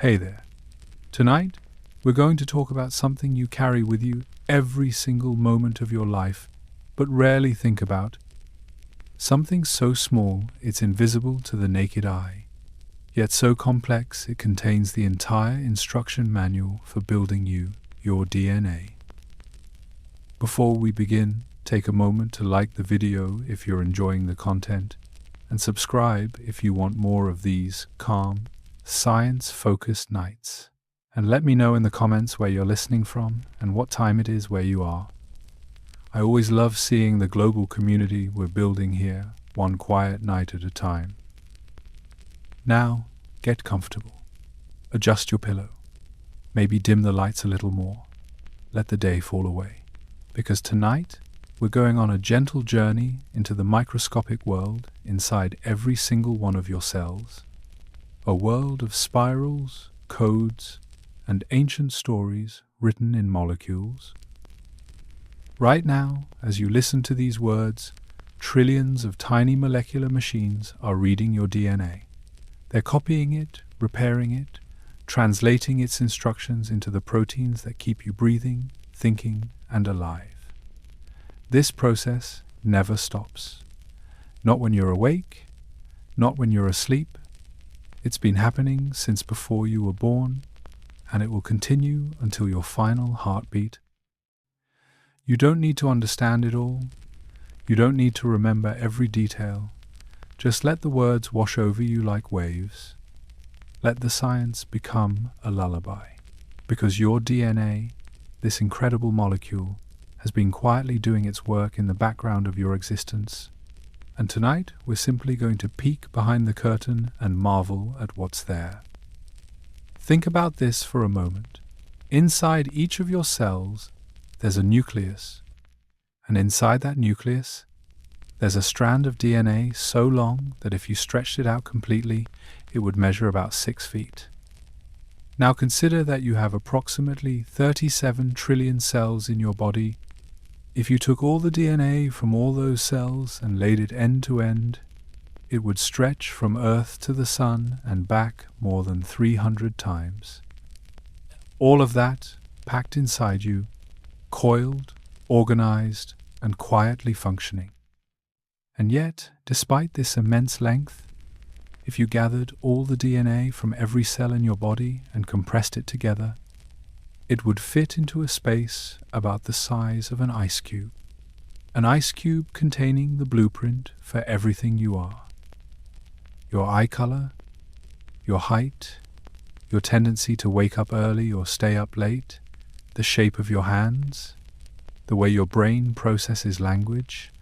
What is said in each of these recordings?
Hey there. Tonight, we're going to talk about something you carry with you every single moment of your life, but rarely think about. Something so small it's invisible to the naked eye, yet so complex it contains the entire instruction manual for building you, your DNA. Before we begin, take a moment to like the video if you're enjoying the content, and subscribe if you want more of these calm, science-focused nights. And let me know in the comments where you're listening from and what time it is where you are. I always love seeing the global community we're building here, one quiet night at a time. Now, get comfortable. Adjust your pillow. Maybe dim the lights a little more. Let the day fall away. Because tonight, we're going on a gentle journey into the microscopic world inside every single one of your cells. A world of spirals, codes, and ancient stories written in molecules. Right now, as you listen to these words, trillions of tiny molecular machines are reading your DNA. They're copying it, repairing it, translating its instructions into the proteins that keep you breathing, thinking, and alive. This process never stops. Not when you're awake, not when you're asleep. It's been happening since before you were born, and it will continue until your final heartbeat. You don't need to understand it all. You don't need to remember every detail. Just let the words wash over you like waves. Let the science become a lullaby. Because your DNA, this incredible molecule, has been quietly doing its work in the background of your existence. And tonight, we're simply going to peek behind the curtain and marvel at what's there. Think about this for a moment. Inside each of your cells, there's a nucleus. And inside that nucleus, there's a strand of DNA so long that if you stretched it out completely, it would measure about 6 feet. Now consider that you have approximately 37 trillion cells in your body. If you took all the DNA from all those cells and laid it end to end, it would stretch from Earth to the Sun and back more than 300 times. All of that packed inside you, coiled, organized, and quietly functioning. And yet, despite this immense length, if you gathered all the DNA from every cell in your body and compressed it together, it would fit into a space about the size of an ice cube. An ice cube containing the blueprint for everything you are. Your eye color, your height, your tendency to wake up early or stay up late, the shape of your hands, the way your brain processes language,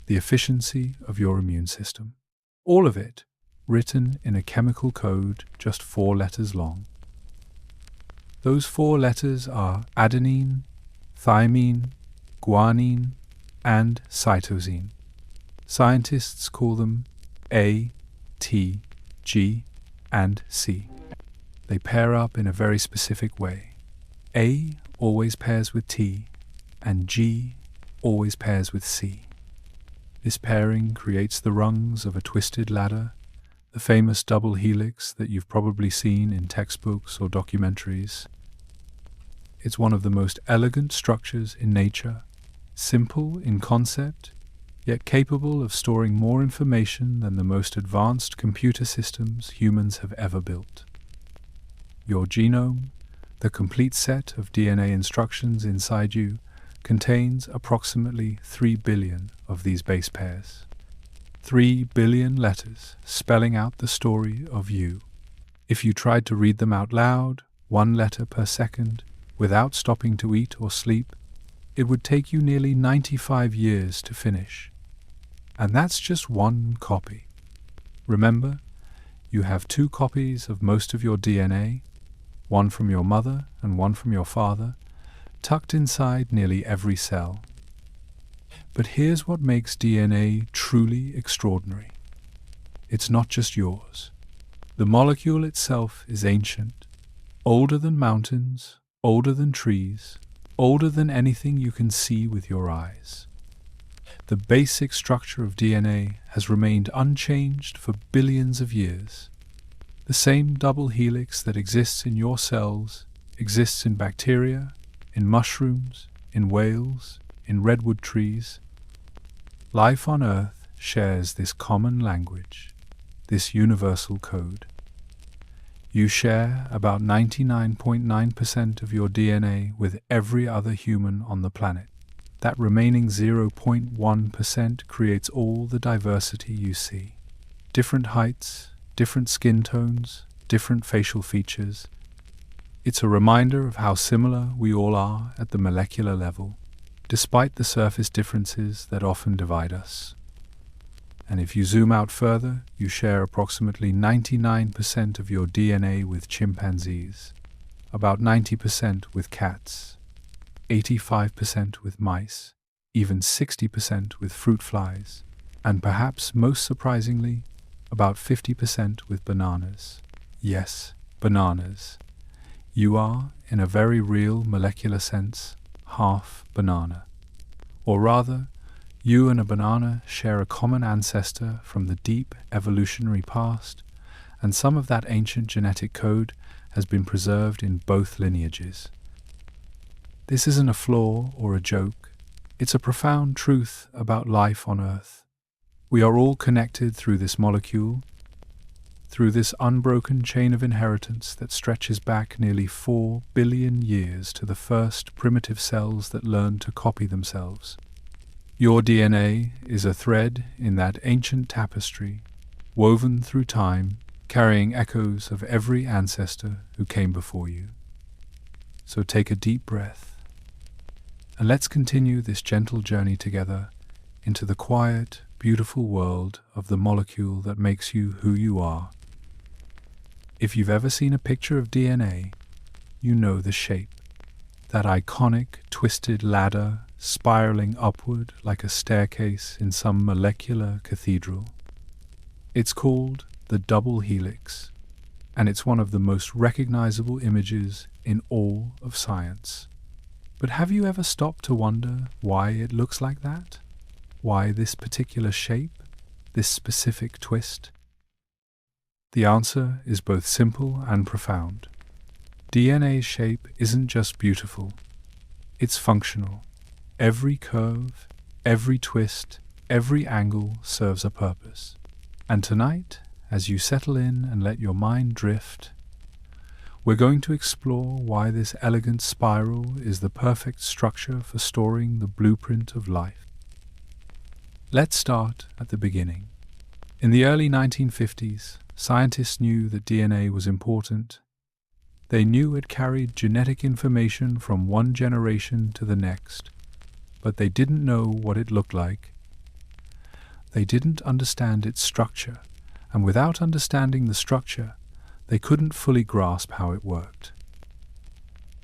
the efficiency of your immune system. All of it written in a chemical code just 4 letters long. Those 4 letters are adenine, thymine, guanine, and cytosine. Scientists call them A, T, G, and C. They pair up in a very specific way. A always pairs with T, and G always pairs with C. This pairing creates the rungs of a twisted ladder, the famous double helix that you've probably seen in textbooks or documentaries. It's one of the most elegant structures in nature, simple in concept, yet capable of storing more information than the most advanced computer systems humans have ever built. Your genome, the complete set of DNA instructions inside you, contains approximately 3 billion of these base pairs. 3 billion letters spelling out the story of you. If you tried to read them out loud, 1 letter per second, without stopping to eat or sleep, it would take you nearly 95 years to finish. And that's just 1 copy. Remember, you have 2 copies of most of your DNA, 1 from your mother and 1 from your father, tucked inside nearly every cell. But here's what makes DNA truly extraordinary. It's not just yours. The molecule itself is ancient, older than mountains, older than trees, older than anything you can see with your eyes. The basic structure of DNA has remained unchanged for billions of years. The same double helix that exists in your cells exists in bacteria, in mushrooms, in whales, in redwood trees. Life on Earth shares this common language, this universal code. You share about 99.9% of your DNA with every other human on the planet. That remaining 0.1% creates all the diversity you see. Different heights, different skin tones, different facial features. It's a reminder of how similar we all are at the molecular level, despite the surface differences that often divide us. And if you zoom out further, you share approximately 99% of your DNA with chimpanzees, about 90% with cats, 85% with mice, even 60% with fruit flies, and perhaps most surprisingly, about 50% with bananas. Yes, bananas. You are, in a very real molecular sense, half banana. Or rather, you and a banana share a common ancestor from the deep evolutionary past, and some of that ancient genetic code has been preserved in both lineages. This isn't a flaw or a joke. It's a profound truth about life on Earth. We are all connected through this molecule, through this unbroken chain of inheritance that stretches back nearly 4 billion years to the first primitive cells that learned to copy themselves. Your DNA is a thread in that ancient tapestry, woven through time, carrying echoes of every ancestor who came before you. So take a deep breath, and let's continue this gentle journey together into the quiet, beautiful world of the molecule that makes you who you are. If you've ever seen a picture of DNA, you know the shape, that iconic twisted ladder spiraling upward like a staircase in some molecular cathedral. It's called the double helix, and it's one of the most recognizable images in all of science. But have you ever stopped to wonder why it looks like that? Why this particular shape, this specific twist? The answer is both simple and profound. DNA's shape isn't just beautiful, it's functional. Every curve, every twist, every angle serves a purpose. And tonight, as you settle in and let your mind drift, we're going to explore why this elegant spiral is the perfect structure for storing the blueprint of life. Let's start at the beginning. In the early 1950s, scientists knew that DNA was important. They knew it carried genetic information from one generation to the next, but they didn't know what it looked like. They didn't understand its structure, and without understanding the structure, they couldn't fully grasp how it worked.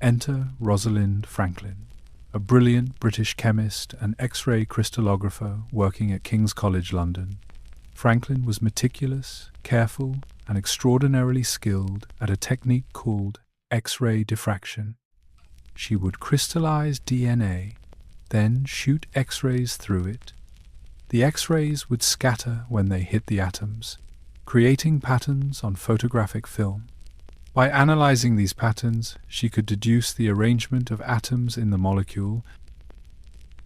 Enter Rosalind Franklin, a brilliant British chemist and X-ray crystallographer working at King's College London. Franklin was meticulous, careful, and extraordinarily skilled at a technique called X-ray diffraction. She would crystallize DNA, then shoot X-rays through it. The X-rays would scatter when they hit the atoms, creating patterns on photographic film. By analyzing these patterns, she could deduce the arrangement of atoms in the molecule.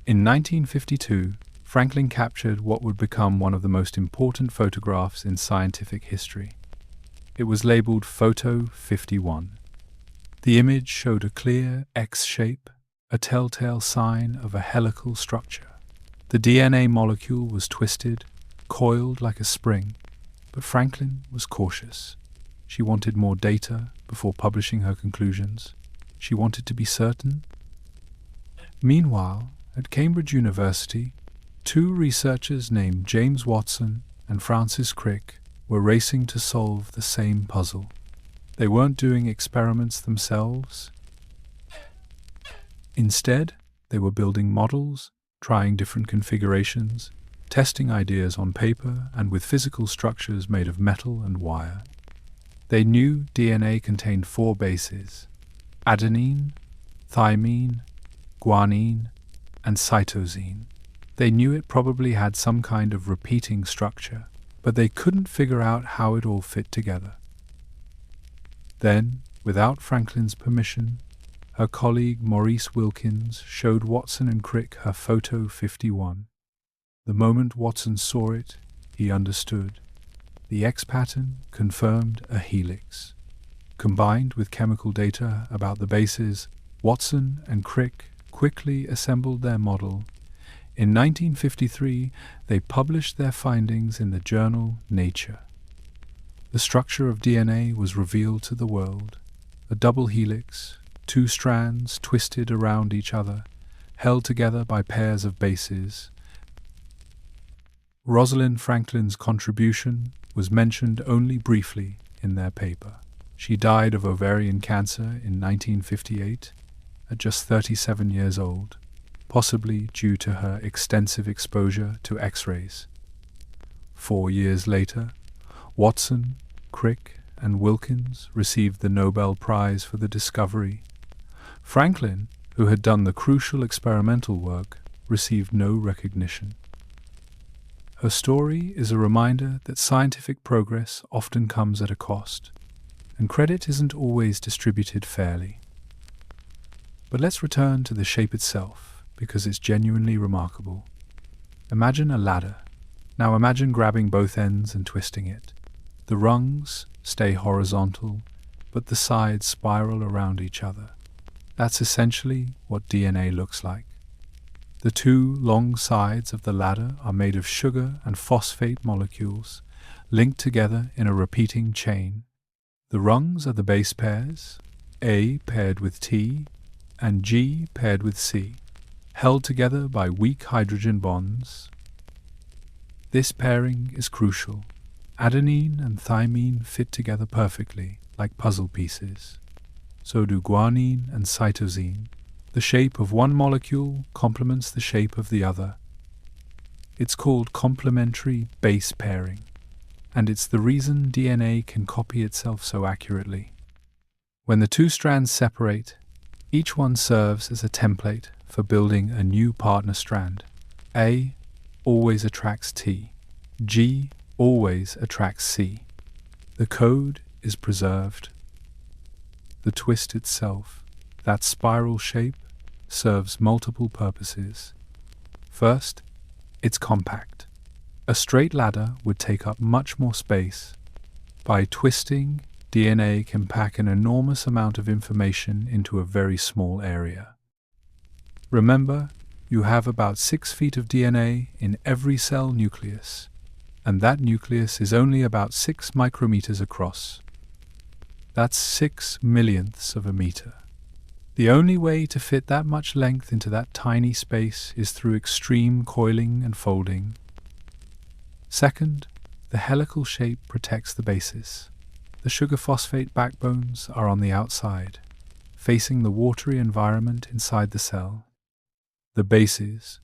In 1952, Franklin captured what would become one of the most important photographs in scientific history. It was labeled Photo 51. The image showed a clear X shape, a telltale sign of a helical structure. The DNA molecule was twisted, coiled like a spring, but Franklin was cautious. She wanted more data before publishing her conclusions. She wanted to be certain. Meanwhile, at Cambridge University, two researchers named James Watson and Francis Crick were racing to solve the same puzzle. They weren't doing experiments themselves. Instead, they were building models, trying different configurations, testing ideas on paper and with physical structures made of metal and wire. They knew DNA contained 4 bases: adenine, thymine, guanine, and cytosine. They knew it probably had some kind of repeating structure, but they couldn't figure out how it all fit together. Then, without Franklin's permission, her colleague Maurice Wilkins showed Watson and Crick her photo 51. The moment Watson saw it, he understood. The X pattern confirmed a helix. Combined with chemical data about the bases, Watson and Crick quickly assembled their model. In 1953, they published their findings in the journal Nature. The structure of DNA was revealed to the world. A double helix, 2 strands twisted around each other, held together by pairs of bases. Rosalind Franklin's contribution was mentioned only briefly in their paper. She died of ovarian cancer in 1958 at just 37 years old, possibly due to her extensive exposure to X-rays. 4 years later, Watson, Crick, and Wilkins received the Nobel Prize for the discovery. Franklin, who had done the crucial experimental work, received no recognition. Her story is a reminder that scientific progress often comes at a cost, and credit isn't always distributed fairly. But let's return to the shape itself, because it's genuinely remarkable. Imagine a ladder. Now imagine grabbing both ends and twisting it. The rungs stay horizontal, but the sides spiral around each other. That's essentially what DNA looks like. The 2 long sides of the ladder are made of sugar and phosphate molecules, linked together in a repeating chain. The rungs are the base pairs, A paired with T and G paired with C, held together by weak hydrogen bonds. This pairing is crucial. Adenine and thymine fit together perfectly, like puzzle pieces. So do guanine and cytosine. The shape of one molecule complements the shape of the other. It's called complementary base pairing, and it's the reason DNA can copy itself so accurately. When the 2 strands separate, each one serves as a template for building a new partner strand. A always attracts T. G always attracts C. The code is preserved. The twist itself, that spiral shape, serves multiple purposes. First, it's compact. A straight ladder would take up much more space. By twisting, DNA can pack an enormous amount of information into a very small area. Remember, you have about 6 feet of DNA in every cell nucleus, and that nucleus is only about 6 micrometers across. That's 6 millionths of a meter. The only way to fit that much length into that tiny space is through extreme coiling and folding. Second, the helical shape protects the bases. The sugar phosphate backbones are on the outside, facing the watery environment inside the cell. The bases,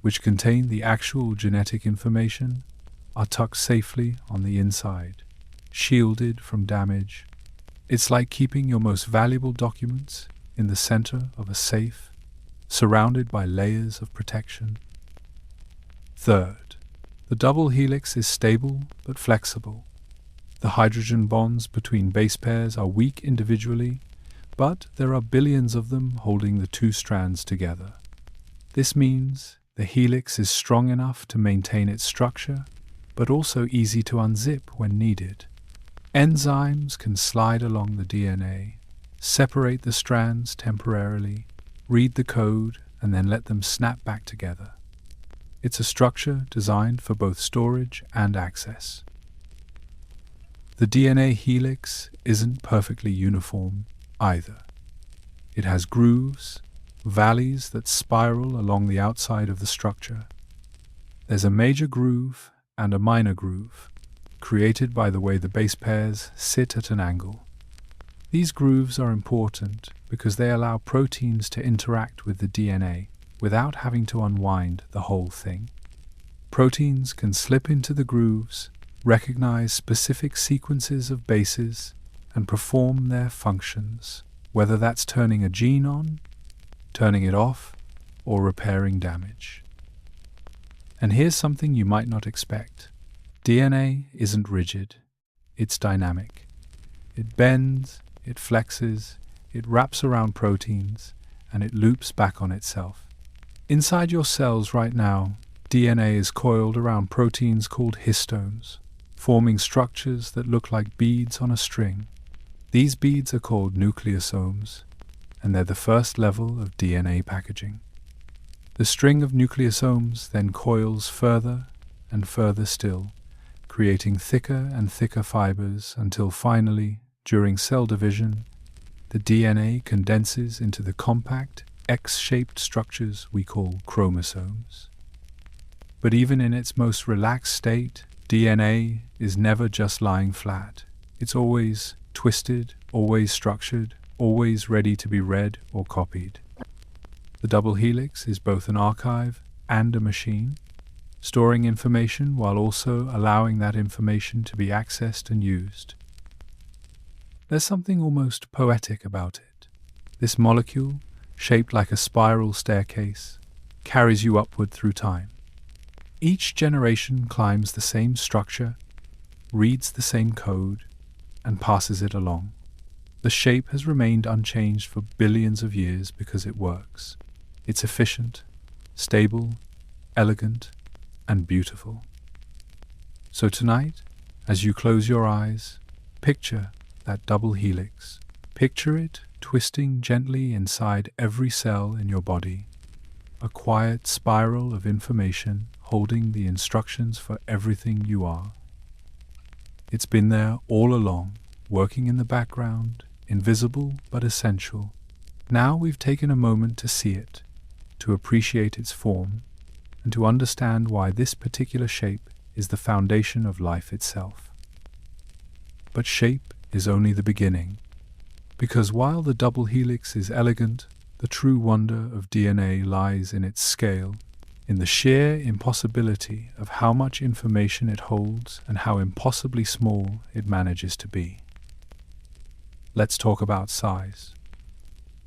which contain the actual genetic information, are tucked safely on the inside, shielded from damage. It's like keeping your most valuable documents in the center of a safe, surrounded by layers of protection. Third, the double helix is stable but flexible. The hydrogen bonds between base pairs are weak individually, but there are billions of them holding the 2 strands together. This means the helix is strong enough to maintain its structure, but also easy to unzip when needed. Enzymes can slide along the DNA, separate the strands temporarily, read the code, and then let them snap back together. It's a structure designed for both storage and access. The DNA helix isn't perfectly uniform either. It has grooves, valleys that spiral along the outside of the structure. There's a major groove and a minor groove, created by the way the base pairs sit at an angle. These grooves are important because they allow proteins to interact with the DNA without having to unwind the whole thing. Proteins can slip into the grooves, recognize specific sequences of bases, and perform their functions, whether that's turning a gene on, turning it off, or repairing damage. And here's something you might not expect. DNA isn't rigid. It's dynamic. It bends, it flexes, it wraps around proteins, and it loops back on itself. Inside your cells right now, DNA is coiled around proteins called histones, forming structures that look like beads on a string. These beads are called nucleosomes, and they're the first level of DNA packaging. The string of nucleosomes then coils further and further still, creating thicker and thicker fibers until finally, during cell division, the DNA condenses into the compact, X-shaped structures we call chromosomes. But even in its most relaxed state, DNA is never just lying flat. It's always twisted, always structured, always ready to be read or copied. The double helix is both an archive and a machine, storing information while also allowing that information to be accessed and used. There's something almost poetic about it. This molecule, shaped like a spiral staircase, carries you upward through time. Each generation climbs the same structure, reads the same code, and passes it along. The shape has remained unchanged for billions of years because it works. It's efficient, stable, elegant, and beautiful. So tonight, as you close your eyes, picture that double helix. Picture it twisting gently inside every cell in your body, a quiet spiral of information holding the instructions for everything you are. It's been there all along, working in the background, invisible but essential. Now we've taken a moment to see it, to appreciate its form, and to understand why this particular shape is the foundation of life itself. But shape is only the beginning, because while the double helix is elegant, the true wonder of DNA lies in its scale, in the sheer impossibility of how much information it holds and how impossibly small it manages to be. Let's talk about size.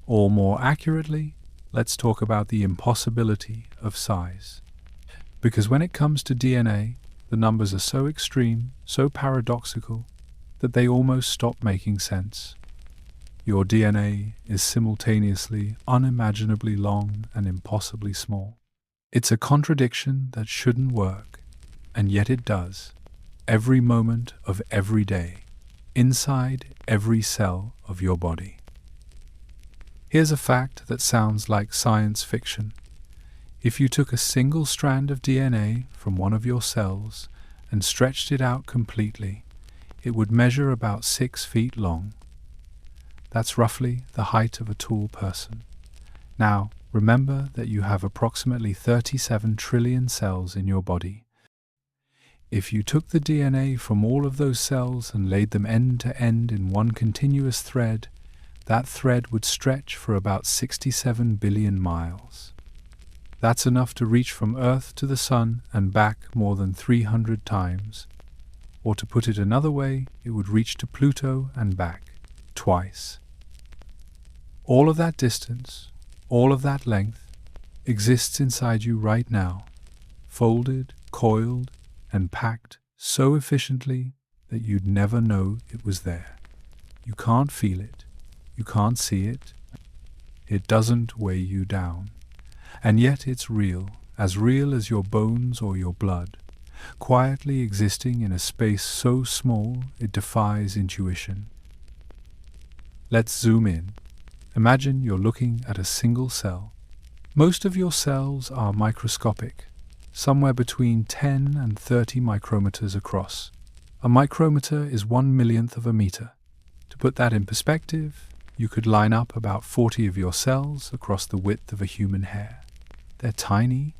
Or more accurately, let's talk about the impossibility of size. Because when it comes to DNA, the numbers are so extreme, so paradoxical, that they almost stop making sense. Your DNA is simultaneously unimaginably long and impossibly small. It's a contradiction that shouldn't work, and yet it does, every moment of every day, inside every cell of your body. Here's a fact that sounds like science fiction. If you took a single strand of DNA from one of your cells and stretched it out completely, it would measure about 6 feet long. That's roughly the height of a tall person. Now, remember that you have approximately 37 trillion cells in your body. If you took the DNA from all of those cells and laid them end to end in one continuous thread, that thread would stretch for about 67 billion miles. That's enough to reach from Earth to the Sun and back more than 300 times. Or to put it another way, it would reach to Pluto and back twice. All of that distance, all of that length, exists inside you right now, folded, coiled, and packed so efficiently that you'd never know it was there. You can't feel it, you can't see it, it doesn't weigh you down. And yet it's real as your bones or your blood, quietly existing in a space so small it defies intuition. Let's zoom in. Imagine you're looking at a single cell. Most of your cells are microscopic, somewhere between 10 and 30 micrometers across. A micrometer is 1/1,000,000th of a meter. To put that in perspective, you could line up about 40 of your cells across the width of a human hair. They're tiny.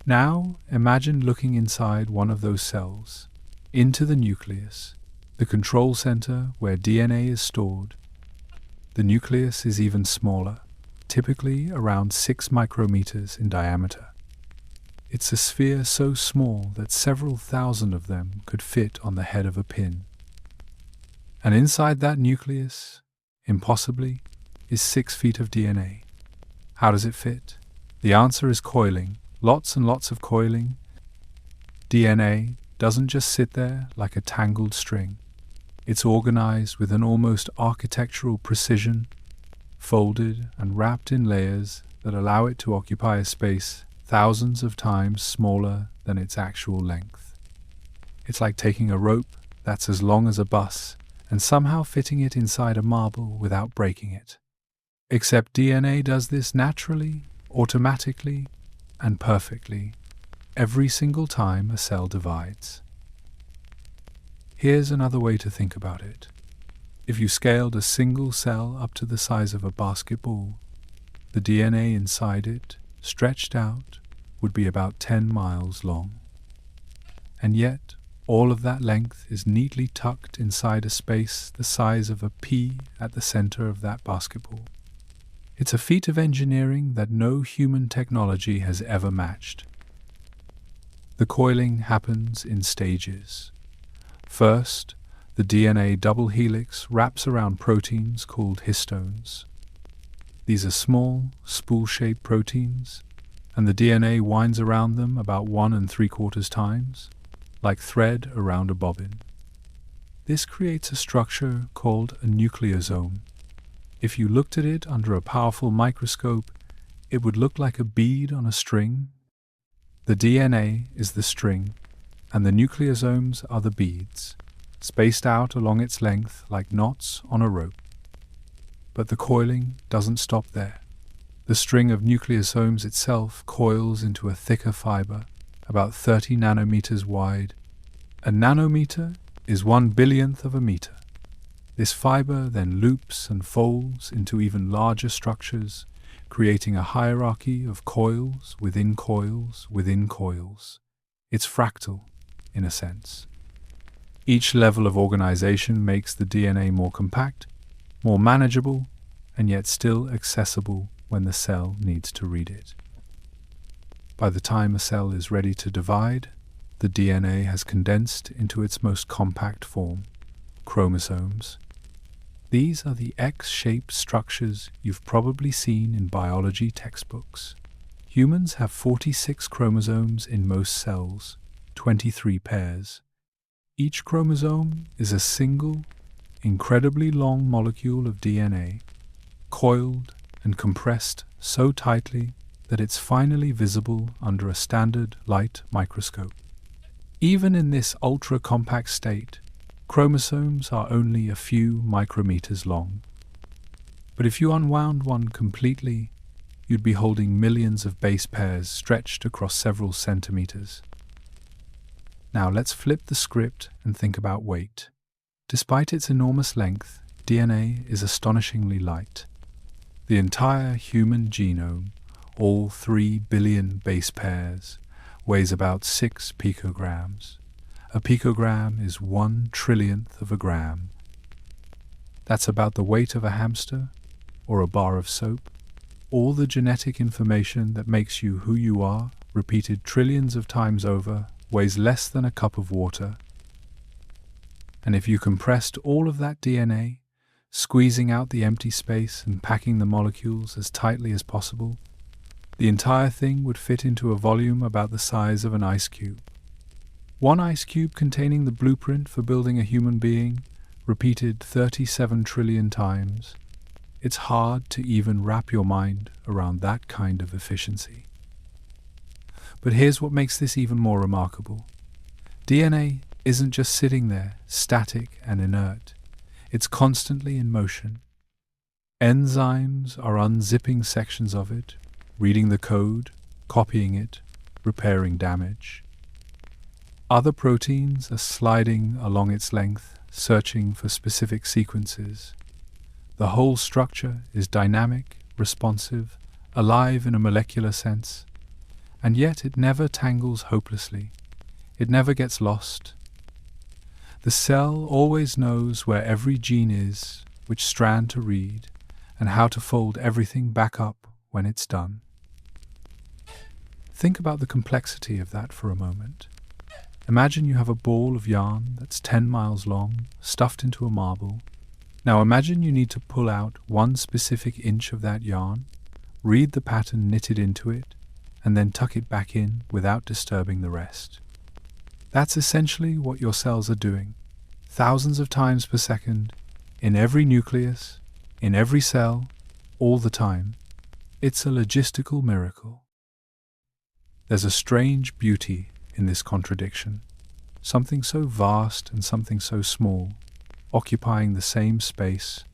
Now imagine looking inside one of those cells, into the nucleus, the control center where DNA is stored. The nucleus is even smaller, typically around 6 micrometers in diameter. It's a sphere so small that several thousand of them could fit on the head of a pin. And inside that nucleus, impossibly, is 6 feet of DNA. How does it fit? The answer is coiling, lots and lots of coiling. DNA doesn't just sit there like a tangled string. It's organized with an almost architectural precision, folded and wrapped in layers that allow it to occupy a space thousands of times smaller than its actual length. It's like taking a rope that's as long as a bus and somehow fitting it inside a marble without breaking it. Except DNA does this naturally, automatically, and perfectly every single time a cell divides. Here's another way to think about it. If you scaled a single cell up to the size of a basketball, the DNA inside it, stretched out, would be about 10 miles long. And yet, all of that length is neatly tucked inside a space the size of a pea at the center of that basketball. It's a feat of engineering that no human technology has ever matched. The coiling happens in stages. First, the DNA double helix wraps around proteins called histones. These are small, spool-shaped proteins, and the DNA winds around them about 1 3/4 times, like thread around a bobbin. This creates a structure called a nucleosome. If you looked at it under a powerful microscope, it would look like a bead on a string. The DNA is the string, and the nucleosomes are the beads, spaced out along its length like knots on a rope. But the coiling doesn't stop there. The string of nucleosomes itself coils into a thicker fiber, about 30 nanometers wide. A nanometer is 1/1000th of a meter. This fiber then loops and folds into even larger structures, creating a hierarchy of coils within coils within coils. It's fractal, in a sense. Each level of organization makes the DNA more compact, more manageable, and yet still accessible when the cell needs to read it. By the time a cell is ready to divide, the DNA has condensed into its most compact form, chromosomes. These are the X-shaped structures you've probably seen in biology textbooks. Humans have 46 chromosomes in most cells, 23 pairs. Each chromosome is a single, incredibly long molecule of DNA, coiled and compressed so tightly that it's finally visible under a standard light microscope. Even in this ultra-compact state, chromosomes are only a few micrometers long. But if you unwound one completely, you'd be holding millions of base pairs stretched across several centimeters. Now let's flip the script and think about weight. Despite its enormous length, DNA is astonishingly light. The entire human genome, all 3 billion base pairs, weighs about 6 picograms. A picogram is 1/1000th of a gram. That's about the weight of a hamster or a bar of soap. All the genetic information that makes you who you are, repeated trillions of times over, weighs less than a cup of water. And if you compressed all of that DNA, squeezing out the empty space and packing the molecules as tightly as possible, the entire thing would fit into a volume about the size of an ice cube. One ice cube containing the blueprint for building a human being, repeated 37 trillion times. It's hard to even wrap your mind around that kind of efficiency. But here's what makes this even more remarkable. DNA isn't just sitting there, static and inert. It's constantly in motion. Enzymes are unzipping sections of it, reading the code, copying it, repairing damage. Other proteins are sliding along its length, searching for specific sequences. The whole structure is dynamic, responsive, alive in a molecular sense, and yet it never tangles hopelessly. It never gets lost. The cell always knows where every gene is, which strand to read, and how to fold everything back up when it's done. Think about the complexity of that for a moment. Imagine you have a ball of yarn that's 10 miles long, stuffed into a marble. Now imagine you need to pull out one specific inch of that yarn, read the pattern knitted into it, and then tuck it back in without disturbing the rest. That's essentially what your cells are doing, thousands of times per second, in every nucleus, in every cell, all the time. It's a logistical miracle. There's a strange beauty in this contradiction. Something so vast and something so small, occupying the same space.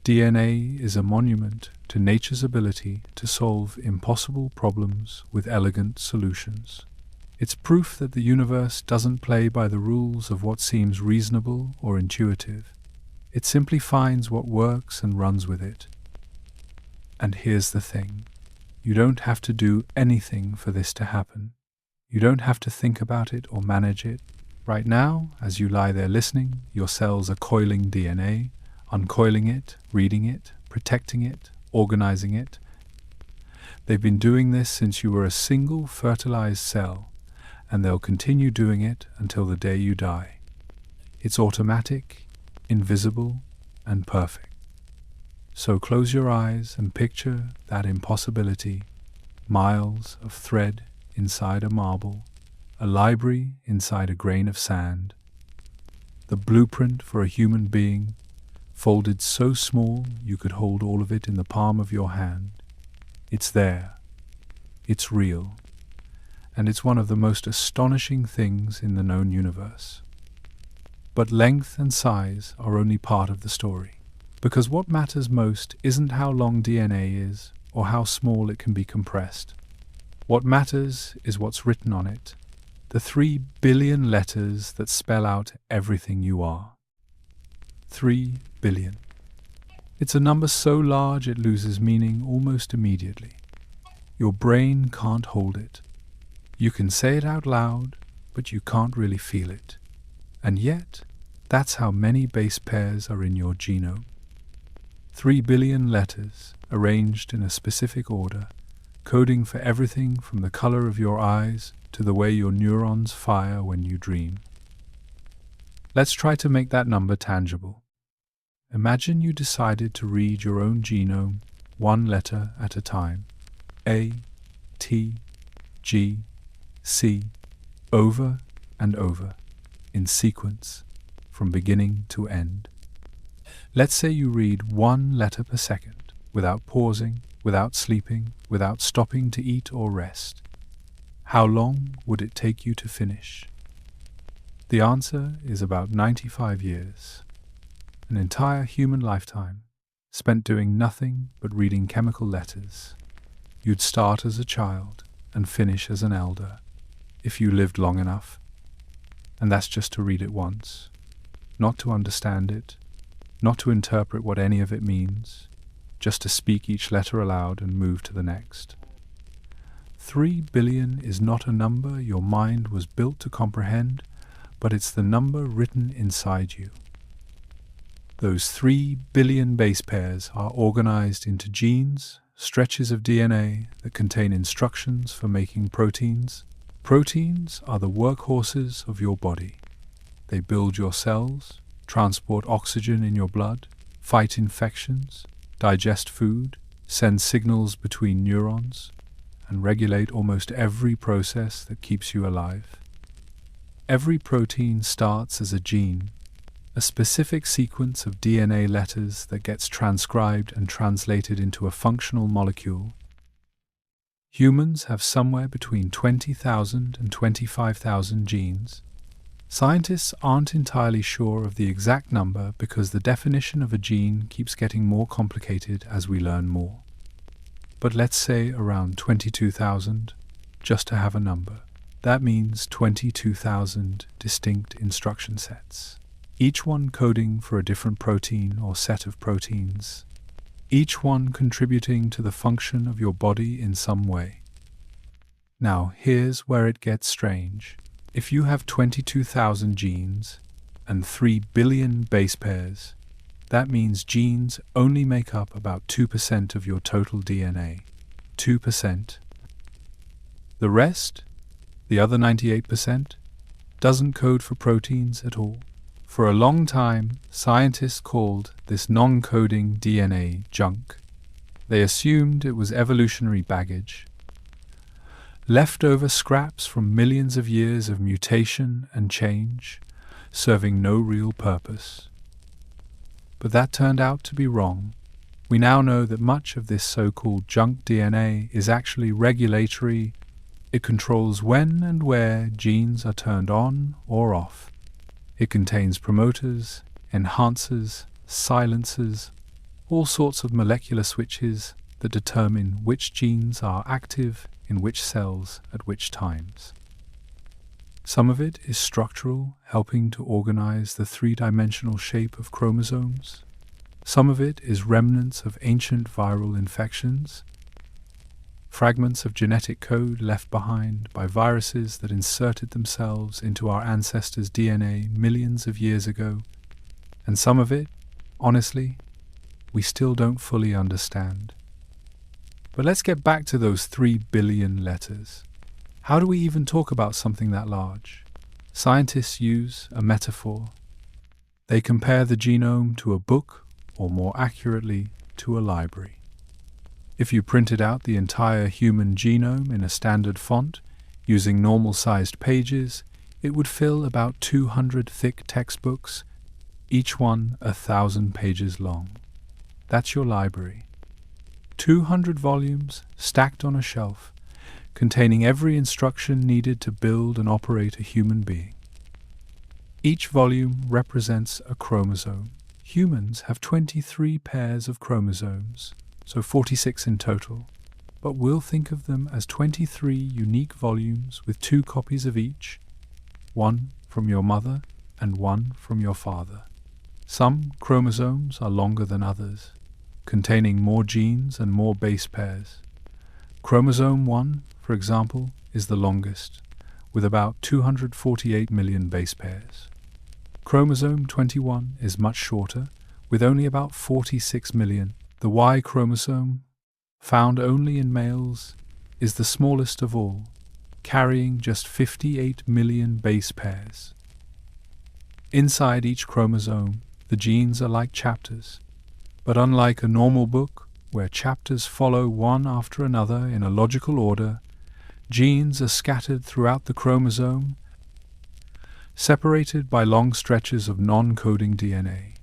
DNA is a monument to nature's ability to solve impossible problems with elegant solutions. It's proof that the universe doesn't play by the rules of what seems reasonable or intuitive. It simply finds what works and runs with it. And here's the thing. You don't have to do anything for this to happen. You don't have to think about it or manage it. Right now, as you lie there listening, your cells are coiling DNA, uncoiling it, reading it, protecting it, organizing it. They've been doing this since you were a single fertilized cell, and they'll continue doing it until the day you die. It's automatic, invisible, and perfect. So close your eyes and picture that impossibility, miles of thread inside a marble, a library inside a grain of sand, the blueprint for a human being, folded so small you could hold all of it in the palm of your hand. It's there. It's real. And it's one of the most astonishing things in the known universe. But length and size are only part of the story. Because what matters most isn't how long DNA is or how small it can be compressed. What matters is what's written on it, the 3 billion letters that spell out everything you are. 3 billion. It's a number so large it loses meaning almost immediately. Your brain can't hold it. You can say it out loud, but you can't really feel it. And yet, that's how many base pairs are in your genome. 3 billion letters, arranged in a specific order, coding for everything from the color of your eyes to the way your neurons fire when you dream. Let's try to make that number tangible. Imagine you decided to read your own genome one letter at a time. A, T, G, C, over and over, in sequence, from beginning to end. Let's say you read 1 letter per second, without pausing, without sleeping, without stopping to eat or rest. How long would it take you to finish? The answer is about 95 years. An entire human lifetime, spent doing nothing but reading chemical letters. You'd start as a child and finish as an elder, if you lived long enough. And that's just to read it once, not to understand it, not to interpret what any of it means, just to speak each letter aloud and move to the next. 3 billion is not a number your mind was built to comprehend, but it's the number written inside you. Those 3 billion base pairs are organized into genes, stretches of DNA that contain instructions for making proteins. Proteins are the workhorses of your body. They build your cells, transport oxygen in your blood, fight infections, digest food, send signals between neurons, and regulate almost every process that keeps you alive. Every protein starts as a gene, a specific sequence of DNA letters that gets transcribed and translated into a functional molecule. Humans have somewhere between 20,000 and 25,000 genes. Scientists aren't entirely sure of the exact number because the definition of a gene keeps getting more complicated as we learn more. But let's say around 22,000, just to have a number. That means 22,000 distinct instruction sets, each one coding for a different protein or set of proteins, each one contributing to the function of your body in some way. Now, here's where it gets strange. If you have 22,000 genes and 3 billion base pairs, that means genes only make up about 2% of your total DNA. 2%. The rest, the other 98%, doesn't code for proteins at all. For a long time, scientists called this non-coding DNA junk. They assumed it was evolutionary baggage, leftover scraps from millions of years of mutation and change, serving no real purpose. But that turned out to be wrong. We now know that much of this so-called junk DNA is actually regulatory. It controls when and where genes are turned on or off. It contains promoters, enhancers, silencers, all sorts of molecular switches that determine which genes are active in which cells at which times. Some of it is structural, helping to organize the three-dimensional shape of chromosomes. Some of it is remnants of ancient viral infections, fragments of genetic code left behind by viruses that inserted themselves into our ancestors' DNA millions of years ago. And some of it, honestly, we still don't fully understand. But let's get back to those 3 billion letters. How do we even talk about something that large? Scientists use a metaphor. They compare the genome to a book, or more accurately, to a library. If you printed out the entire human genome in a standard font, using normal-sized pages, it would fill about 200 thick textbooks, each one 1,000 pages long. That's your library. 200 volumes stacked on a shelf, containing every instruction needed to build and operate a human being. Each volume represents a chromosome. Humans have 23 pairs of chromosomes, so 46 in total, but we'll think of them as 23 unique volumes with 2 copies of each, one from your mother and one from your father. Some chromosomes are longer than others, containing more genes and more base pairs. Chromosome 1, for example, is the longest, with about 248 million base pairs. Chromosome 21 is much shorter, with only about 46 million. The Y chromosome, found only in males, is the smallest of all, carrying just 58 million base pairs. Inside each chromosome, the genes are like chapters, but unlike a normal book, where chapters follow one after another in a logical order, genes are scattered throughout the chromosome, separated by long stretches of non-coding DNA.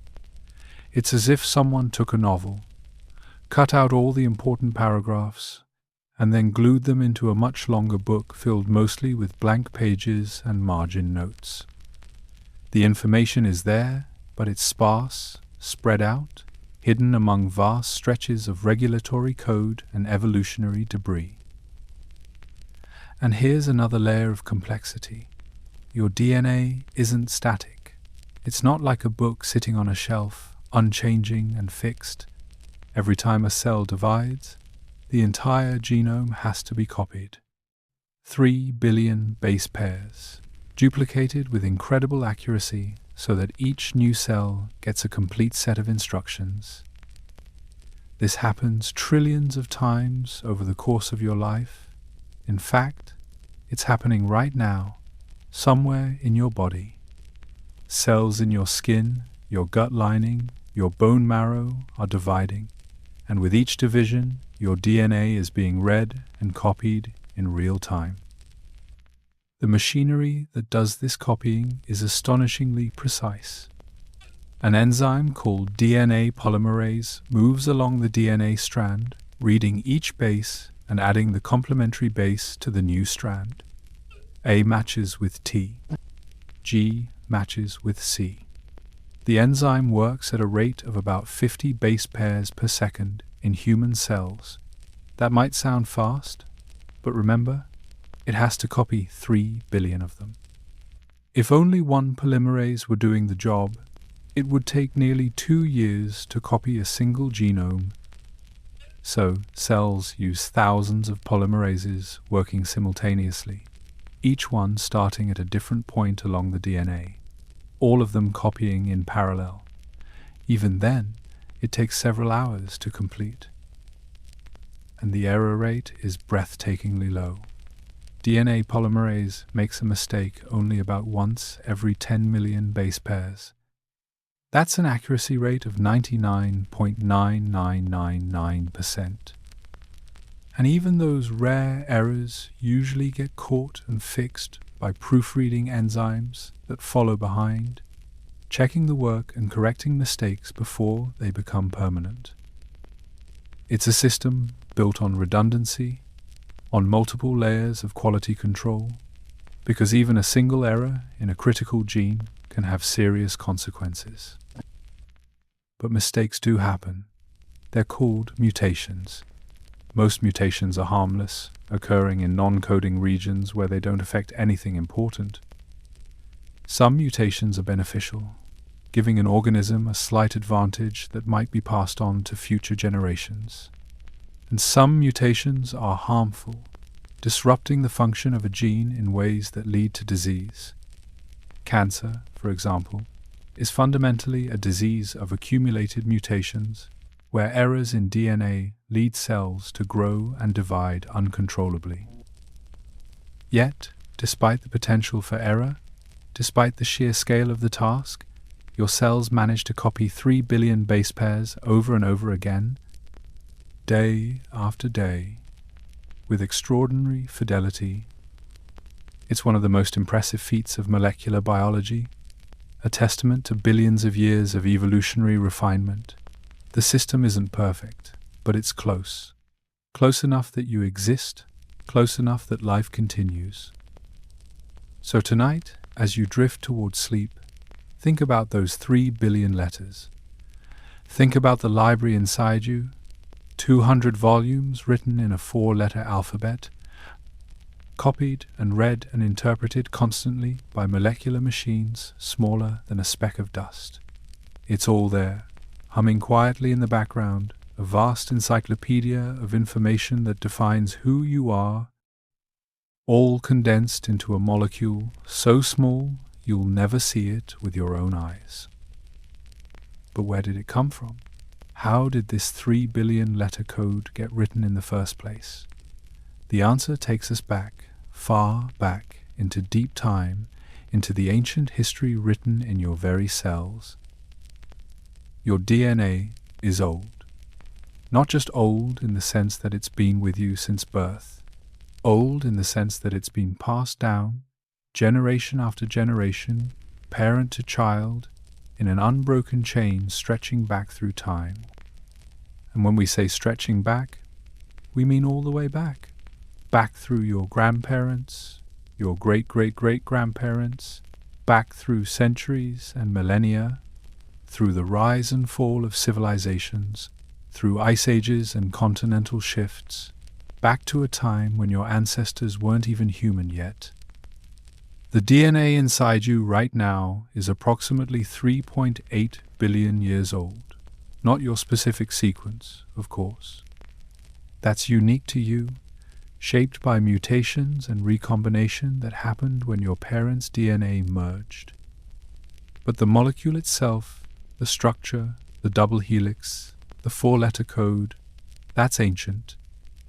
It's as if someone took a novel, cut out all the important paragraphs, and then glued them into a much longer book filled mostly with blank pages and margin notes. The information is there, but it's sparse, spread out, hidden among vast stretches of regulatory code and evolutionary debris. And here's another layer of complexity. Your DNA isn't static. It's not like a book sitting on a shelf, unchanging and fixed. Every time a cell divides, the entire genome has to be copied. 3 billion base pairs, duplicated with incredible accuracy so that each new cell gets a complete set of instructions. This happens trillions of times over the course of your life. In fact, it's happening right now, somewhere in your body. Cells in your skin, your gut lining, your bone marrow are dividing, and with each division, your DNA is being read and copied in real time. The machinery that does this copying is astonishingly precise. An enzyme called DNA polymerase moves along the DNA strand, reading each base and adding the complementary base to the new strand. A matches with T. G matches with C. The enzyme works at a rate of about 50 base pairs per second in human cells. That might sound fast, but remember, it has to copy 3 billion of them. If only one polymerase were doing the job, it would take nearly 2 years to copy a single genome. So, cells use thousands of polymerases working simultaneously, each one starting at a different point along the DNA, all of them copying in parallel. Even then, it takes several hours to complete. And the error rate is breathtakingly low. DNA polymerase makes a mistake only about once every 10 million base pairs. That's an accuracy rate of 99.9999%. And even those rare errors usually get caught and fixed by proofreading enzymes that follow behind, checking the work and correcting mistakes before they become permanent. It's a system built on redundancy, on multiple layers of quality control, because even a single error in a critical gene can have serious consequences. But mistakes do happen. They're called mutations. Most mutations are harmless, occurring in non-coding regions where they don't affect anything important. Some mutations are beneficial, giving an organism a slight advantage that might be passed on to future generations. And some mutations are harmful, disrupting the function of a gene in ways that lead to disease. Cancer, for example, is fundamentally a disease of accumulated mutations where errors in DNA lead cells to grow and divide uncontrollably. Yet, despite the potential for error, despite the sheer scale of the task, your cells manage to copy 3 billion base pairs over and over again, day after day, with extraordinary fidelity. It's one of the most impressive feats of molecular biology, a testament to billions of years of evolutionary refinement. The system isn't perfect, but it's close. Close enough that you exist, close enough that life continues. So tonight, as you drift towards sleep, think about those 3 billion letters. Think about the library inside you, 200 volumes written in a 4-letter alphabet, copied and read and interpreted constantly by molecular machines smaller than a speck of dust. It's all there, humming quietly in the background, a vast encyclopedia of information that defines who you are, all condensed into a molecule so small you'll never see it with your own eyes. But where did it come from? How did this 3 billion letter code get written in the first place? The answer takes us back, far back, into deep time, into the ancient history written in your very cells. Your DNA is old. Not just old in the sense that it's been with you since birth. Old in the sense that it's been passed down, generation after generation, parent to child, in an unbroken chain stretching back through time. And when we say stretching back, we mean all the way back. Back through your grandparents, your great-great-great-grandparents, back through centuries and millennia, through the rise and fall of civilizations, through ice ages and continental shifts, back to a time when your ancestors weren't even human yet. The DNA inside you right now is approximately 3.8 billion years old. Not your specific sequence, of course. That's unique to you, shaped by mutations and recombination that happened when your parents' DNA merged. But the molecule itself, the structure, the double helix, the 4-letter code, that's ancient.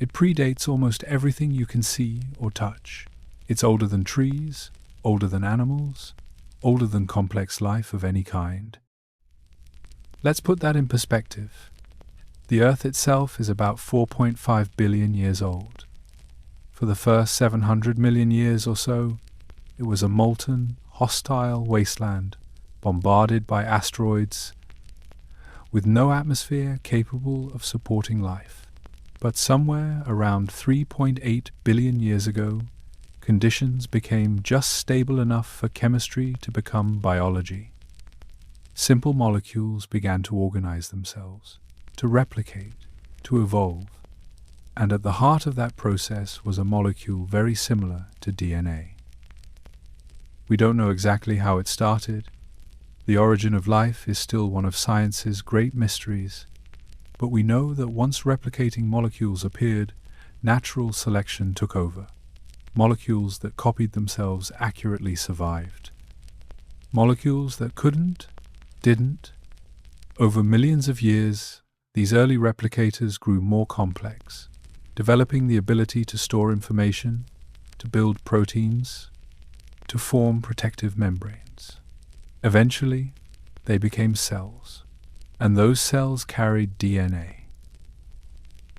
It predates almost everything you can see or touch. It's older than trees, older than animals, older than complex life of any kind. Let's put that in perspective. The Earth itself is about 4.5 billion years old. For the first 700 million years or so, it was a molten, hostile wasteland, bombarded by asteroids, with no atmosphere capable of supporting life. But somewhere around 3.8 billion years ago, conditions became just stable enough for chemistry to become biology. Simple molecules began to organize themselves, to replicate, to evolve. And at the heart of that process was a molecule very similar to DNA. We don't know exactly how it started. The origin of life is still one of science's great mysteries. But we know that once replicating molecules appeared, natural selection took over. Molecules that copied themselves accurately survived. Molecules that couldn't, didn't. Over millions of years, these early replicators grew more complex, developing the ability to store information, to build proteins, to form protective membranes. Eventually, they became cells, and those cells carried DNA.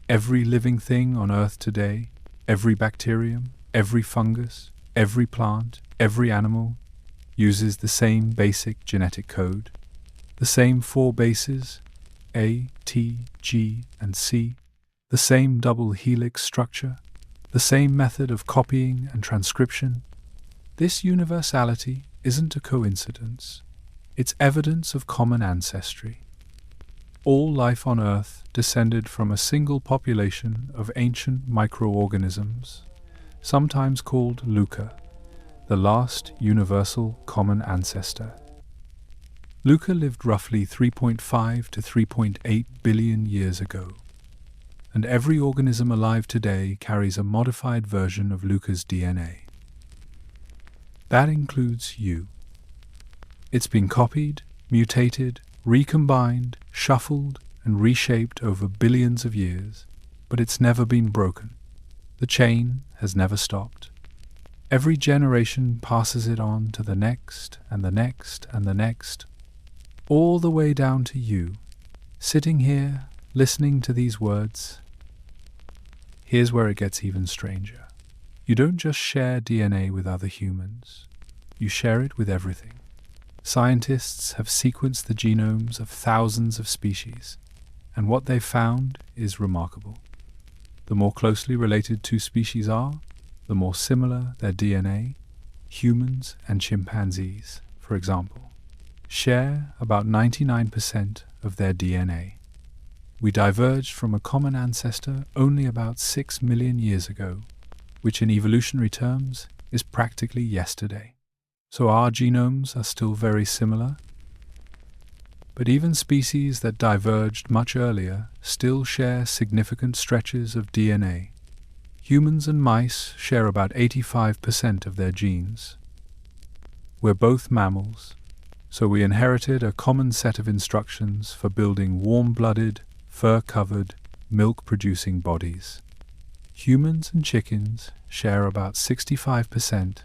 Every living thing on Earth today, every bacterium, every fungus, Every plant, every animal uses the same basic genetic code, the same 4 bases, A, T, G, and C, the same double helix structure, the same method of copying and transcription. This universality isn't a coincidence. It's evidence of common ancestry. All life on Earth descended from a single population of ancient microorganisms, sometimes called Luca, the last universal common ancestor. Luca lived roughly 3.5 to 3.8 billion years ago, and every organism alive today carries a modified version of Luca's DNA. That includes you. It's been copied, mutated, recombined, shuffled, and reshaped over billions of years, but it's never been broken. The chain has never stopped. Every generation passes it on to the next, and the next, and the next, all the way down to you, sitting here, listening to these words. Here's where it gets even stranger. You don't just share DNA with other humans. You share it with everything. Scientists have sequenced the genomes of thousands of species, and what they've found is remarkable. The more closely related two species are, the more similar their DNA. Humans and chimpanzees, for example, share about 99% of their DNA. We diverged from a common ancestor only about 6 million years ago, which in evolutionary terms is practically yesterday. So our genomes are still very similar. But even species that diverged much earlier still share significant stretches of DNA. Humans and mice share about 85% of their genes. We're both mammals, so we inherited a common set of instructions for building warm-blooded, fur-covered, milk-producing bodies. Humans and chickens share about 65%.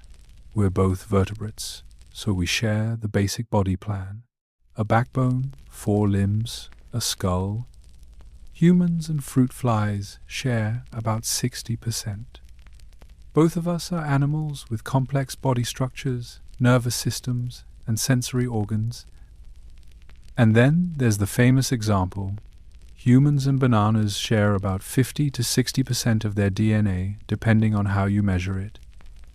We're both vertebrates, so we share the basic body plan. A backbone, 4 limbs, a skull. Humans and fruit flies share about 60%. Both of us are animals with complex body structures, nervous systems, and sensory organs. And then there's the famous example. Humans and bananas share about 50 to 60% of their DNA, depending on how you measure it.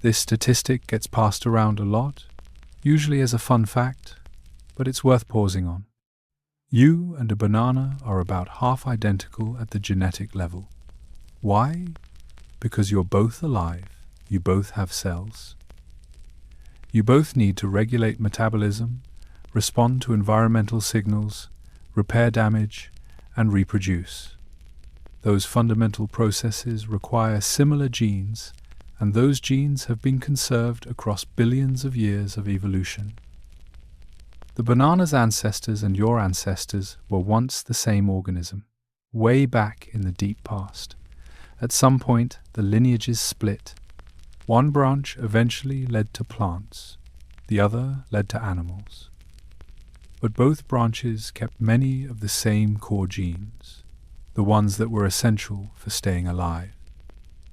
This statistic gets passed around a lot, usually as a fun fact, but it's worth pausing on. You and a banana are about half identical at the genetic level. Why? Because you're both alive, you both have cells. You both need to regulate metabolism, respond to environmental signals, repair damage, and reproduce. Those fundamental processes require similar genes, and those genes have been conserved across billions of years of evolution. The banana's ancestors and your ancestors were once the same organism, way back in the deep past. At some point, the lineages split. One branch eventually led to plants, the other led to animals. But both branches kept many of the same core genes, the ones that were essential for staying alive.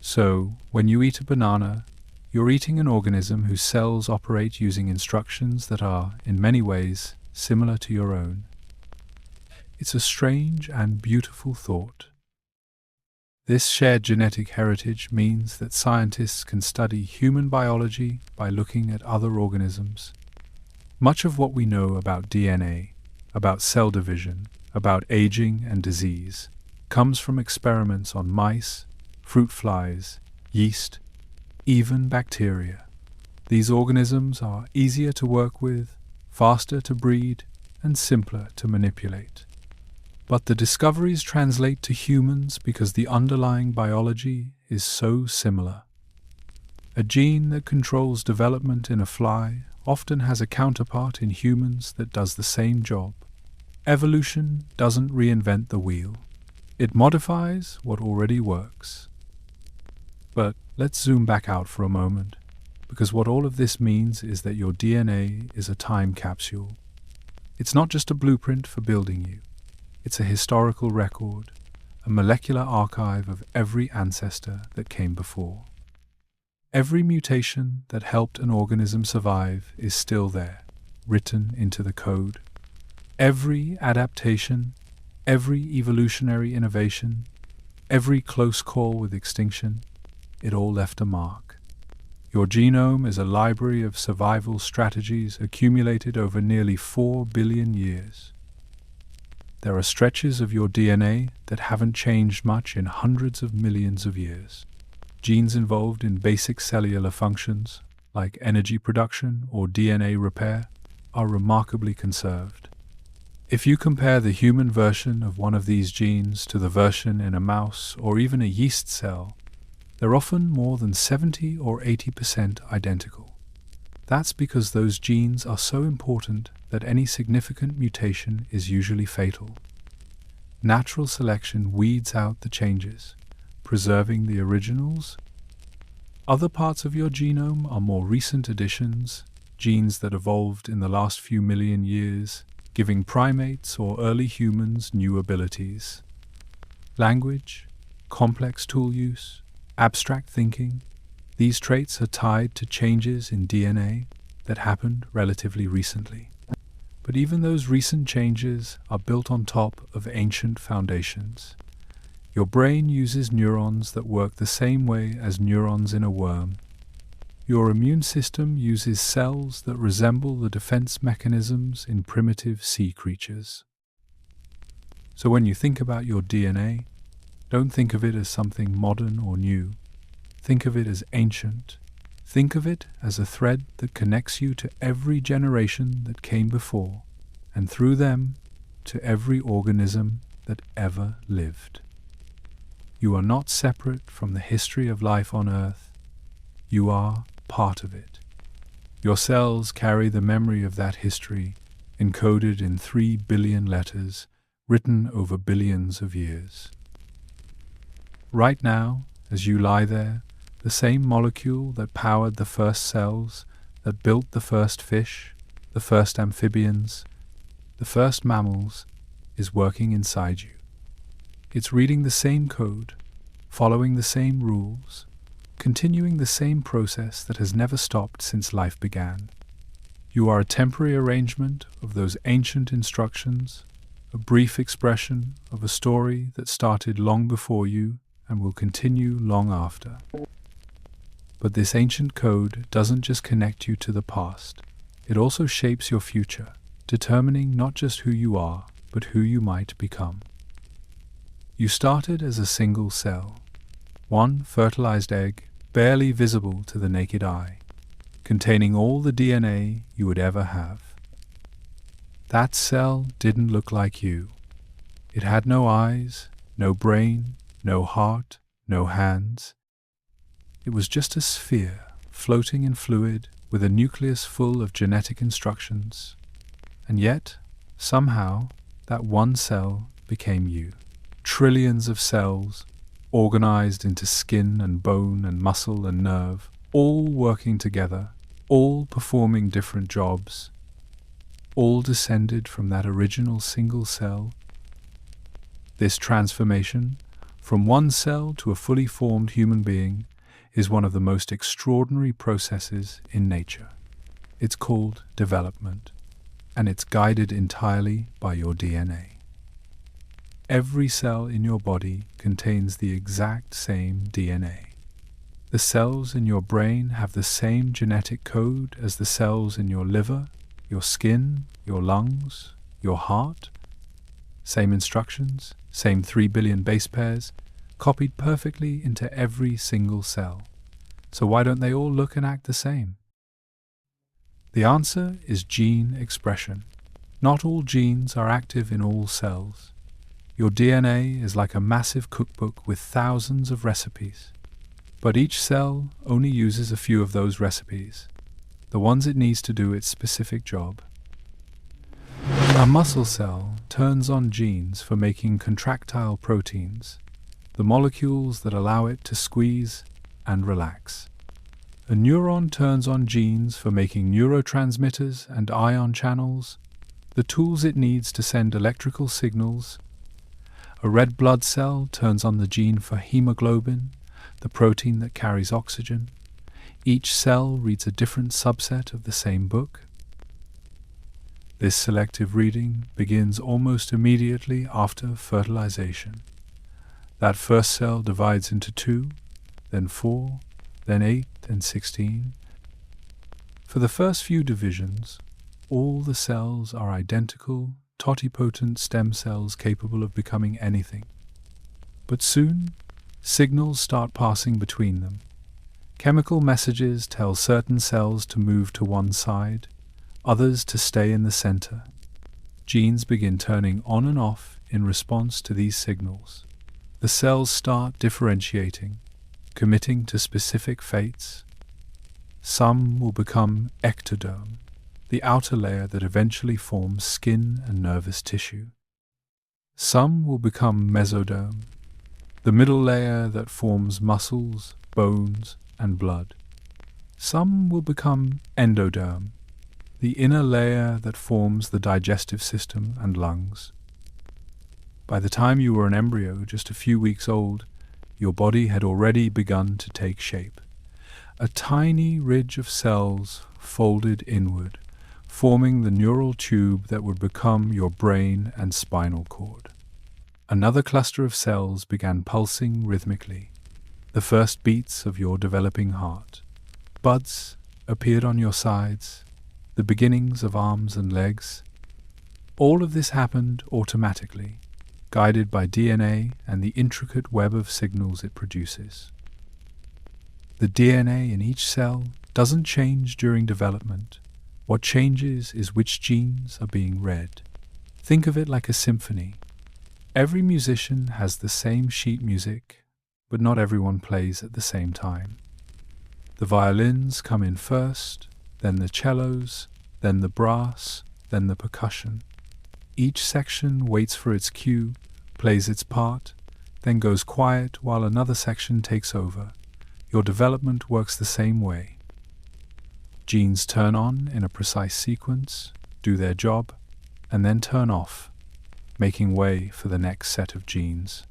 So, when you eat a banana, you're eating an organism whose cells operate using instructions that are, in many ways, similar to your own. It's a strange and beautiful thought. This shared genetic heritage means that scientists can study human biology by looking at other organisms. Much of what we know about DNA, about cell division, about aging and disease, comes from experiments on mice, fruit flies, yeast, even bacteria. These organisms are easier to work with, faster to breed, and simpler to manipulate. But the discoveries translate to humans because the underlying biology is so similar. A gene that controls development in a fly often has a counterpart in humans that does the same job. Evolution doesn't reinvent the wheel. It modifies what already works. But let's zoom back out for a moment, because what all of this means is that your DNA is a time capsule. It's not just a blueprint for building you. It's a historical record, a molecular archive of every ancestor that came before. Every mutation that helped an organism survive is still there, written into the code. Every adaptation, every evolutionary innovation, every close call with extinction, it all left a mark. Your genome is a library of survival strategies accumulated over nearly 4 billion years. There are stretches of your DNA that haven't changed much in hundreds of millions of years. Genes involved in basic cellular functions, like energy production or DNA repair, are remarkably conserved. If you compare the human version of one of these genes to the version in a mouse or even a yeast cell, they're often more than 70 or 80% identical. That's because those genes are so important that any significant mutation is usually fatal. Natural selection weeds out the changes, preserving the originals. Other parts of your genome are more recent additions, genes that evolved in the last few million years, giving primates or early humans new abilities. Language, complex tool use, abstract thinking, these traits are tied to changes in DNA that happened relatively recently. But even those recent changes are built on top of ancient foundations. Your brain uses neurons that work the same way as neurons in a worm. Your immune system uses cells that resemble the defense mechanisms in primitive sea creatures. So when you think about your DNA, don't think of it as something modern or new. Think of it as ancient. Think of it as a thread that connects you to every generation that came before, and through them, to every organism that ever lived. You are not separate from the history of life on Earth. You are part of it. Your cells carry the memory of that history, encoded in 3 billion letters, written over billions of years. Right now, as you lie there, the same molecule that powered the first cells, that built the first fish, the first amphibians, the first mammals, is working inside you. It's reading the same code, following the same rules, continuing the same process that has never stopped since life began. You are a temporary arrangement of those ancient instructions, a brief expression of a story that started long before you and will continue long after. But this ancient code doesn't just connect you to the past, it also shapes your future, determining not just who you are, but who you might become. You started as a single cell, one fertilized egg, barely visible to the naked eye, containing all the DNA you would ever have. That cell didn't look like you. It had no eyes, no brain, no heart, no hands. It was just a sphere, floating in fluid, with a nucleus full of genetic instructions. And yet, somehow, that one cell became you. Trillions of cells, organized into skin and bone and muscle and nerve, all working together, all performing different jobs, all descended from that original single cell. This transformation, from one cell to a fully formed human being, is one of the most extraordinary processes in nature. It's called development, and it's guided entirely by your DNA. Every cell in your body contains the exact same DNA. The cells in your brain have the same genetic code as the cells in your liver, your skin, your lungs, your heart. Same instructions, same 3 billion base pairs, copied perfectly into every single cell. So why don't they all look and act the same? The answer is gene expression. Not all genes are active in all cells. Your DNA is like a massive cookbook with thousands of recipes. But each cell only uses a few of those recipes, the ones it needs to do its specific job. A muscle cell turns on genes for making contractile proteins, the molecules that allow it to squeeze and relax. A neuron turns on genes for making neurotransmitters and ion channels, the tools it needs to send electrical signals. A red blood cell turns on the gene for hemoglobin, the protein that carries oxygen. Each cell reads a different subset of the same book. This selective reading begins almost immediately after fertilization. That first cell divides into 2, then 4, then 8, then 16. For the first few divisions, all the cells are identical, totipotent stem cells capable of becoming anything. But soon, signals start passing between them. Chemical messages tell certain cells to move to one side, others to stay in the center. Genes begin turning on and off in response to these signals. The cells start differentiating, committing to specific fates. Some will become ectoderm, the outer layer that eventually forms skin and nervous tissue. Some will become mesoderm, the middle layer that forms muscles, bones, and blood. Some will become endoderm, the inner layer that forms the digestive system and lungs. By the time you were an embryo, just a few weeks old, your body had already begun to take shape. A tiny ridge of cells folded inward, forming the neural tube that would become your brain and spinal cord. Another cluster of cells began pulsing rhythmically, the first beats of your developing heart. Buds appeared on your sides, the beginnings of arms and legs. All of this happened automatically, guided by DNA and the intricate web of signals it produces. The DNA in each cell doesn't change during development. What changes is which genes are being read. Think of it like a symphony. Every musician has the same sheet music, but not everyone plays at the same time. The violins come in first, then the cellos, then the brass, then the percussion. Each section waits for its cue, plays its part, then goes quiet while another section takes over. Your development works the same way. Genes turn on in a precise sequence, do their job, and then turn off, making way for the next set of genes.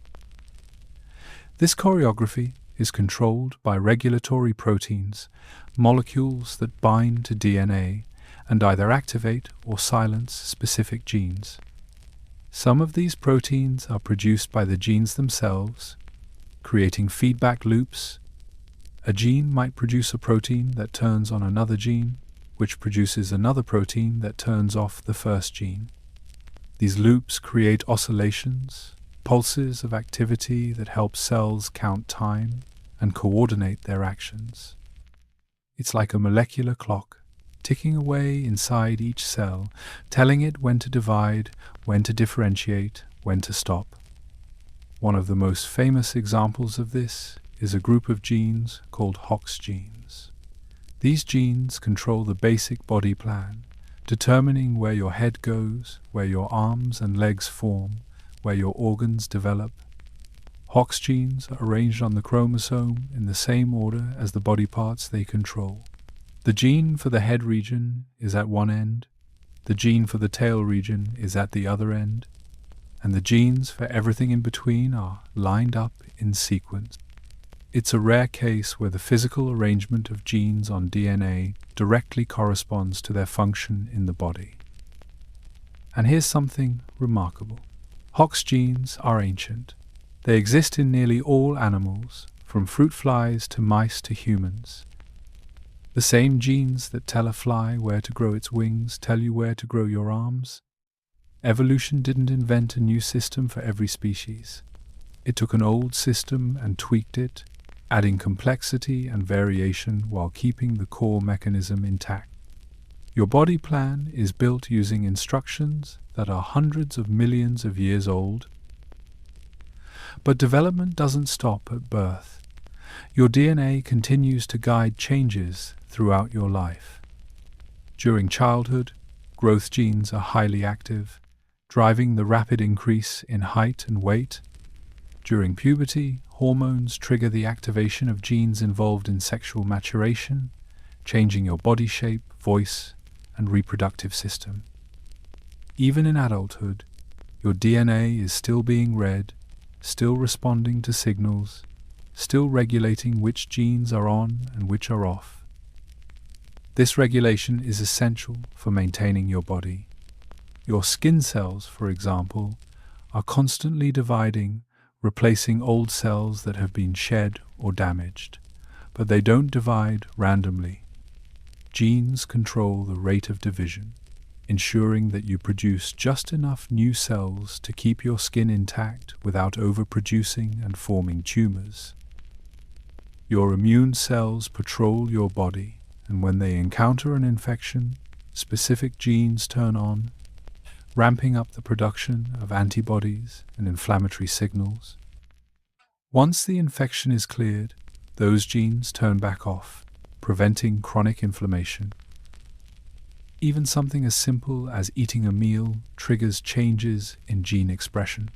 This choreography is controlled by regulatory proteins, molecules that bind to DNA and either activate or silence specific genes. Some of these proteins are produced by the genes themselves, creating feedback loops. A gene might produce a protein that turns on another gene, which produces another protein that turns off the first gene. These loops create oscillations, pulses of activity that help cells count time and coordinate their actions. It's like a molecular clock, ticking away inside each cell, telling it when to divide, when to differentiate, when to stop. One of the most famous examples of this is a group of genes called Hox genes. These genes control the basic body plan, determining where your head goes, where your arms and legs form, where your organs develop. Hox genes are arranged on the chromosome in the same order as the body parts they control. The gene for the head region is at one end, the gene for the tail region is at the other end, and the genes for everything in between are lined up in sequence. It's a rare case where the physical arrangement of genes on DNA directly corresponds to their function in the body. And here's something remarkable. Hox genes are ancient. They exist in nearly all animals, from fruit flies to mice to humans. The same genes that tell a fly where to grow its wings tell you where to grow your arms. Evolution didn't invent a new system for every species. It took an old system and tweaked it, adding complexity and variation while keeping the core mechanism intact. Your body plan is built using instructions that are hundreds of millions of years old. But development doesn't stop at birth. Your DNA continues to guide changes throughout your life. During childhood, growth genes are highly active, driving the rapid increase in height and weight. During puberty, hormones trigger the activation of genes involved in sexual maturation, changing your body shape, voice, and reproductive system. Even in adulthood, your DNA is still being read, still responding to signals, still regulating which genes are on and which are off. This regulation is essential for maintaining your body. Your skin cells, for example, are constantly dividing, replacing old cells that have been shed or damaged. But they don't divide randomly. Genes control the rate of division, ensuring that you produce just enough new cells to keep your skin intact without overproducing and forming tumors. Your immune cells patrol your body, and when they encounter an infection, specific genes turn on, ramping up the production of antibodies and inflammatory signals. Once the infection is cleared, those genes turn back off, preventing chronic inflammation. Even something as simple as eating a meal triggers changes in gene expression.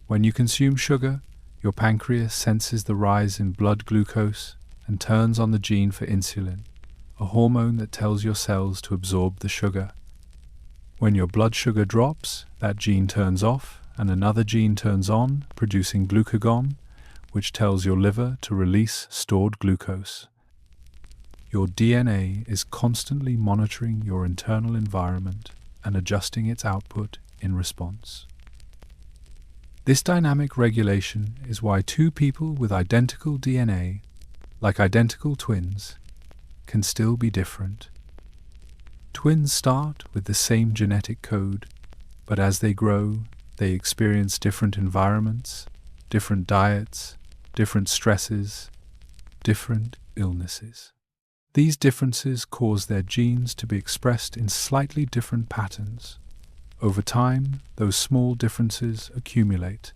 When you consume sugar, your pancreas senses the rise in blood glucose and turns on the gene for insulin, a hormone that tells your cells to absorb the sugar. When your blood sugar drops, that gene turns off and another gene turns on, producing glucagon, which tells your liver to release stored glucose. Your DNA is constantly monitoring your internal environment and adjusting its output in response. This dynamic regulation is why two people with identical DNA, like identical twins, can still be different. Twins start with the same genetic code, but as they grow, they experience different environments, different diets, different stresses, different illnesses. These differences cause their genes to be expressed in slightly different patterns. Over time, those small differences accumulate.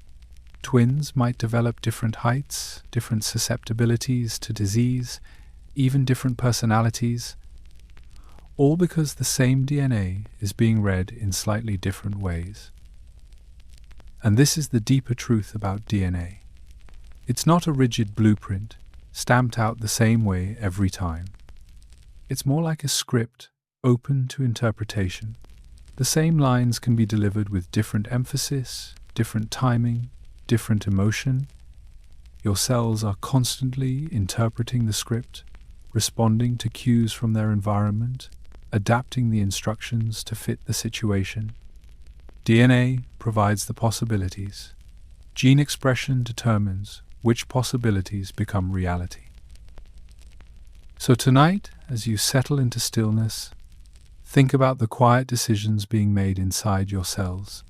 Twins might develop different heights, different susceptibilities to disease, even different personalities, all because the same DNA is being read in slightly different ways. And this is the deeper truth about DNA. It's not a rigid blueprint, stamped out the same way every time. It's more like a script, open to interpretation. The same lines can be delivered with different emphasis, different timing, different emotion. Your cells are constantly interpreting the script, responding to cues from their environment, adapting the instructions to fit the situation. DNA provides the possibilities. Gene expression determines which possibilities become reality. So tonight, as you settle into stillness, think about the quiet decisions being made inside your cells.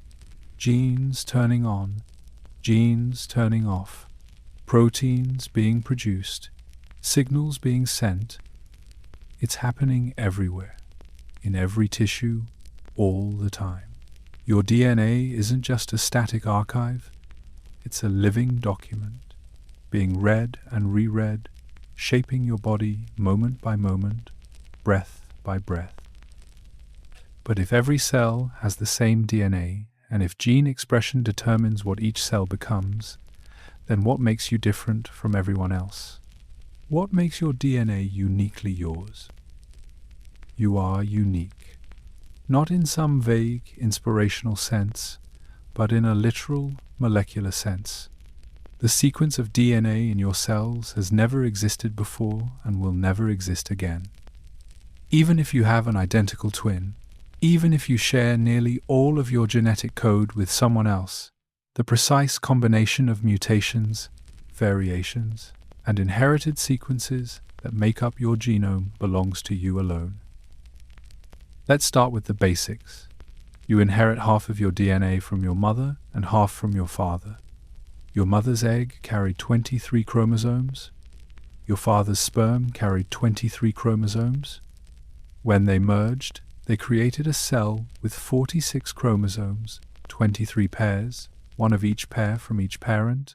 Genes turning on, genes turning off, proteins being produced, signals being sent. It's happening everywhere, in every tissue, all the time. Your DNA isn't just a static archive, it's a living document, being read and reread, shaping your body moment by moment, breath by breath. But if every cell has the same DNA, and if gene expression determines what each cell becomes, then what makes you different from everyone else? What makes your DNA uniquely yours? You are unique, not in some vague, inspirational sense, but in a literal, molecular sense. The sequence of DNA in your cells has never existed before and will never exist again. Even if you have an identical twin, even if you share nearly all of your genetic code with someone else, the precise combination of mutations, variations, and inherited sequences that make up your genome belongs to you alone. Let's start with the basics. You inherit half of your DNA from your mother and half from your father. Your mother's egg carried 23 chromosomes. Your father's sperm carried 23 chromosomes. When they merged, they created a cell with 46 chromosomes, 23 pairs, one of each pair from each parent.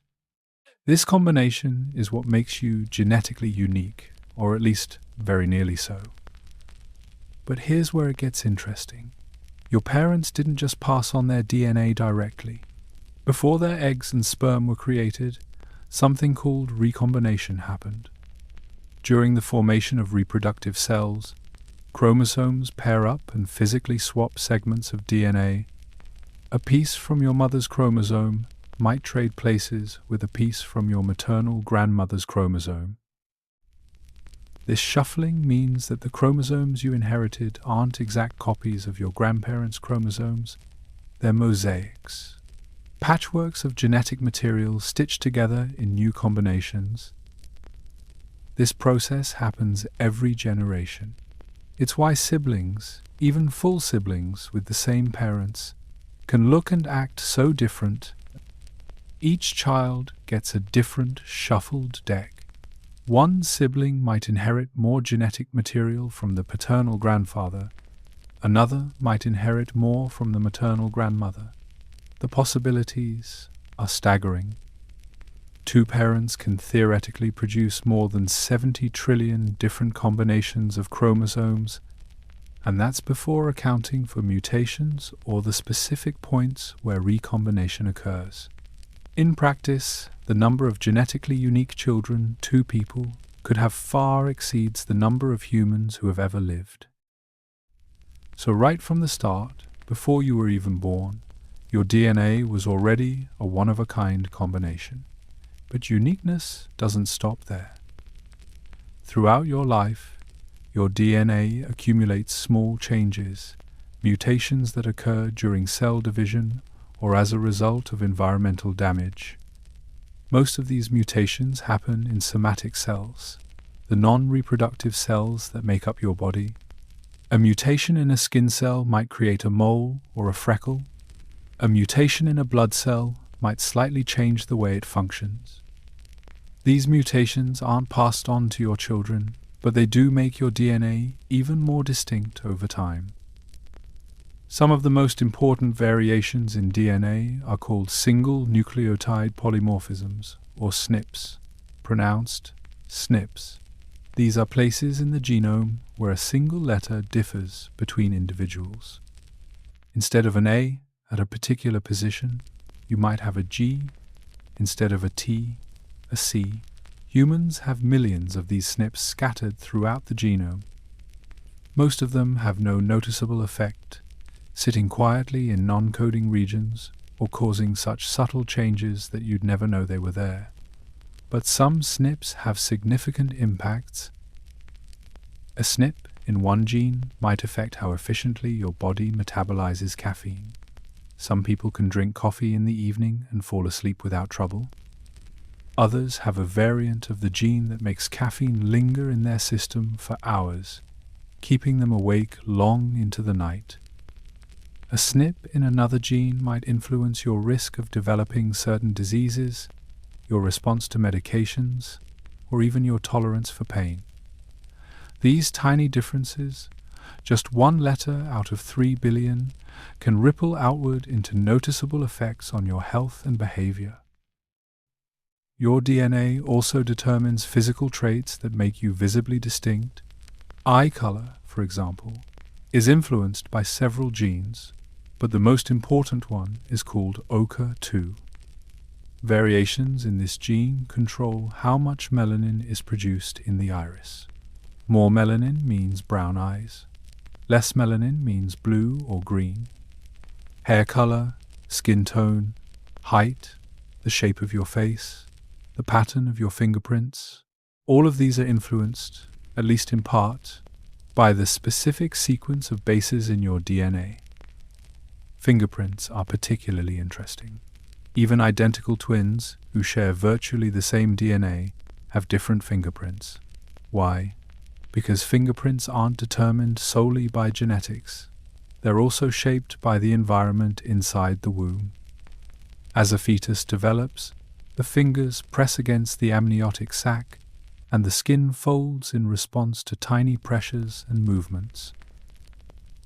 This combination is what makes you genetically unique, or at least very nearly so. But here's where it gets interesting. Your parents didn't just pass on their DNA directly. Before their eggs and sperm were created, something called recombination happened. During the formation of reproductive cells, chromosomes pair up and physically swap segments of DNA. A piece from your mother's chromosome might trade places with a piece from your maternal grandmother's chromosome. This shuffling means that the chromosomes you inherited aren't exact copies of your grandparents' chromosomes, they're mosaics. Patchworks of genetic material stitched together in new combinations. This process happens every generation. It's why siblings, even full siblings with the same parents, can look and act so different. Each child gets a different shuffled deck. One sibling might inherit more genetic material from the paternal grandfather, another might inherit more from the maternal grandmother. The possibilities are staggering. Two parents can theoretically produce more than 70 trillion different combinations of chromosomes, and that's before accounting for mutations or the specific points where recombination occurs. In practice, the number of genetically unique children two people could have far exceeds the number of humans who have ever lived. So right from the start, before you were even born, your DNA was already a one-of-a-kind combination. But uniqueness doesn't stop there. Throughout your life, your DNA accumulates small changes, mutations that occur during cell division or as a result of environmental damage. Most of these mutations happen in somatic cells, the non-reproductive cells that make up your body. A mutation in a skin cell might create a mole or a freckle. A mutation in a blood cell might slightly change the way it functions. These mutations aren't passed on to your children, but they do make your DNA even more distinct over time. Some of the most important variations in DNA are called single nucleotide polymorphisms, or SNPs, pronounced SNPs. These are places in the genome where a single letter differs between individuals. Instead of an A at a particular position, you might have a G. Instead of a T, a C. Humans have millions of these SNPs scattered throughout the genome. Most of them have no noticeable effect, sitting quietly in non-coding regions or causing such subtle changes that you'd never know they were there. But some SNPs have significant impacts. A SNP in one gene might affect how efficiently your body metabolizes caffeine. Some people can drink coffee in the evening and fall asleep without trouble. Others have a variant of the gene that makes caffeine linger in their system for hours, keeping them awake long into the night. A SNP in another gene might influence your risk of developing certain diseases, your response to medications, or even your tolerance for pain. These tiny differences, just one letter out of 3 billion, can ripple outward into noticeable effects on your health and behavior. Your DNA also determines physical traits that make you visibly distinct. Eye color, for example, is influenced by several genes, but the most important one is called OCA2. Variations in this gene control how much melanin is produced in the iris. More melanin means brown eyes. Less melanin means blue or green. Hair color, skin tone, height, the shape of your face, the pattern of your fingerprints, all of these are influenced, at least in part, by the specific sequence of bases in your DNA. Fingerprints are particularly interesting. Even identical twins who share virtually the same DNA have different fingerprints. Why? Because fingerprints aren't determined solely by genetics. They're also shaped by the environment inside the womb. As a fetus develops, the fingers press against the amniotic sac, and the skin folds in response to tiny pressures and movements.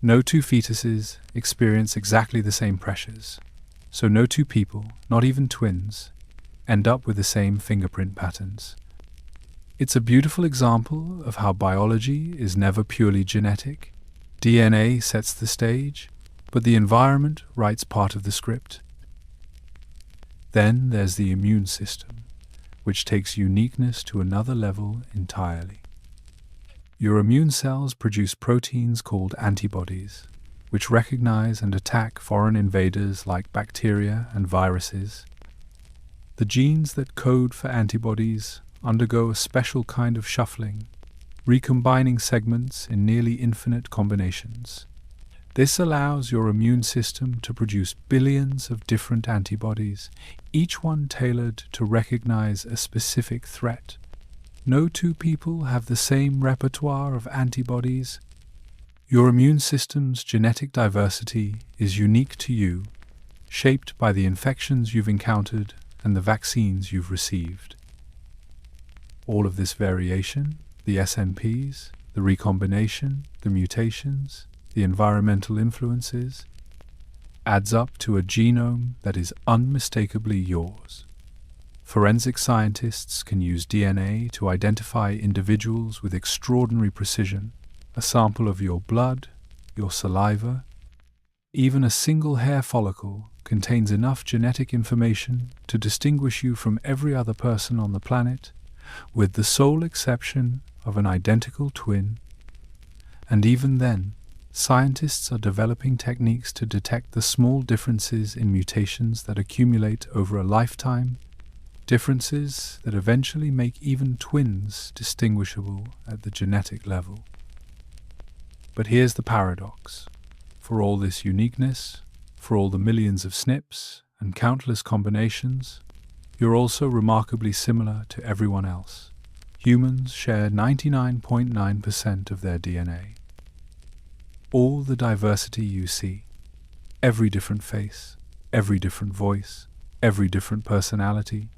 No two fetuses experience exactly the same pressures, so no two people, not even twins, end up with the same fingerprint patterns. It's a beautiful example of how biology is never purely genetic. DNA sets the stage, but the environment writes part of the script. Then there's the immune system, which takes uniqueness to another level entirely. Your immune cells produce proteins called antibodies, which recognize and attack foreign invaders like bacteria and viruses. The genes that code for antibodies undergo a special kind of shuffling. recombining segments in nearly infinite combinations. This allows your immune system to produce billions of different antibodies, each one tailored to recognize a specific threat. No two people have the same repertoire of antibodies. Your immune system's genetic diversity is unique to you, shaped by the infections you've encountered and the vaccines you've received. All of this variation, the SNPs, the recombination, the mutations, the environmental influences, adds up to a genome that is unmistakably yours. Forensic scientists can use DNA to identify individuals with extraordinary precision. A sample of your blood, your saliva, even a single hair follicle contains enough genetic information to distinguish you from every other person on the planet, with the sole exception of an identical twin. And even then, scientists are developing techniques to detect the small differences in mutations that accumulate over a lifetime, differences that eventually make even twins distinguishable at the genetic level. But here's the paradox. For all this uniqueness, for all the millions of SNPs and countless combinations, you're also remarkably similar to everyone else. Humans share 99.9% of their DNA. All the diversity you see, every different face, every different voice, every different personality,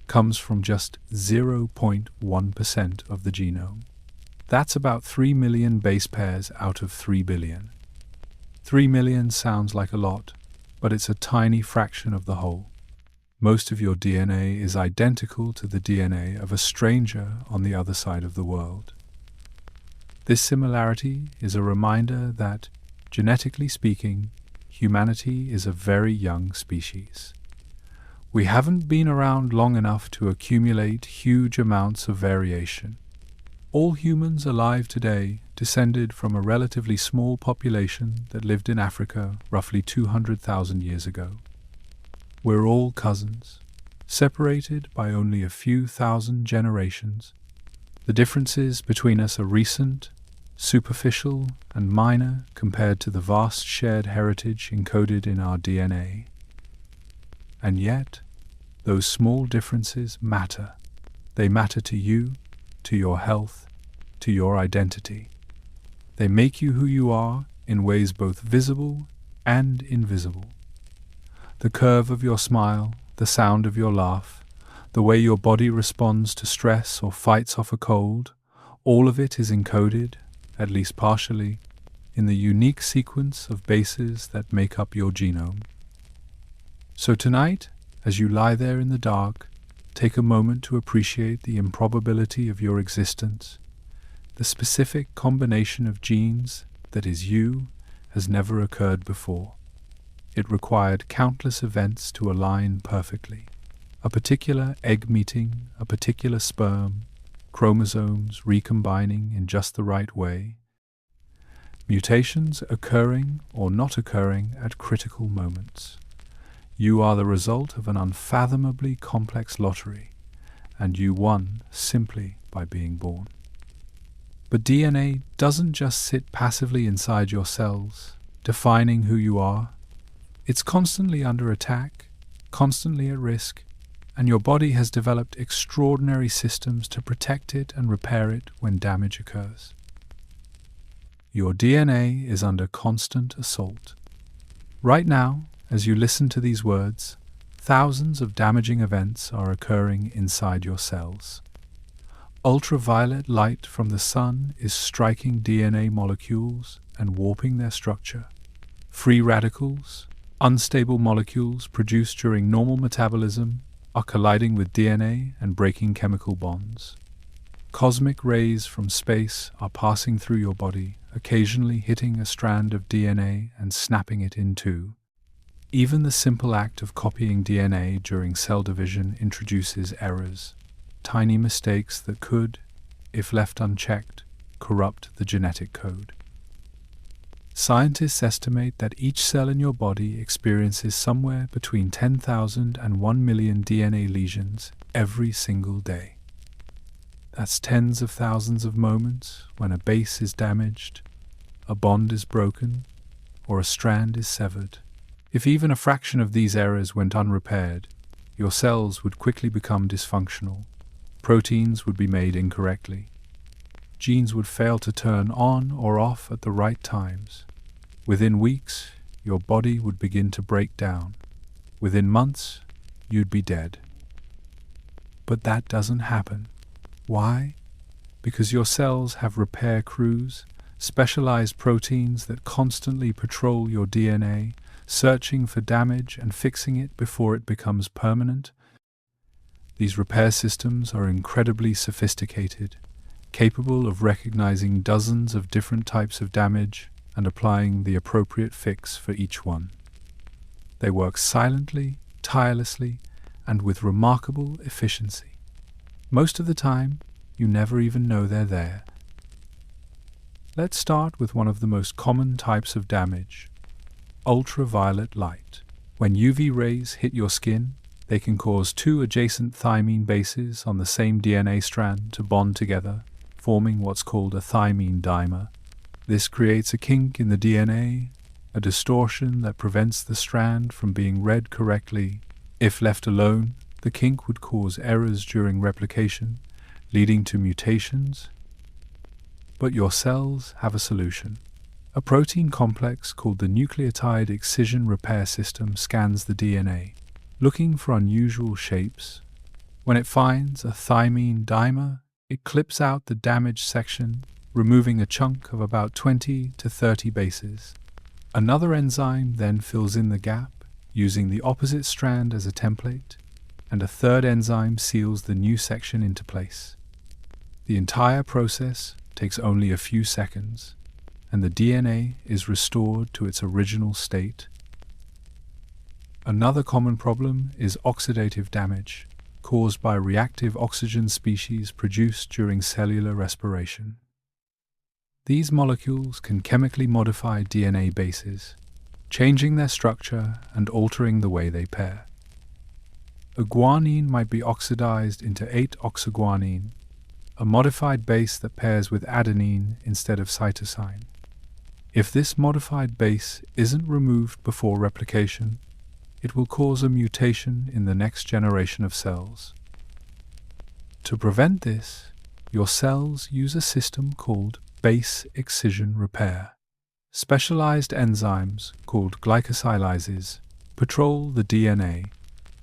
comes from just 0.1% of the genome. That's about 3 million base pairs out of 3 billion. 3 million sounds like a lot, but it's a tiny fraction of the whole. Most of your DNA is identical to the DNA of a stranger on the other side of the world. This similarity is a reminder that, genetically speaking, humanity is a very young species. We haven't been around long enough to accumulate huge amounts of variation. All humans alive today descended from a relatively small population that lived in Africa roughly 200,000 years ago. We're all cousins, separated by only a few thousand generations. The differences between us are recent, superficial, and minor compared to the vast shared heritage encoded in our DNA. And yet, those small differences matter. They matter to you, to your health, to your identity. They make you who you are in ways both visible and invisible. The curve of your smile, the sound of your laugh, the way your body responds to stress or fights off a cold, all of it is encoded, at least partially, in the unique sequence of bases that make up your genome. So tonight, as you lie there in the dark, take a moment to appreciate the improbability of your existence. The specific combination of genes that is you has never occurred before. It required countless events to align perfectly. A particular egg meeting, a particular sperm, chromosomes recombining in just the right way, mutations occurring or not occurring at critical moments. You are the result of an unfathomably complex lottery, and you won simply by being born. But DNA doesn't just sit passively inside your cells, defining who you are. It's constantly under attack, constantly at risk, and your body has developed extraordinary systems to protect it and repair it when damage occurs. Your DNA is under constant assault. Right now, as you listen to these words, thousands of damaging events are occurring inside your cells. Ultraviolet light from the sun is striking DNA molecules and warping their structure. Free radicals, unstable molecules produced during normal metabolism, are colliding with DNA and breaking chemical bonds. Cosmic rays from space are passing through your body, occasionally hitting a strand of DNA and snapping it in two. Even the simple act of copying DNA during cell division introduces errors, tiny mistakes that could, if left unchecked, corrupt the genetic code. Scientists estimate that each cell in your body experiences somewhere between 10,000 and 1 million DNA lesions every single day. That's tens of thousands of moments when a base is damaged, a bond is broken, or a strand is severed. If even a fraction of these errors went unrepaired, your cells would quickly become dysfunctional. Proteins would be made incorrectly. Genes would fail to turn on or off at the right times. Within weeks, your body would begin to break down. Within months, you'd be dead. But that doesn't happen. Why? Because your cells have repair crews, specialized proteins that constantly patrol your DNA, searching for damage and fixing it before it becomes permanent. These repair systems are incredibly sophisticated, capable of recognizing dozens of different types of damage and applying the appropriate fix for each one. They work silently, tirelessly, and with remarkable efficiency. Most of the time, you never even know they're there. Let's start with one of the most common types of damage: ultraviolet light. When UV rays hit your skin, they can cause two adjacent thymine bases on the same DNA strand to bond together, forming what's called a thymine dimer. This creates a kink in the DNA, a distortion that prevents the strand from being read correctly. If left alone, the kink would cause errors during replication, leading to mutations. But your cells have a solution. A protein complex called the nucleotide excision repair system scans the DNA, looking for unusual shapes. When it finds a thymine dimer, it clips out the damaged section, removing a chunk of about 20 to 30 bases. Another enzyme then fills in the gap, using the opposite strand as a template, and a third enzyme seals the new section into place. The entire process takes only a few seconds, and the DNA is restored to its original state. Another common problem is oxidative damage, caused by reactive oxygen species produced during cellular respiration. These molecules can chemically modify DNA bases, changing their structure and altering the way they pair. A guanine might be oxidized into 8-oxoguanine, a modified base that pairs with adenine instead of cytosine. If this modified base isn't removed before replication, it will cause a mutation in the next generation of cells. To prevent this, your cells use a system called base excision repair. Specialized enzymes called glycosylases patrol the DNA,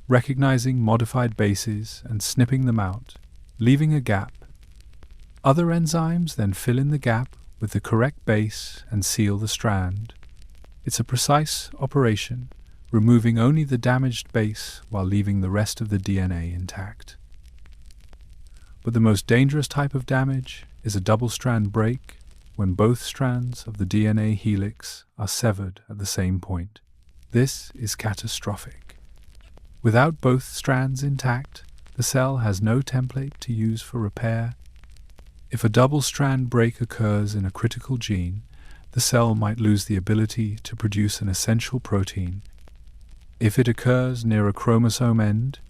recognizing modified bases and snipping them out, leaving a gap. Other enzymes then fill in the gap with the correct base and seal the strand. It's a precise operation, removing only the damaged base while leaving the rest of the DNA intact. But the most dangerous type of damage is a double-strand break, when both strands of the DNA helix are severed at the same point. This is catastrophic. Without both strands intact, the cell has no template to use for repair. If a double-strand break occurs in a critical gene, the cell might lose the ability to produce an essential protein. If it occurs near a chromosome end,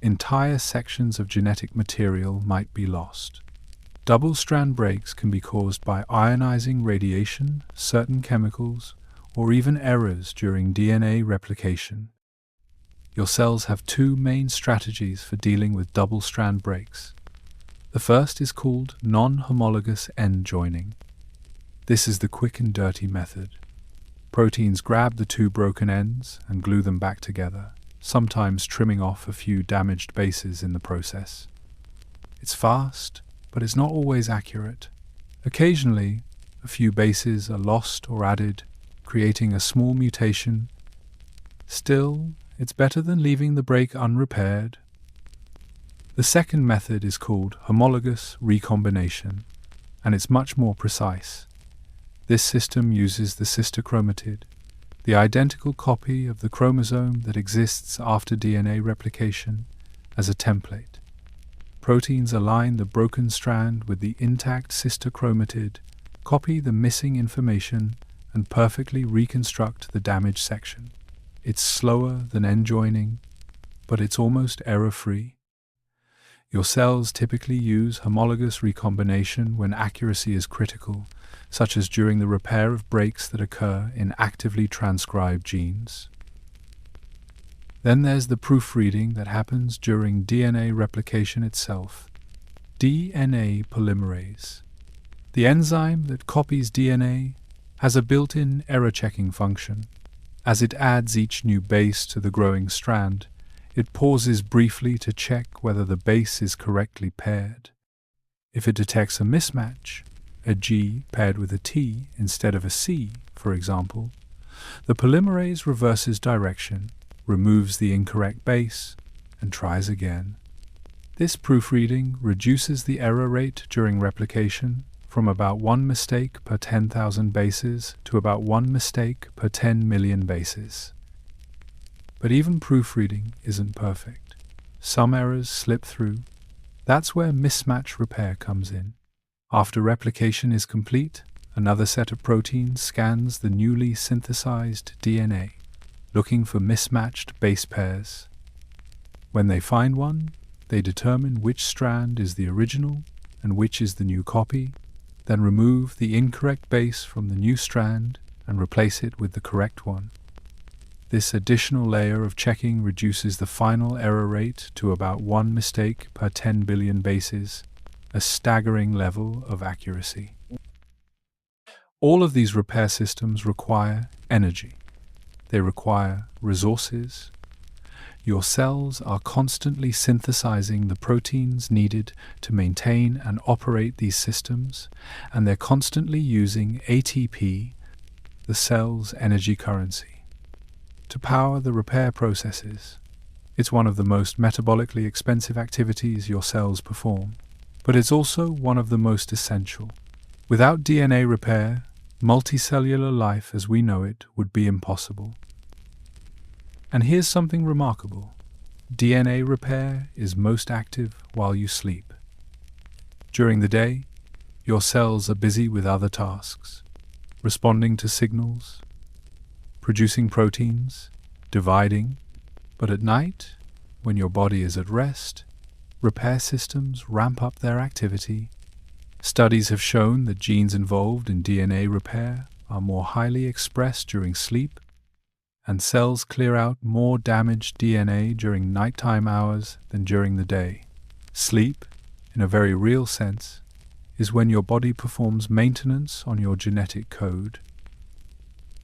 entire sections of genetic material might be lost. Double-strand breaks can be caused by ionizing radiation, certain chemicals, or even errors during DNA replication. Your cells have two main strategies for dealing with double-strand breaks. The first is called non-homologous end joining. This is the quick and dirty method. Proteins grab the two broken ends and glue them back together, sometimes trimming off a few damaged bases in the process. It's fast, but it's not always accurate. Occasionally, a few bases are lost or added, creating a small mutation. Still, it's better than leaving the break unrepaired. The second method is called homologous recombination, and it's much more precise. This system uses the sister chromatid, the identical copy of the chromosome that exists after DNA replication, as a template. Proteins align the broken strand with the intact sister chromatid, copy the missing information, and perfectly reconstruct the damaged section. It's slower than end joining, but it's almost error-free. Your cells typically use homologous recombination when accuracy is critical, such as during the repair of breaks that occur in actively transcribed genes. Then there's the proofreading that happens during DNA replication itself. DNA polymerase. The enzyme that copies DNA has a built-in error-checking function. As it adds each new base to the growing strand, it pauses briefly to check whether the base is correctly paired. If it detects a mismatch, a G paired with a T instead of a C, for example, the polymerase reverses direction, removes the incorrect base, and tries again. This proofreading reduces the error rate during replication from about 1 mistake per 10,000 bases to about 1 mistake per 10 million bases. But even proofreading isn't perfect. Some errors slip through. That's where mismatch repair comes in. After replication is complete, another set of proteins scans the newly synthesized DNA, looking for mismatched base pairs. When they find one, they determine which strand is the original and which is the new copy, then remove the incorrect base from the new strand and replace it with the correct one. This additional layer of checking reduces the final error rate to about 1 mistake per 10 billion bases, a staggering level of accuracy. All of these repair systems require energy. They require resources. Your cells are constantly synthesizing the proteins needed to maintain and operate these systems, and they're constantly using ATP, the cell's energy currency, to power the repair processes. It's one of the most metabolically expensive activities your cells perform, but it's also one of the most essential. Without DNA repair, multicellular life as we know it would be impossible. And here's something remarkable. DNA repair is most active while you sleep. During the day, your cells are busy with other tasks, responding to signals, producing proteins, dividing, but at night, when your body is at rest, repair systems ramp up their activity. Studies have shown that genes involved in DNA repair are more highly expressed during sleep, and cells clear out more damaged DNA during nighttime hours than during the day. Sleep, in a very real sense, is when your body performs maintenance on your genetic code.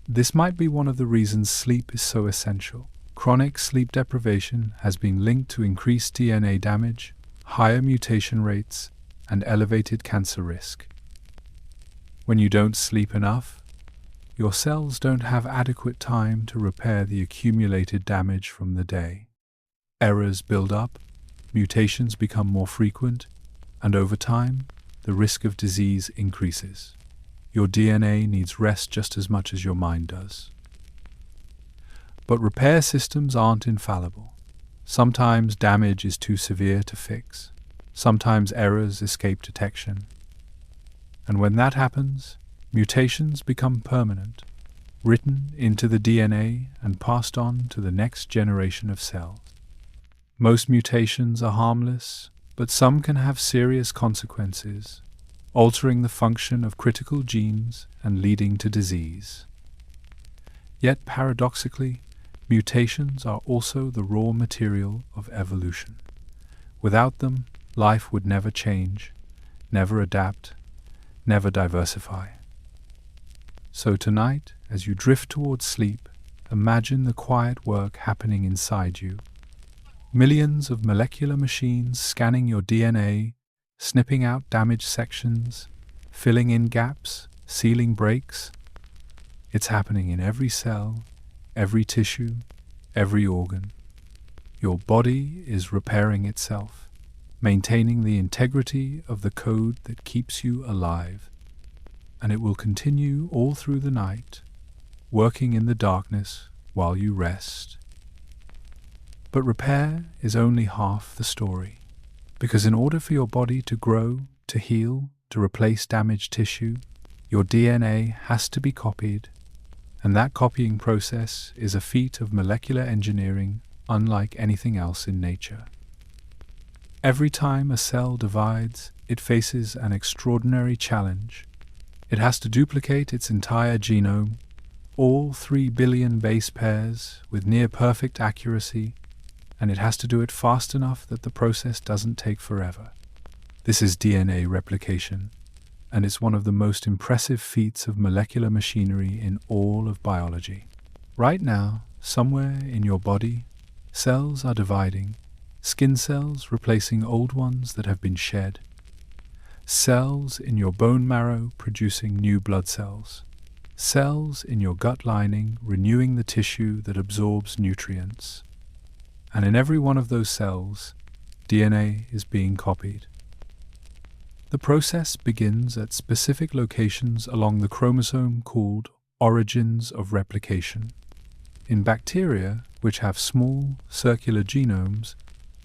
This might be one of the reasons sleep is so essential. Chronic sleep deprivation has been linked to increased DNA damage, higher mutation rates, and elevated cancer risk. When you don't sleep enough, your cells don't have adequate time to repair the accumulated damage from the day. Errors build up, mutations become more frequent, and over time, the risk of disease increases. Your DNA needs rest just as much as your mind does. But repair systems aren't infallible. Sometimes damage is too severe to fix. Sometimes errors escape detection. And when that happens, mutations become permanent, written into the DNA and passed on to the next generation of cells. Most mutations are harmless, but some can have serious consequences, altering the function of critical genes and leading to disease. Yet paradoxically, mutations are also the raw material of evolution. Without them, life would never change, never adapt, never diversify. So tonight, as you drift towards sleep, imagine the quiet work happening inside you. Millions of molecular machines scanning your DNA, snipping out damaged sections, filling in gaps, sealing breaks. It's happening in every cell, every tissue, every organ. Your body is repairing itself, maintaining the integrity of the code that keeps you alive. And it will continue all through the night, working in the darkness while you rest. But repair is only half the story. Because in order for your body to grow, to heal, to replace damaged tissue, your DNA has to be copied, and that copying process is a feat of molecular engineering unlike anything else in nature. Every time a cell divides, it faces an extraordinary challenge. It has to duplicate its entire genome, all 3 billion base pairs, with near-perfect accuracy, and it has to do it fast enough that the process doesn't take forever. This is DNA replication, and it's one of the most impressive feats of molecular machinery in all of biology. Right now, somewhere in your body, cells are dividing, skin cells replacing old ones that have been shed, cells in your bone marrow producing new blood cells, cells in your gut lining renewing the tissue that absorbs nutrients. And in every one of those cells, DNA is being copied. The process begins at specific locations along the chromosome called origins of replication. In bacteria, which have small, circular genomes,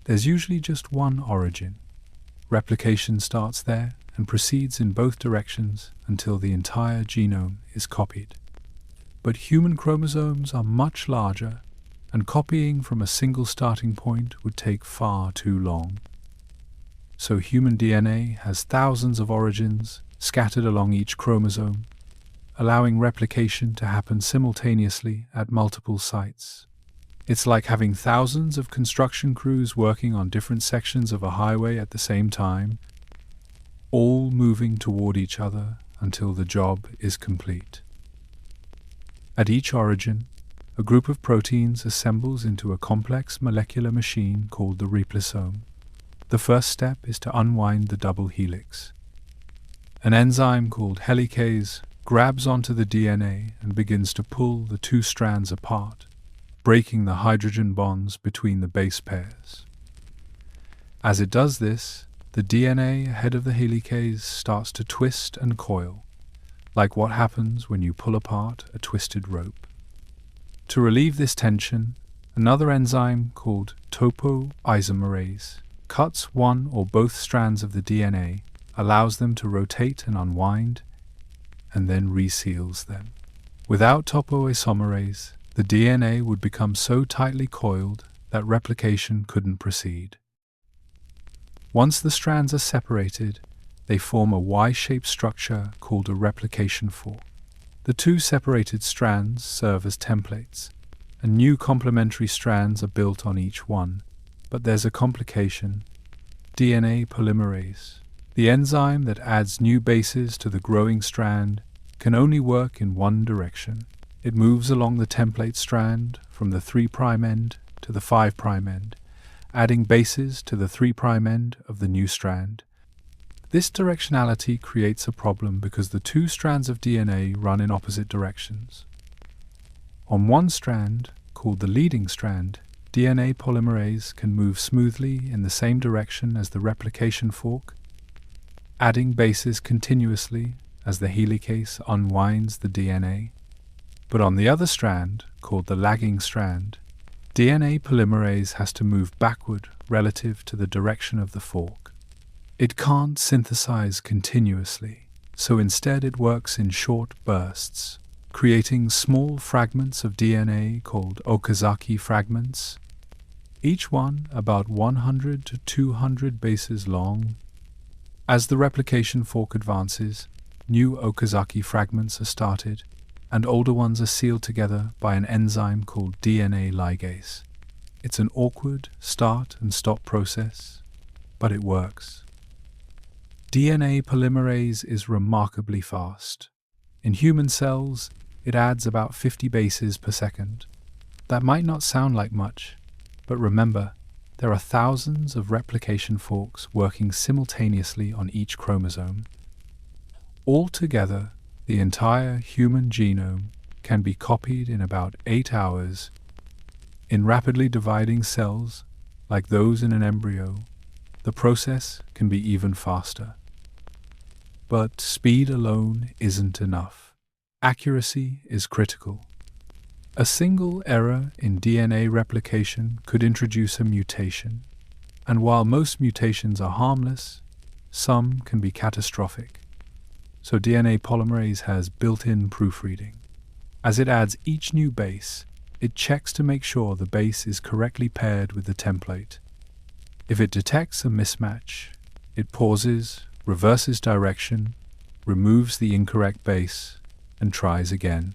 there's usually just one origin. Replication starts there and proceeds in both directions until the entire genome is copied. But human chromosomes are much larger, and copying from a single starting point would take far too long. So human DNA has thousands of origins scattered along each chromosome, allowing replication to happen simultaneously at multiple sites. It's like having thousands of construction crews working on different sections of a highway at the same time, all moving toward each other until the job is complete. At each origin, a group of proteins assembles into a complex molecular machine called the replisome. The first step is to unwind the double helix. An enzyme called helicase grabs onto the DNA and begins to pull the two strands apart, breaking the hydrogen bonds between the base pairs. As it does this, the DNA ahead of the helicase starts to twist and coil, like what happens when you pull apart a twisted rope. To relieve this tension, another enzyme called topoisomerase cuts one or both strands of the DNA, allows them to rotate and unwind, and then reseals them. Without topoisomerase, the DNA would become so tightly coiled that replication couldn't proceed. Once the strands are separated, they form a Y-shaped structure called a replication fork. The two separated strands serve as templates, and new complementary strands are built on each one. But there's a complication: DNA polymerase. The enzyme that adds new bases to the growing strand can only work in one direction. It moves along the template strand from the 3' end to the 5' end, adding bases to the 3' end of the new strand. This directionality creates a problem because the two strands of DNA run in opposite directions. On one strand, called the leading strand, DNA polymerase can move smoothly in the same direction as the replication fork, adding bases continuously as the helicase unwinds the DNA. But on the other strand, called the lagging strand, DNA polymerase has to move backward relative to the direction of the fork. It can't synthesize continuously, so instead it works in short bursts, creating small fragments of DNA called Okazaki fragments, each one about 100 to 200 bases long. As the replication fork advances, new Okazaki fragments are started, and older ones are sealed together by an enzyme called DNA ligase. It's an awkward start and stop process, but it works. DNA polymerase is remarkably fast. In human cells, it adds about 50 bases per second. That might not sound like much, but remember, there are thousands of replication forks working simultaneously on each chromosome. Altogether, the entire human genome can be copied in about 8 hours. In rapidly dividing cells, like those in an embryo, the process can be even faster. But speed alone isn't enough. Accuracy is critical. A single error in DNA replication could introduce a mutation, and while most mutations are harmless, some can be catastrophic. So DNA polymerase has built-in proofreading. As it adds each new base, it checks to make sure the base is correctly paired with the template. If it detects a mismatch, it pauses, reverses direction, removes the incorrect base, and tries again.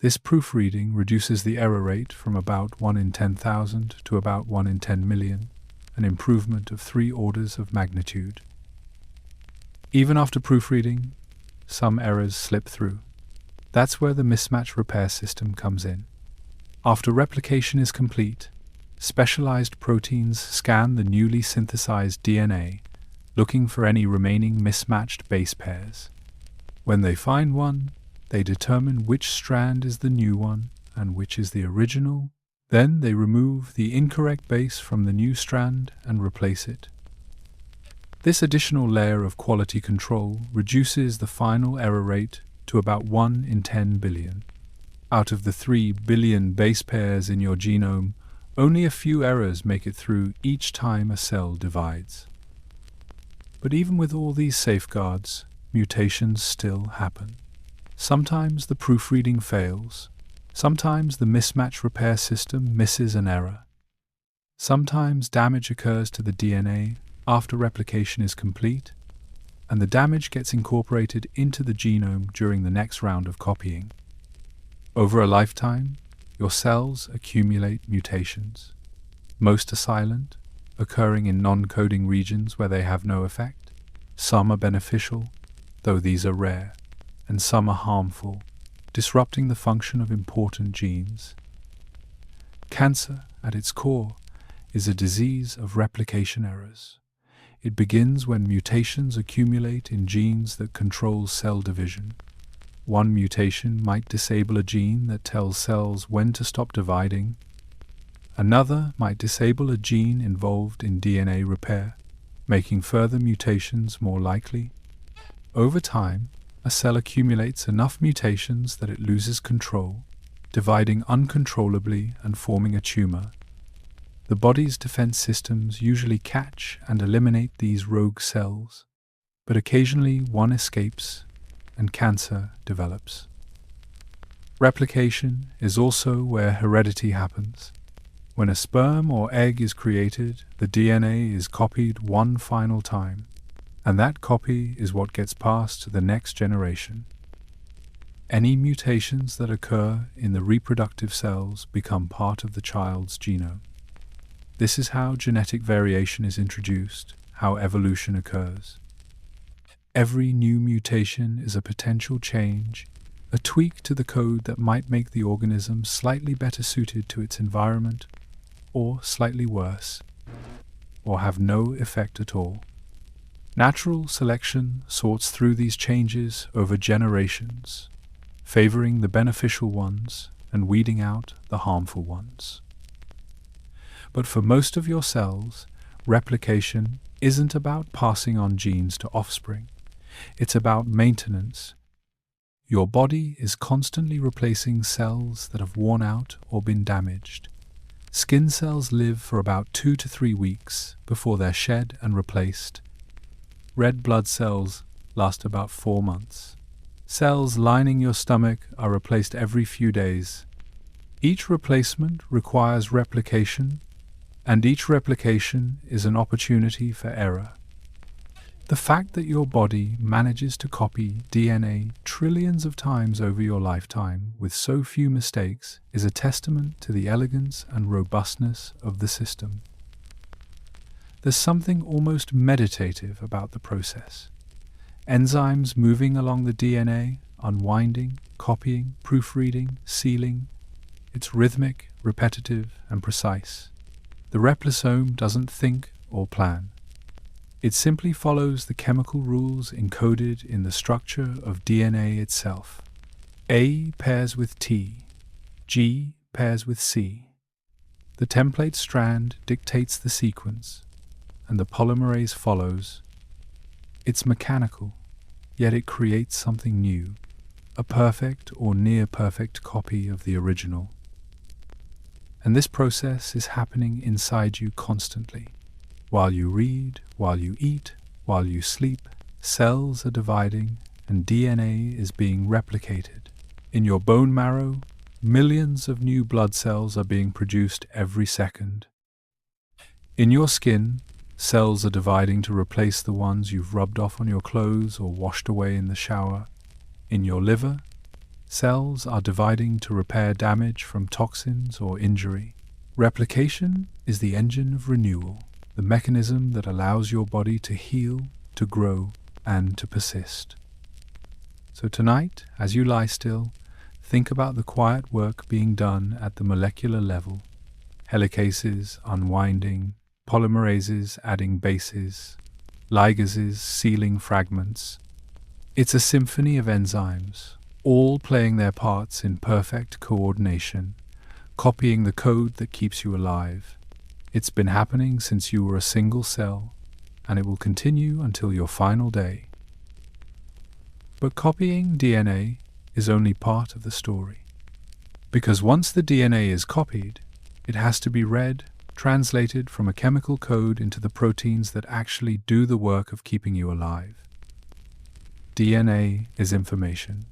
This proofreading reduces the error rate from about 1 in 10,000 to about 1 in 10 million, an improvement of 3 orders of magnitude. Even after proofreading, some errors slip through. That's where the mismatch repair system comes in. After replication is complete, specialized proteins scan the newly synthesized DNA, looking for any remaining mismatched base pairs. When they find one, they determine which strand is the new one and which is the original. Then they remove the incorrect base from the new strand and replace it. This additional layer of quality control reduces the final error rate to about 1 in 10 billion. Out of the 3 billion base pairs in your genome, only a few errors make it through each time a cell divides. But even with all these safeguards, mutations still happen. Sometimes the proofreading fails. Sometimes the mismatch repair system misses an error. Sometimes damage occurs to the DNA after replication is complete, and the damage gets incorporated into the genome during the next round of copying. Over a lifetime, your cells accumulate mutations. Most are silent, occurring in non-coding regions where they have no effect. Some are beneficial, though these are rare, and some are harmful, disrupting the function of important genes. Cancer, at its core, is a disease of replication errors. It begins when mutations accumulate in genes that control cell division. One mutation might disable a gene that tells cells when to stop dividing. Another might disable a gene involved in DNA repair, making further mutations more likely. Over time, a cell accumulates enough mutations that it loses control, dividing uncontrollably and forming a tumor. The body's defense systems usually catch and eliminate these rogue cells, but occasionally one escapes and cancer develops. Replication is also where heredity happens. When a sperm or egg is created, the DNA is copied one final time, and that copy is what gets passed to the next generation. Any mutations that occur in the reproductive cells become part of the child's genome. This is how genetic variation is introduced, how evolution occurs. Every new mutation is a potential change, a tweak to the code that might make the organism slightly better suited to its environment, or slightly worse, or have no effect at all. Natural selection sorts through these changes over generations, favoring the beneficial ones and weeding out the harmful ones. But for most of your cells, replication isn't about passing on genes to offspring. It's about maintenance. Your body is constantly replacing cells that have worn out or been damaged. Skin cells live for about 2 to 3 weeks before they're shed and replaced. Red blood cells last about 4 months. Cells lining your stomach are replaced every few days. Each replacement requires replication, and each replication is an opportunity for error. The fact that your body manages to copy DNA trillions of times over your lifetime with so few mistakes is a testament to the elegance and robustness of the system. There's something almost meditative about the process. Enzymes moving along the DNA, unwinding, copying, proofreading, sealing. It's rhythmic, repetitive, and precise. The replisome doesn't think or plan. It simply follows the chemical rules encoded in the structure of DNA itself. A pairs with T, G pairs with C. The template strand dictates the sequence, and the polymerase follows. It's mechanical, yet it creates something new, a perfect or near-perfect copy of the original. And this process is happening inside you constantly. While you read, while you eat, while you sleep, cells are dividing and DNA is being replicated. In your bone marrow, millions of new blood cells are being produced every second. In your skin, cells are dividing to replace the ones you've rubbed off on your clothes or washed away in the shower. In your liver, cells are dividing to repair damage from toxins or injury. Replication is the engine of renewal, the mechanism that allows your body to heal, to grow, and to persist. So tonight, as you lie still, think about the quiet work being done at the molecular level. Helicases unwinding, polymerases adding bases, ligases sealing fragments. It's a symphony of enzymes, all playing their parts in perfect coordination, copying the code that keeps you alive. It's been happening since you were a single cell, and it will continue until your final day. But copying DNA is only part of the story. Because once the DNA is copied, it has to be read, translated from a chemical code into the proteins that actually do the work of keeping you alive. DNA is information.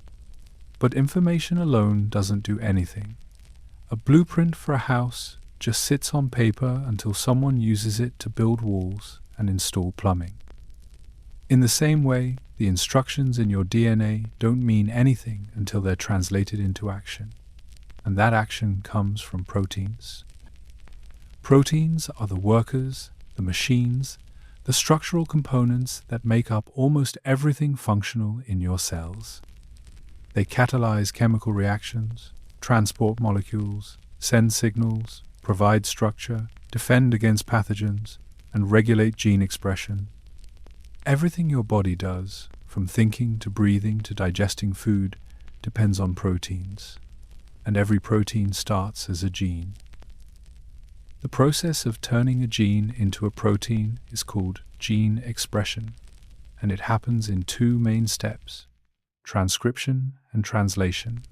But information alone doesn't do anything. A blueprint for a house just sits on paper until someone uses it to build walls and install plumbing. In the same way, the instructions in your DNA don't mean anything until they're translated into action, and that action comes from proteins. Proteins are the workers, the machines, the structural components that make up almost everything functional in your cells. They catalyze chemical reactions, transport molecules, send signals, provide structure, defend against pathogens, and regulate gene expression. Everything your body does, from thinking to breathing to digesting food, depends on proteins, and every protein starts as a gene. The process of turning a gene into a protein is called gene expression, and it happens in two main steps: transcription and translation.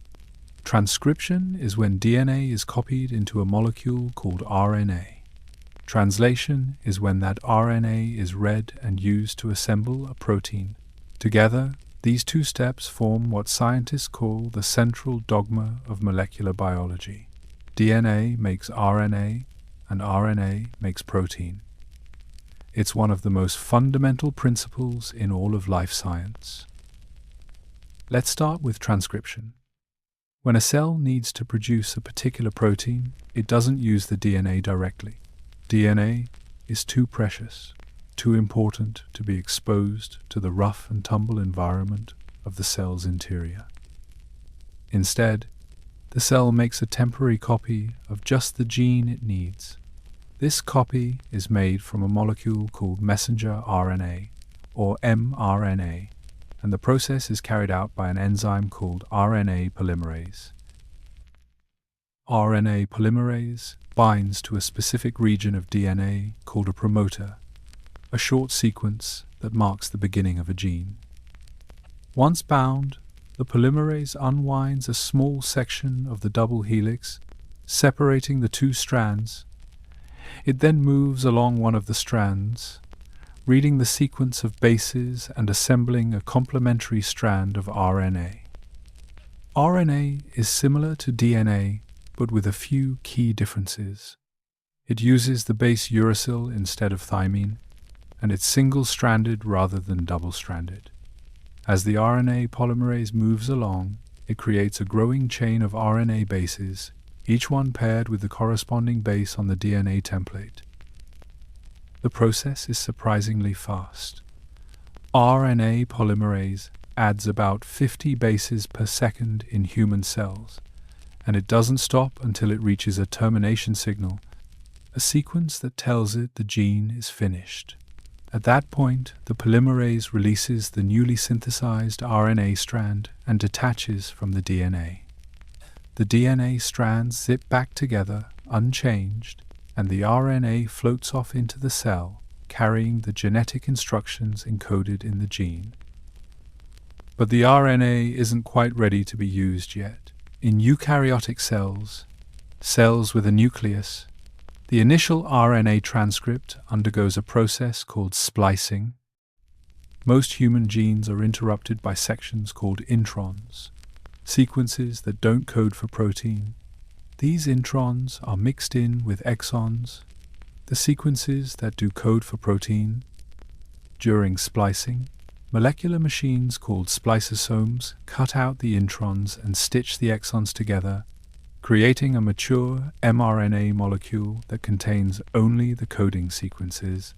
Transcription is when DNA is copied into a molecule called RNA. Translation is when that RNA is read and used to assemble a protein. Together, these two steps form what scientists call the central dogma of molecular biology. DNA makes RNA, and RNA makes protein. It's one of the most fundamental principles in all of life science. Let's start with transcription. When a cell needs to produce a particular protein, it doesn't use the DNA directly. DNA is too precious, too important to be exposed to the rough and tumble environment of the cell's interior. Instead, the cell makes a temporary copy of just the gene it needs. This copy is made from a molecule called messenger RNA, or mRNA, and the process is carried out by an enzyme called RNA polymerase. RNA polymerase binds to a specific region of DNA called a promoter, a short sequence that marks the beginning of a gene. Once bound, the polymerase unwinds a small section of the double helix, separating the two strands. It then moves along one of the strands, reading the sequence of bases and assembling a complementary strand of RNA. RNA is similar to DNA, but with a few key differences. It uses the base uracil instead of thymine, and it's single-stranded rather than double-stranded. As the RNA polymerase moves along, it creates a growing chain of RNA bases, each one paired with the corresponding base on the DNA template. The process is surprisingly fast. RNA polymerase adds about 50 bases per second in human cells, and it doesn't stop until it reaches a termination signal, a sequence that tells it the gene is finished. At that point, the polymerase releases the newly synthesized RNA strand and detaches from the DNA. The DNA strands zip back together, unchanged, and the RNA floats off into the cell, carrying the genetic instructions encoded in the gene. But the RNA isn't quite ready to be used yet. In eukaryotic cells, cells with a nucleus, the initial RNA transcript undergoes a process called splicing. Most human genes are interrupted by sections called introns, sequences that don't code for protein. These introns are mixed in with exons, the sequences that do code for protein. During splicing, molecular machines called spliceosomes cut out the introns and stitch the exons together, creating a mature mRNA molecule that contains only the coding sequences.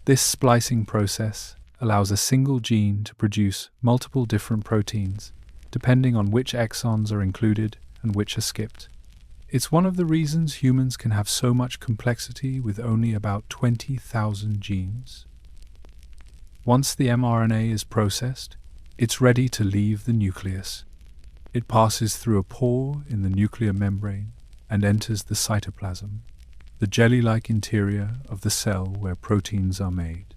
This splicing process allows a single gene to produce multiple different proteins, depending on which exons are included and which are skipped. It's one of the reasons humans can have so much complexity with only about 20,000 genes. Once the mRNA is processed, it's ready to leave the nucleus. It passes through a pore in the nuclear membrane and enters the cytoplasm, the jelly-like interior of the cell where proteins are made.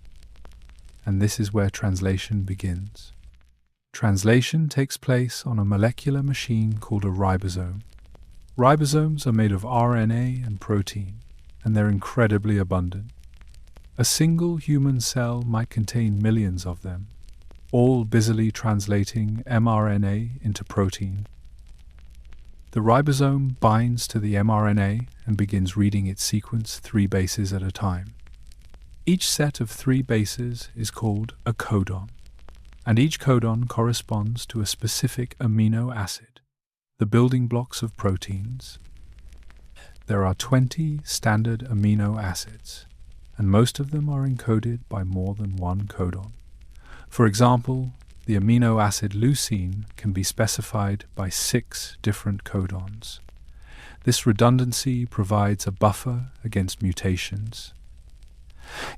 And this is where translation begins. Translation takes place on a molecular machine called a ribosome. Ribosomes are made of RNA and protein, and they're incredibly abundant. A single human cell might contain millions of them, all busily translating mRNA into protein. The ribosome binds to the mRNA and begins reading its sequence 3 bases at a time. Each set of 3 bases is called a codon, and each codon corresponds to a specific amino acid, the building blocks of proteins. There are 20 standard amino acids, and most of them are encoded by more than one codon. For example, the amino acid leucine can be specified by 6 different codons. This redundancy provides a buffer against mutations.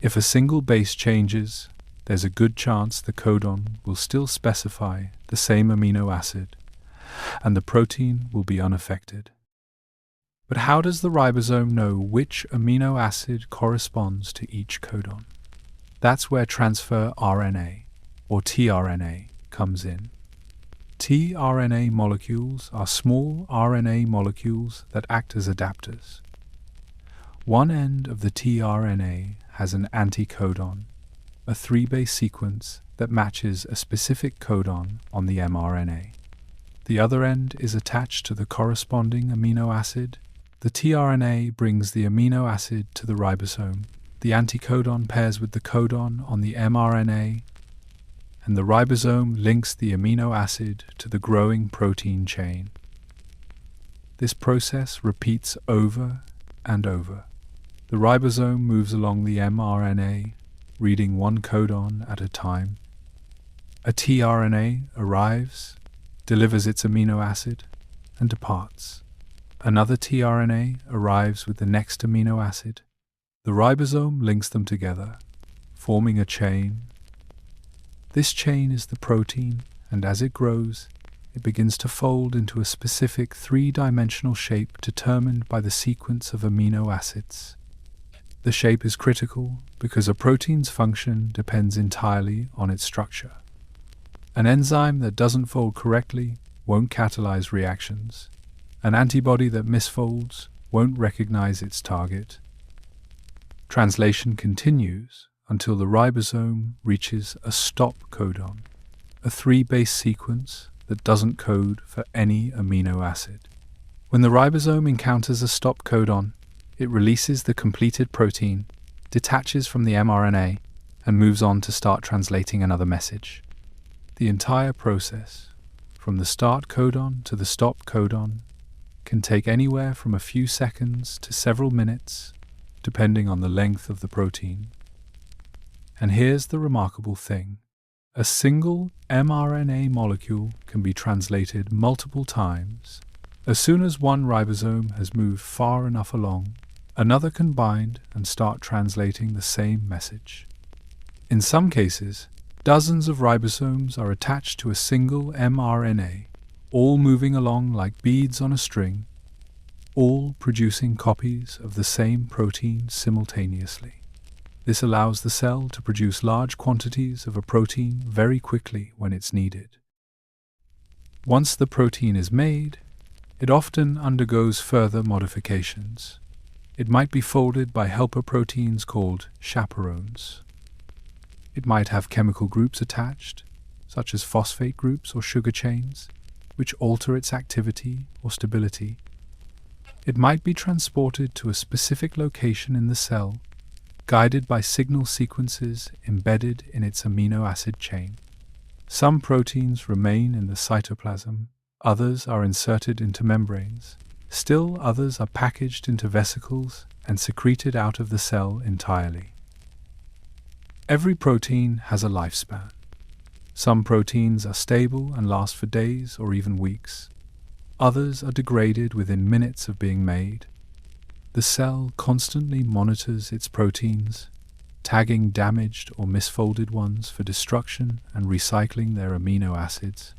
If a single base changes, there's a good chance the codon will still specify the same amino acid, and the protein will be unaffected. But how does the ribosome know which amino acid corresponds to each codon? That's where transfer RNA, or tRNA, comes in. tRNA molecules are small RNA molecules that act as adapters. One end of the tRNA has an anticodon, a 3-base sequence that matches a specific codon on the mRNA. The other end is attached to the corresponding amino acid. The tRNA brings the amino acid to the ribosome. The anticodon pairs with the codon on the mRNA, and the ribosome links the amino acid to the growing protein chain. This process repeats over and over. The ribosome moves along the mRNA, reading one codon at a time. A tRNA arrives, delivers its amino acid, and departs. Another tRNA arrives with the next amino acid. The ribosome links them together, forming a chain. This chain is the protein, and as it grows, it begins to fold into a specific 3-dimensional shape determined by the sequence of amino acids. The shape is critical because a protein's function depends entirely on its structure. An enzyme that doesn't fold correctly won't catalyze reactions. An antibody that misfolds won't recognize its target. Translation continues until the ribosome reaches a stop codon, a 3-base sequence that doesn't code for any amino acid. When the ribosome encounters a stop codon, it releases the completed protein, detaches from the mRNA, and moves on to start translating another message. The entire process, from the start codon to the stop codon, can take anywhere from a few seconds to several minutes, depending on the length of the protein. And here's the remarkable thing. A single mRNA molecule can be translated multiple times. As soon as one ribosome has moved far enough along, another can bind and start translating the same message. In some cases, dozens of ribosomes are attached to a single mRNA, all moving along like beads on a string, all producing copies of the same protein simultaneously. This allows the cell to produce large quantities of a protein very quickly when it's needed. Once the protein is made, it often undergoes further modifications. It might be folded by helper proteins called chaperones. It might have chemical groups attached, such as phosphate groups or sugar chains, which alter its activity or stability. It might be transported to a specific location in the cell guided by signal sequences embedded in its amino acid chain. Some proteins remain in the cytoplasm, others are inserted into membranes. Still others are packaged into vesicles and secreted out of the cell entirely. Every protein has a lifespan. Some proteins are stable and last for days or even weeks. Others are degraded within minutes of being made. The cell constantly monitors its proteins, tagging damaged or misfolded ones for destruction and recycling their amino acids.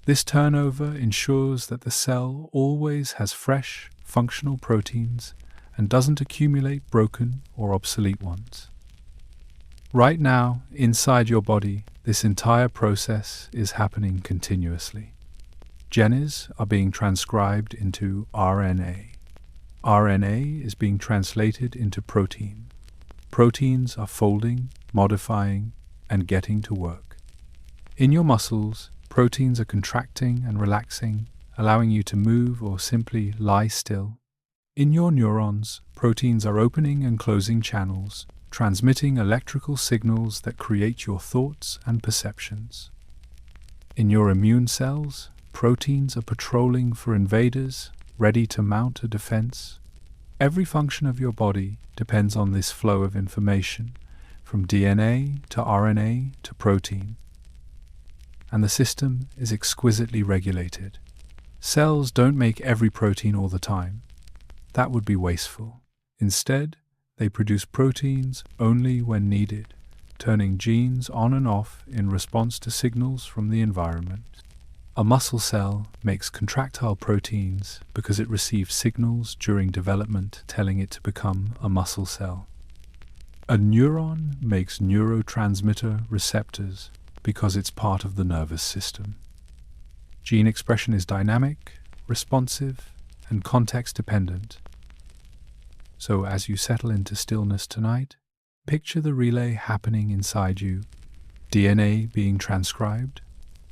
This turnover ensures that the cell always has fresh, functional proteins and doesn't accumulate broken or obsolete ones. Right now, inside your body, this entire process is happening continuously. Genes are being transcribed into RNA. RNA is being translated into protein. Proteins are folding, modifying, and getting to work. In your muscles, proteins are contracting and relaxing, allowing you to move or simply lie still. In your neurons, proteins are opening and closing channels, transmitting electrical signals that create your thoughts and perceptions. In your immune cells, proteins are patrolling for invaders, ready to mount a defense. Every function of your body depends on this flow of information, from DNA to RNA to protein. And the system is exquisitely regulated. Cells don't make every protein all the time. That would be wasteful. Instead, they produce proteins only when needed, turning genes on and off in response to signals from the environment. A muscle cell makes contractile proteins because it receives signals during development telling it to become a muscle cell. A neuron makes neurotransmitter receptors because it's part of the nervous system. Gene expression is dynamic, responsive, and context-dependent. So as you settle into stillness tonight, picture the relay happening inside you, DNA being transcribed,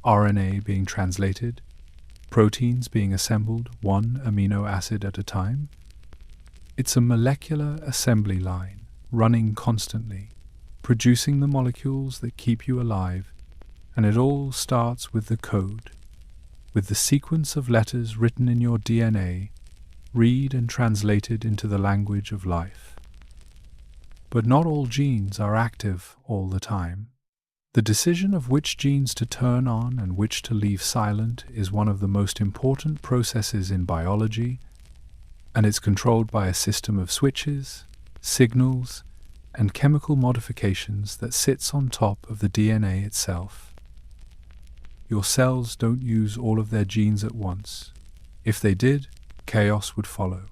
RNA being translated, proteins being assembled one amino acid at a time. It's a molecular assembly line running constantly, producing the molecules that keep you alive, and it all starts with the code, with the sequence of letters written in your DNA, read and translated into the language of life. But not all genes are active all the time. The decision of which genes to turn on and which to leave silent is one of the most important processes in biology, and it's controlled by a system of switches, signals, and chemical modifications that sits on top of the DNA itself. Your cells don't use all of their genes at once. If they did, chaos would follow.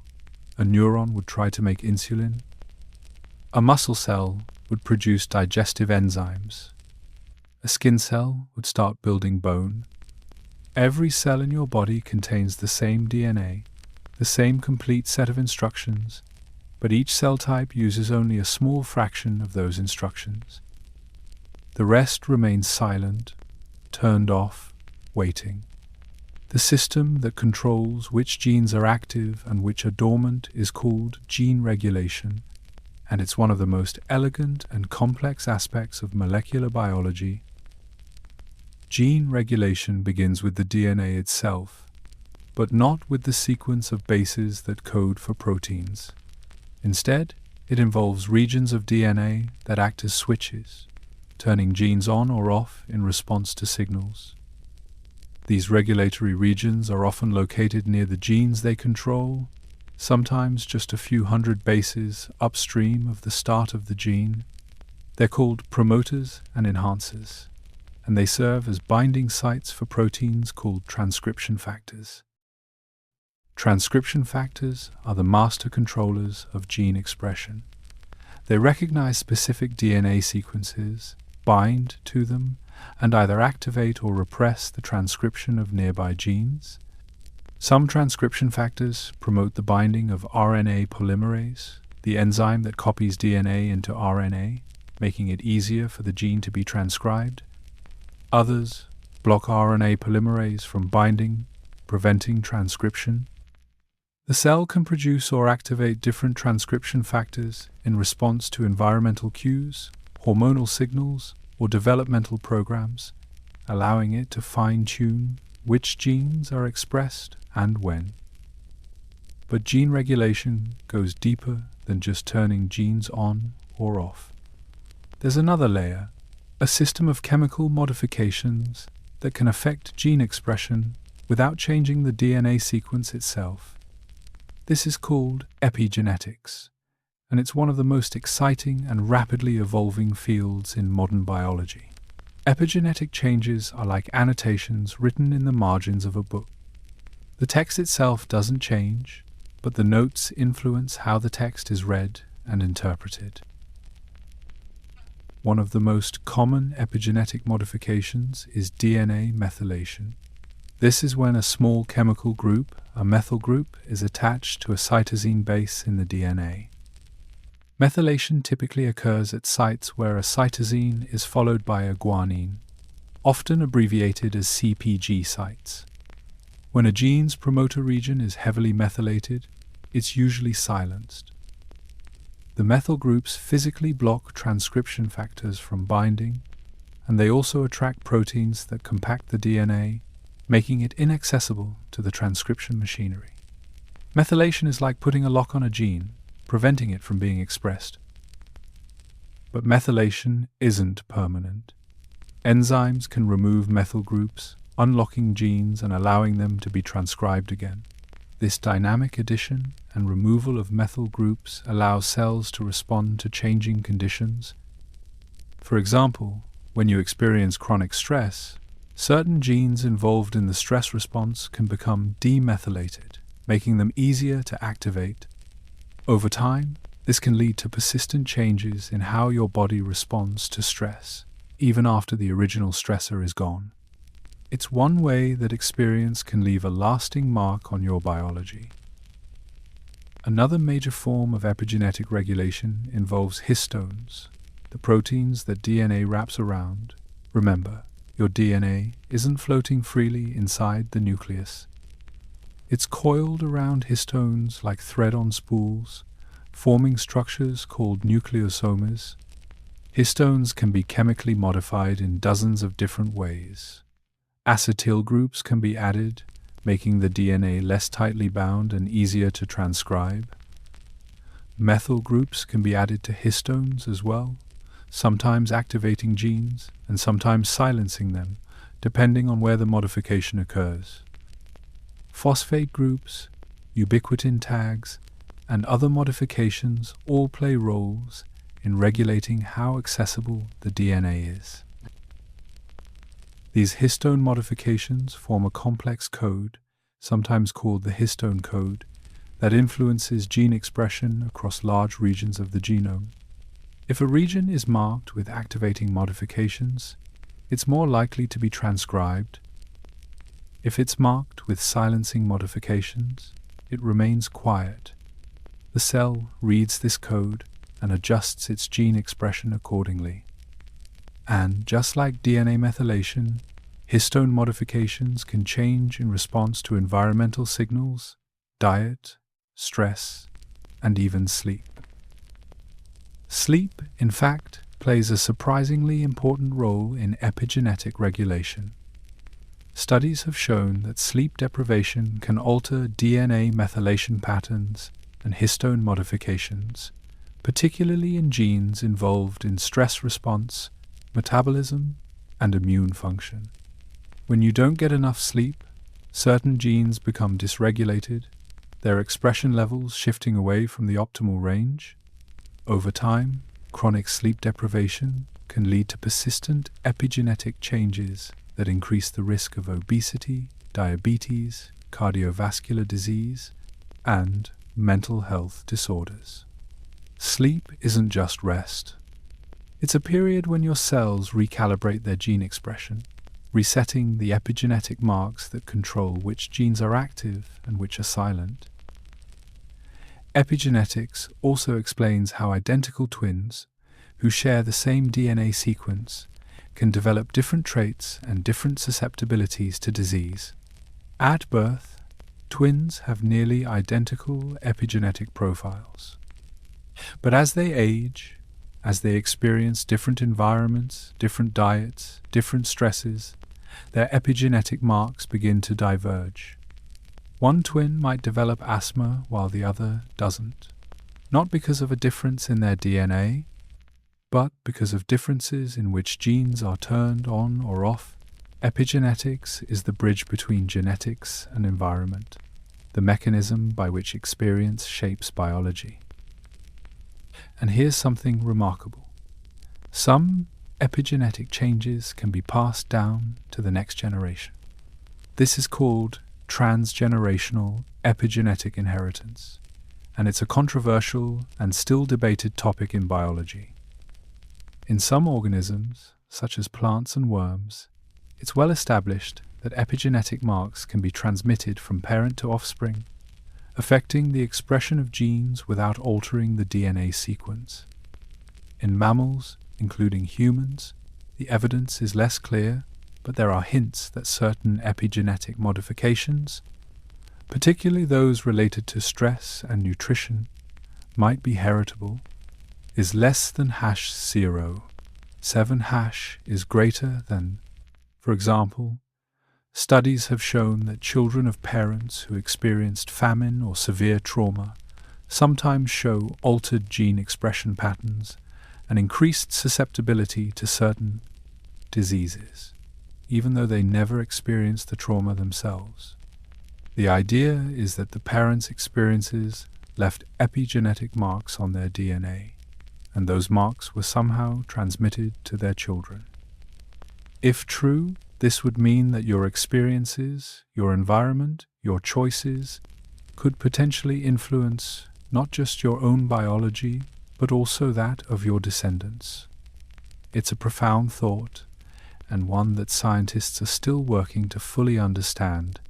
A neuron would try to make insulin. A muscle cell would produce digestive enzymes. A skin cell would start building bone. Every cell in your body contains the same DNA, the same complete set of instructions, but each cell type uses only a small fraction of those instructions. The rest remains silent, turned off, waiting. The system that controls which genes are active and which are dormant is called gene regulation, and it's one of the most elegant and complex aspects of molecular biology. Gene regulation begins with the DNA itself, but not with the sequence of bases that code for proteins. Instead, it involves regions of DNA that act as switches, turning genes on or off in response to signals. These regulatory regions are often located near the genes they control, sometimes just a few hundred bases upstream of the start of the gene. They're called promoters and enhancers, and they serve as binding sites for proteins called transcription factors. Transcription factors are the master controllers of gene expression. They recognize specific DNA sequences, bind to them, and either activate or repress the transcription of nearby genes. Some transcription factors promote the binding of RNA polymerase, the enzyme that copies DNA into RNA, making it easier for the gene to be transcribed. Others block RNA polymerase from binding, preventing transcription. The cell can produce or activate different transcription factors in response to environmental cues, hormonal signals, or developmental programs, allowing it to fine-tune which genes are expressed and when. But gene regulation goes deeper than just turning genes on or off. There's another layer, a system of chemical modifications that can affect gene expression without changing the DNA sequence itself. This is called epigenetics, and it's one of the most exciting and rapidly evolving fields in modern biology. Epigenetic changes are like annotations written in the margins of a book. The text itself doesn't change, but the notes influence how the text is read and interpreted. One of the most common epigenetic modifications is DNA methylation. This is when a small chemical group, a methyl group, is attached to a cytosine base in the DNA. Methylation typically occurs at sites where a cytosine is followed by a guanine, often abbreviated as CpG sites. When a gene's promoter region is heavily methylated, it's usually silenced. The methyl groups physically block transcription factors from binding, and they also attract proteins that compact the DNA, making it inaccessible to the transcription machinery. Methylation is like putting a lock on a gene, preventing it from being expressed. But methylation isn't permanent. Enzymes can remove methyl groups, unlocking genes and allowing them to be transcribed again. This dynamic addition and removal of methyl groups allows cells to respond to changing conditions. For example, when you experience chronic stress, certain genes involved in the stress response can become demethylated, making them easier to activate. Over time, this can lead to persistent changes in how your body responds to stress, even after the original stressor is gone. It's one way that experience can leave a lasting mark on your biology. Another major form of epigenetic regulation involves histones, the proteins that DNA wraps around. Remember, your DNA isn't floating freely inside the nucleus. It's coiled around histones like thread on spools, forming structures called nucleosomes. Histones can be chemically modified in dozens of different ways. Acetyl groups can be added, making the DNA less tightly bound and easier to transcribe. Methyl groups can be added to histones as well, sometimes activating genes and sometimes silencing them, depending on where the modification occurs. Phosphate groups, ubiquitin tags, and other modifications all play roles in regulating how accessible the DNA is. These histone modifications form a complex code, sometimes called the histone code, that influences gene expression across large regions of the genome. If a region is marked with activating modifications, it's more likely to be transcribed. If it's marked with silencing modifications, it remains quiet. The cell reads this code and adjusts its gene expression accordingly. And just like DNA methylation, histone modifications can change in response to environmental signals, diet, stress, and even sleep. Sleep, in fact, plays a surprisingly important role in epigenetic regulation. Studies have shown that sleep deprivation can alter DNA methylation patterns and histone modifications, particularly in genes involved in stress response, metabolism, and immune function. When you don't get enough sleep, certain genes become dysregulated, their expression levels shifting away from the optimal range. Over time, chronic sleep deprivation can lead to persistent epigenetic changes that increase the risk of obesity, diabetes, cardiovascular disease, and mental health disorders. Sleep isn't just rest. It's a period when your cells recalibrate their gene expression, resetting the epigenetic marks that control which genes are active and which are silent. Epigenetics also explains how identical twins, who share the same DNA sequence, can develop different traits and different susceptibilities to disease. At birth, Twins have nearly identical epigenetic profiles. But as they age, as they experience different environments, different diets, different stresses, their epigenetic marks begin to diverge. One twin might develop asthma while the other doesn't, not because of a difference in their DNA, but because of differences in which genes are turned on or off. Epigenetics is the bridge between genetics and environment, the mechanism by which experience shapes biology. And here's something remarkable. Some epigenetic changes can be passed down to the next generation. This is called transgenerational epigenetic inheritance, and it's a controversial and still debated topic in biology. In some organisms, such as plants and worms, it's well established that epigenetic marks can be transmitted from parent to offspring, affecting the expression of genes without altering the DNA sequence. In mammals, including humans, the evidence is less clear, but there are hints that certain epigenetic modifications, particularly those related to stress and nutrition, might be heritable. Is less than #0. 7# is greater than. For example, studies have shown that children of parents who experienced famine or severe trauma sometimes show altered gene expression patterns and increased susceptibility to certain diseases, even though they never experienced the trauma themselves. The idea is that the parents' experiences left epigenetic marks on their DNA, and those marks were somehow transmitted to their children. If true, this would mean that your experiences, your environment, your choices could potentially influence not just your own biology, but also that of your descendants. It's a profound thought, and one that scientists are still working to fully understand.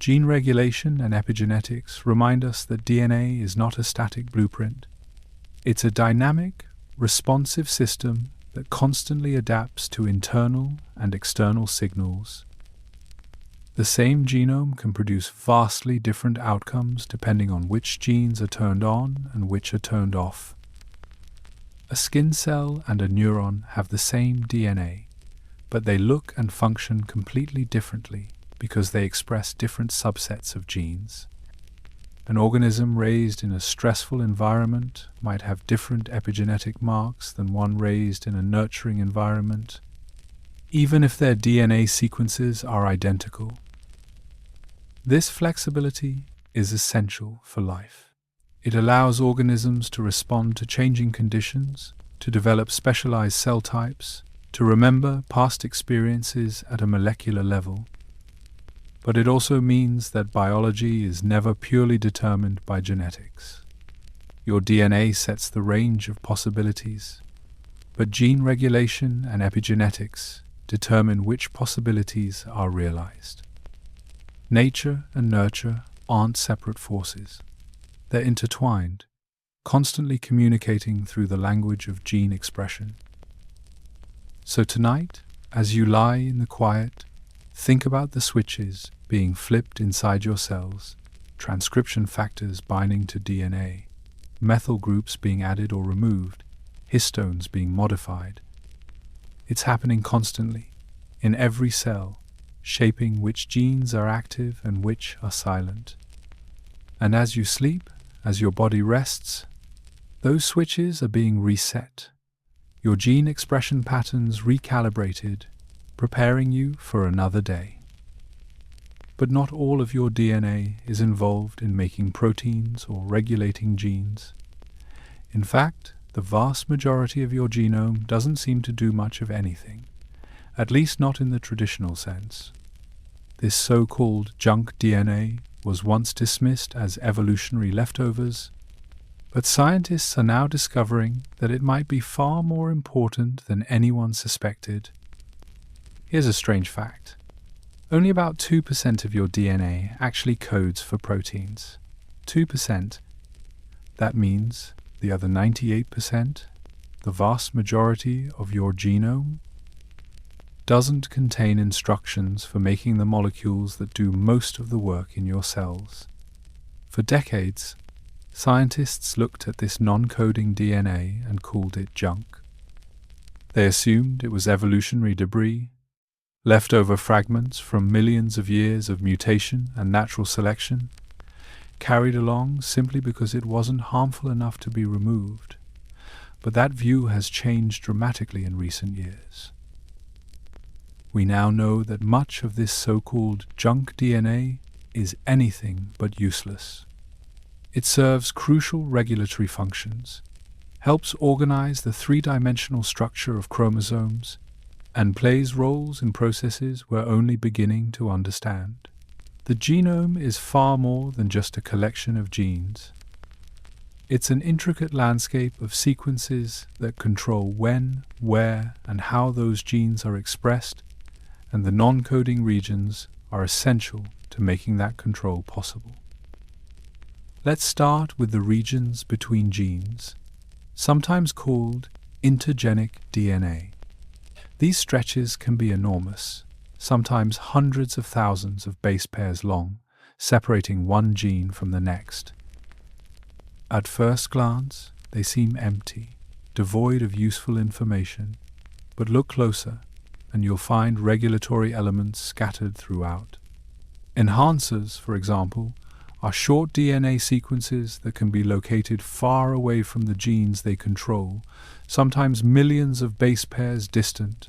Gene regulation and epigenetics remind us that DNA is not a static blueprint. It's a dynamic, responsive system that constantly adapts to internal and external signals. The same genome can produce vastly different outcomes depending on which genes are turned on and which are turned off. A skin cell and a neuron have the same DNA, but they look and function completely differently because they express different subsets of genes. An organism raised in a stressful environment might have different epigenetic marks than one raised in a nurturing environment, even if their DNA sequences are identical. This flexibility is essential for life. It allows organisms to respond to changing conditions, to develop specialized cell types, to remember past experiences at a molecular level. But it also means that biology is never purely determined by genetics. Your DNA sets the range of possibilities, but gene regulation and epigenetics determine which possibilities are realized. Nature and nurture aren't separate forces. They're intertwined, constantly communicating through the language of gene expression. So tonight, as you lie in the quiet, think about the switches being flipped inside your cells, transcription factors binding to DNA, methyl groups being added or removed, histones being modified. It's happening constantly, in every cell, shaping which genes are active and which are silent. And as you sleep, as your body rests, those switches are being reset, your gene expression patterns recalibrated, preparing you for another day. But not all of your DNA is involved in making proteins or regulating genes. In fact, the vast majority of your genome doesn't seem to do much of anything, at least not in the traditional sense. This so-called junk DNA was once dismissed as evolutionary leftovers, but scientists are now discovering that it might be far more important than anyone suspected. Here's a strange fact. Only about 2% of your DNA actually codes for proteins. 2%. That means the other 98%, the vast majority of your genome, doesn't contain instructions for making the molecules that do most of the work in your cells. For decades, scientists looked at this non-coding DNA and called it junk. They assumed it was evolutionary debris, leftover fragments from millions of years of mutation and natural selection, carried along simply because it wasn't harmful enough to be removed. But that view has changed dramatically in recent years. We now know that much of this so-called junk DNA is anything but useless. It serves crucial regulatory functions, helps organize the three-dimensional structure of chromosomes, and plays roles in processes we're only beginning to understand. The genome is far more than just a collection of genes. It's an intricate landscape of sequences that control when, where, and how those genes are expressed, and the non-coding regions are essential to making that control possible. Let's start with the regions between genes, sometimes called intergenic DNA. These stretches can be enormous, sometimes hundreds of thousands of base pairs long, separating one gene from the next. At first glance, they seem empty, devoid of useful information, but look closer and you'll find regulatory elements scattered throughout. Enhancers, for example, are short DNA sequences that can be located far away from the genes they control, sometimes millions of base pairs distant.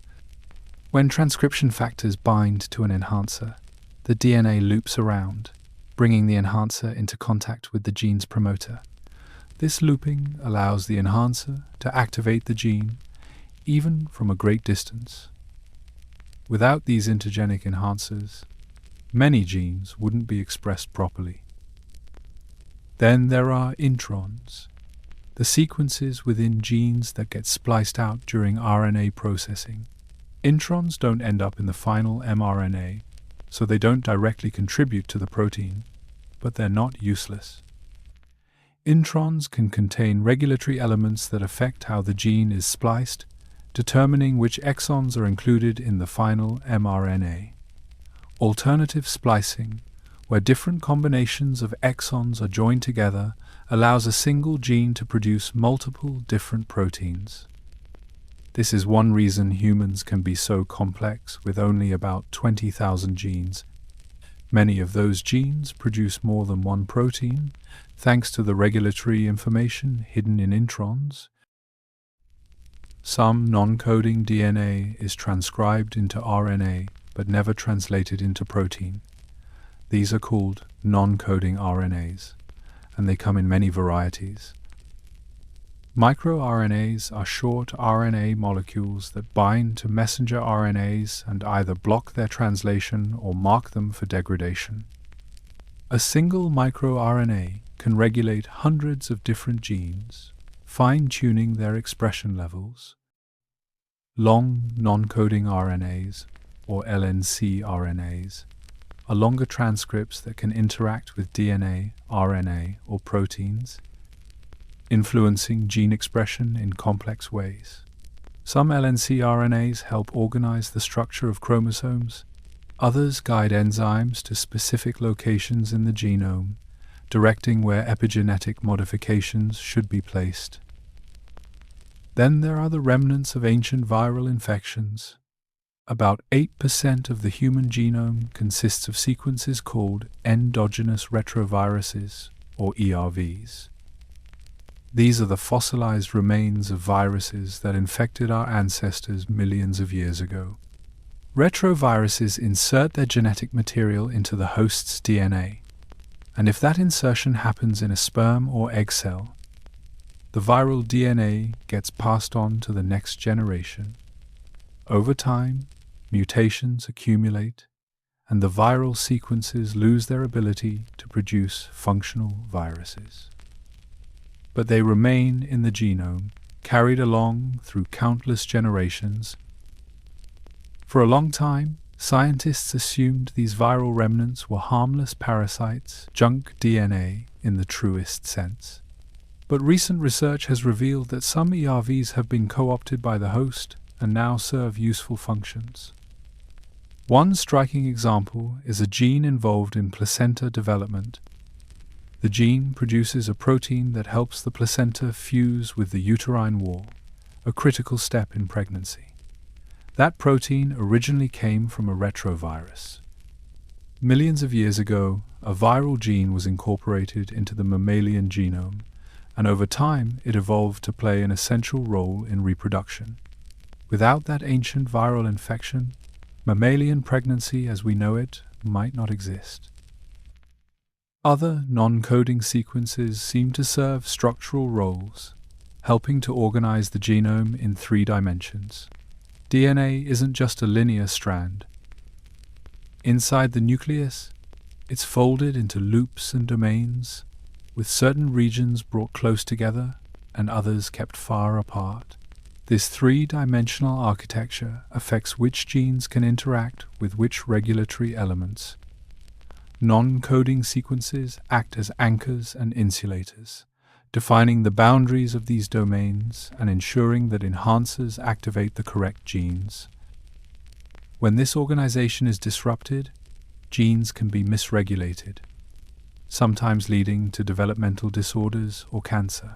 When transcription factors bind to an enhancer, the DNA loops around, bringing the enhancer into contact with the gene's promoter. This looping allows the enhancer to activate the gene, even from a great distance. Without these intergenic enhancers, many genes wouldn't be expressed properly. Then there are introns, the sequences within genes that get spliced out during RNA processing. Introns don't end up in the final mRNA, so they don't directly contribute to the protein, but they're not useless. Introns can contain regulatory elements that affect how the gene is spliced, determining which exons are included in the final mRNA. Alternative splicing, where different combinations of exons are joined together, allows a single gene to produce multiple different proteins. This is one reason humans can be so complex with only about 20,000 genes. Many of those genes produce more than one protein, thanks to the regulatory information hidden in introns. Some non-coding DNA is transcribed into RNA but never translated into protein. These are called non-coding RNAs, and they come in many varieties. MicroRNAs are short RNA molecules that bind to messenger RNAs and either block their translation or mark them for degradation. A single microRNA can regulate hundreds of different genes, fine-tuning their expression levels. Long non-coding RNAs, or LNC RNAs, are longer transcripts that can interact with DNA, RNA, or proteins, influencing gene expression in complex ways. Some LNC RNAs help organize the structure of chromosomes. Others guide enzymes to specific locations in the genome, directing where epigenetic modifications should be placed. Then there are the remnants of ancient viral infections. About 8% of the human genome consists of sequences called endogenous retroviruses, or ERVs. These are the fossilized remains of viruses that infected our ancestors millions of years ago. Retroviruses insert their genetic material into the host's DNA, and if that insertion happens in a sperm or egg cell, the viral DNA gets passed on to the next generation. Over time, mutations accumulate, and the viral sequences lose their ability to produce functional viruses. But they remain in the genome, carried along through countless generations. For a long time, scientists assumed these viral remnants were harmless parasites, junk DNA in the truest sense. But recent research has revealed that some ERVs have been co-opted by the host and now serve useful functions. One striking example is a gene involved in placenta development. The gene produces a protein that helps the placenta fuse with the uterine wall, a critical step in pregnancy. That protein originally came from a retrovirus. Millions of years ago, a viral gene was incorporated into the mammalian genome, and over time it evolved to play an essential role in reproduction. Without that ancient viral infection, mammalian pregnancy as we know it might not exist. Other non-coding sequences seem to serve structural roles, helping to organize the genome in 3 dimensions. DNA isn't just a linear strand. Inside the nucleus, it's folded into loops and domains, with certain regions brought close together and others kept far apart. This 3-dimensional architecture affects which genes can interact with which regulatory elements. Non-coding sequences act as anchors and insulators, defining the boundaries of these domains and ensuring that enhancers activate the correct genes. When this organization is disrupted, genes can be misregulated, sometimes leading to developmental disorders or cancer.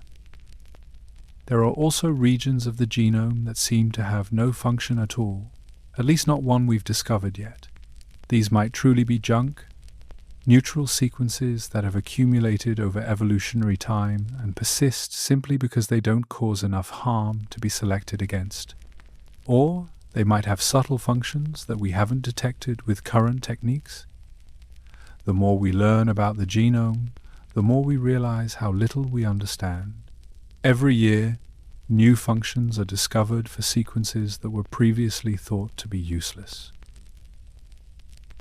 There are also regions of the genome that seem to have no function at all, at least not one we've discovered yet. These might truly be junk, neutral sequences that have accumulated over evolutionary time and persist simply because they don't cause enough harm to be selected against. Or they might have subtle functions that we haven't detected with current techniques. The more we learn about the genome, the more we realize how little we understand. Every year, new functions are discovered for sequences that were previously thought to be useless.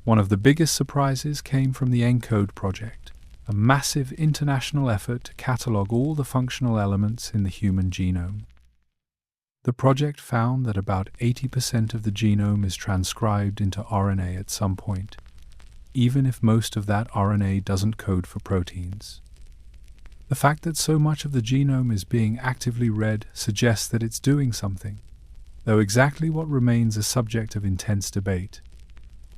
One of the biggest surprises came from the ENCODE project, a massive international effort to catalog all the functional elements in the human genome. The project found that about 80% of the genome is transcribed into RNA at some point, even if most of that RNA doesn't code for proteins. The fact that so much of the genome is being actively read suggests that it's doing something, though exactly what remains a subject of intense debate.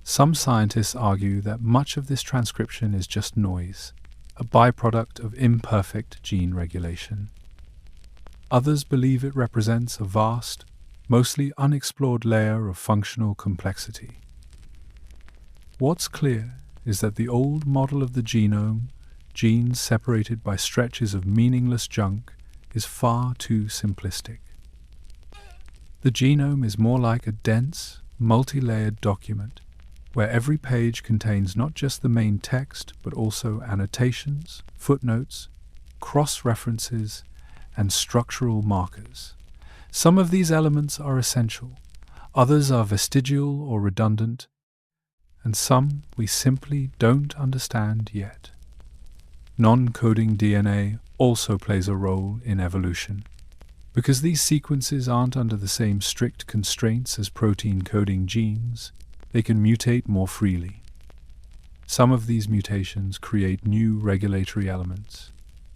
Some scientists argue that much of this transcription is just noise, a byproduct of imperfect gene regulation. Others believe it represents a vast, mostly unexplored layer of functional complexity. What's clear is that the old model of the genome, genes separated by stretches of meaningless junk, is far too simplistic. The genome is more like a dense, multi-layered document, where every page contains not just the main text, but also annotations, footnotes, cross-references, and structural markers. Some of these elements are essential, others are vestigial or redundant, and some we simply don't understand yet. Non-coding DNA also plays a role in evolution. Because these sequences aren't under the same strict constraints as protein-coding genes, they can mutate more freely. Some of these mutations create new regulatory elements,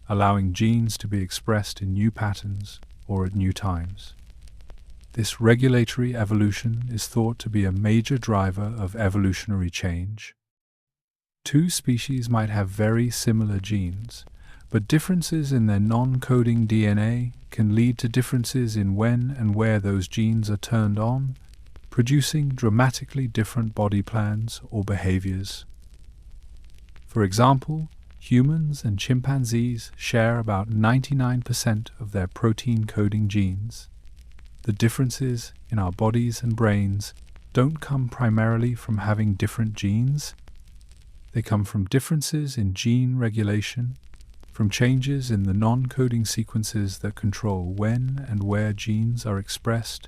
allowing genes to be expressed in new patterns or at new times. This regulatory evolution is thought to be a major driver of evolutionary change. 2 species might have very similar genes, but differences in their non-coding DNA can lead to differences in when and where those genes are turned on, producing dramatically different body plans or behaviors. For example, humans and chimpanzees share about 99% of their protein-coding genes. The differences in our bodies and brains don't come primarily from having different genes. They come from differences in gene regulation, from changes in the non-coding sequences that control when and where genes are expressed.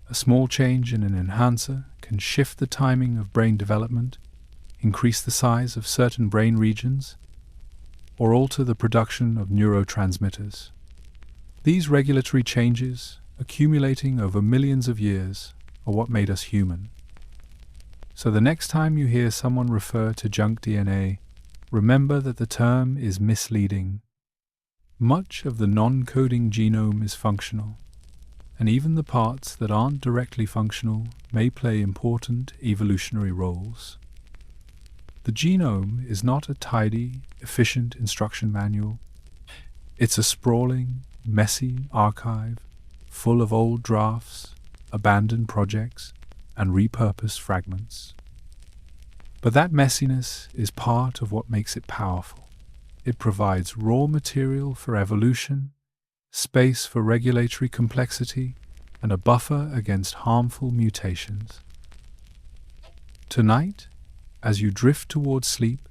A small change in an enhancer can shift the timing of brain development, increase the size of certain brain regions, or alter the production of neurotransmitters. These regulatory changes, accumulating over millions of years, are what made us human. So the next time you hear someone refer to junk DNA, remember that the term is misleading. Much of the non-coding genome is functional, and even the parts that aren't directly functional may play important evolutionary roles. The genome is not a tidy, efficient instruction manual. It's a sprawling, messy archive full of old drafts, abandoned projects, and repurposed fragments. But that messiness is part of what makes it powerful. It provides raw material for evolution, space for regulatory complexity, and a buffer against harmful mutations. Tonight, as you drift towards sleep,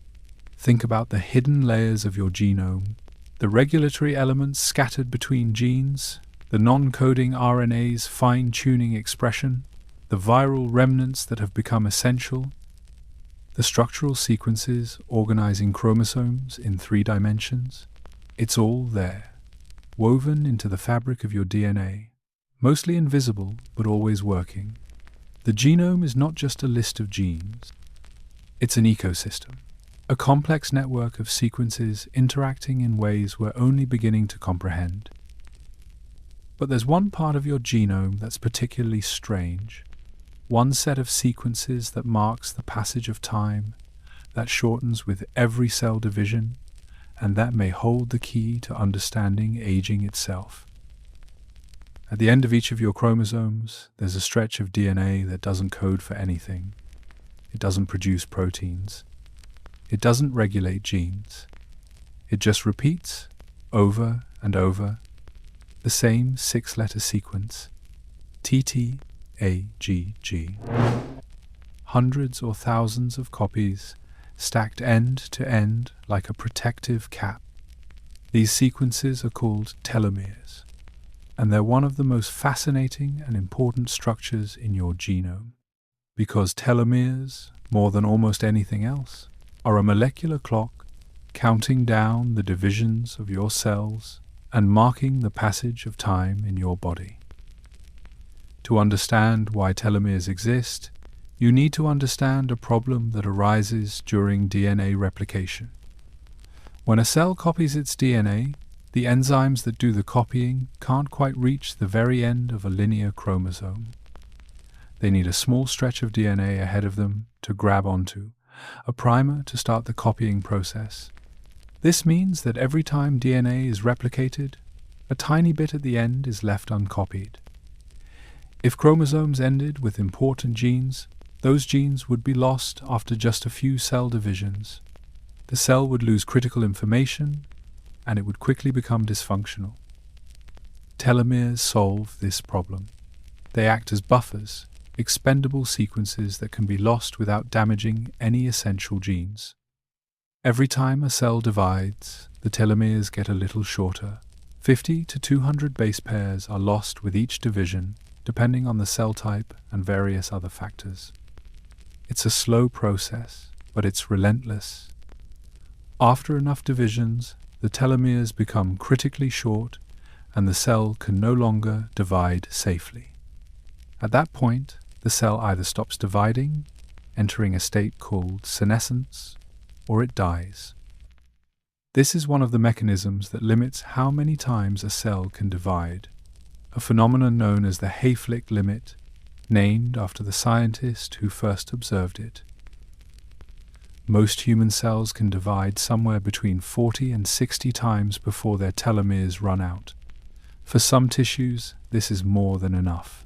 think about the hidden layers of your genome, the regulatory elements scattered between genes, the non-coding RNA's fine-tuning expression, the viral remnants that have become essential, the structural sequences organizing chromosomes in 3 dimensions. It's all there, woven into the fabric of your DNA, mostly invisible but always working. The genome is not just a list of genes. It's an ecosystem, a complex network of sequences interacting in ways we're only beginning to comprehend. But there's one part of your genome that's particularly strange, one set of sequences that marks the passage of time, that shortens with every cell division, and that may hold the key to understanding aging itself. At the end of each of your chromosomes, there's a stretch of DNA that doesn't code for anything. It doesn't produce proteins. It doesn't regulate genes. It just repeats, over and over, the same 6-letter sequence, TTAGG. Hundreds or thousands of copies, stacked end to end like a protective cap. These sequences are called telomeres, and they're one of the most fascinating and important structures in your genome. Because telomeres, more than almost anything else, are a molecular clock counting down the divisions of your cells and marking the passage of time in your body. To understand why telomeres exist, you need to understand a problem that arises during DNA replication. When a cell copies its DNA, the enzymes that do the copying can't quite reach the very end of a linear chromosome. They need a small stretch of DNA ahead of them to grab onto, a primer to start the copying process. This means that every time DNA is replicated, a tiny bit at the end is left uncopied. If chromosomes ended with important genes, those genes would be lost after just a few cell divisions. The cell would lose critical information, and it would quickly become dysfunctional. Telomeres solve this problem. They act as buffers, expendable sequences that can be lost without damaging any essential genes. Every time a cell divides, the telomeres get a little shorter. 50 to 200 base pairs are lost with each division, depending on the cell type and various other factors. It's a slow process, but it's relentless. After enough divisions, the telomeres become critically short, and the cell can no longer divide safely. At that point, the cell either stops dividing, entering a state called senescence, or it dies. This is one of the mechanisms that limits how many times a cell can divide, a phenomenon known as the Hayflick limit, named after the scientist who first observed it. Most human cells can divide somewhere between 40 and 60 times before their telomeres run out. For some tissues, this is more than enough.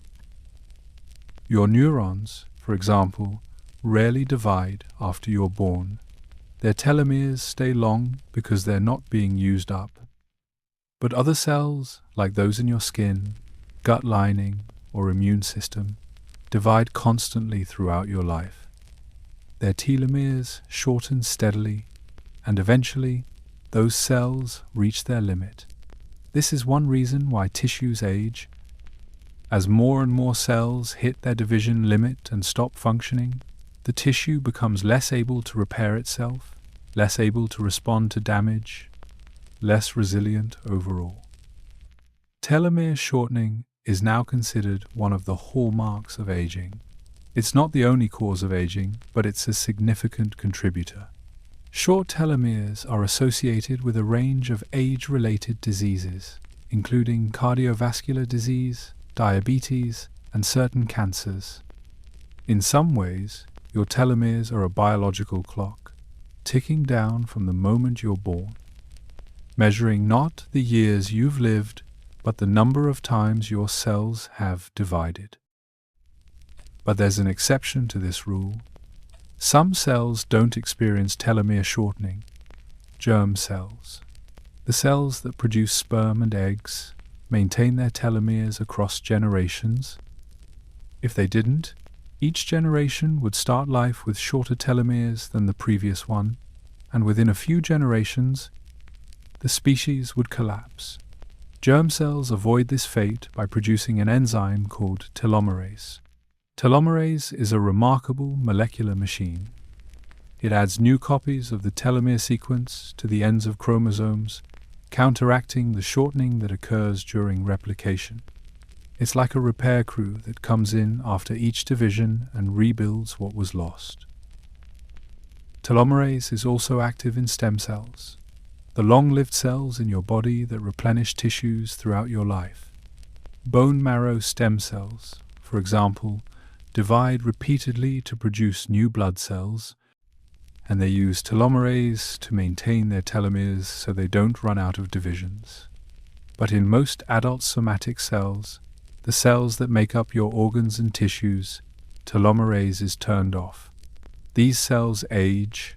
Your neurons, for example, rarely divide after you're born. Their telomeres stay long because they're not being used up. But other cells, like those in your skin, gut lining, or immune system, divide constantly throughout your life. Their telomeres shorten steadily, and eventually, those cells reach their limit. This is one reason why tissues age. As more and more cells hit their division limit and stop functioning, the tissue becomes less able to repair itself, less able to respond to damage, less resilient overall. Telomere shortening is now considered one of the hallmarks of aging. It's not the only cause of aging, but it's a significant contributor. Short telomeres are associated with a range of age-related diseases, including cardiovascular disease, diabetes, and certain cancers. In some ways, your telomeres are a biological clock, ticking down from the moment you're born, measuring not the years you've lived, but the number of times your cells have divided. But there's an exception to this rule. Some cells don't experience telomere shortening. Germ cells, the cells that produce sperm and eggs, maintain their telomeres across generations. If they didn't, each generation would start life with shorter telomeres than the previous one, and within a few generations, the species would collapse. Germ cells avoid this fate by producing an enzyme called telomerase. Telomerase is a remarkable molecular machine. It adds new copies of the telomere sequence to the ends of chromosomes, counteracting the shortening that occurs during replication. It's like a repair crew that comes in after each division and rebuilds what was lost. Telomerase is also active in stem cells, the long-lived cells in your body that replenish tissues throughout your life. Bone marrow stem cells, for example, divide repeatedly to produce new blood cells, and they use telomerase to maintain their telomeres so they don't run out of divisions. But in most adult somatic cells, the cells that make up your organs and tissues, telomerase is turned off. These cells age,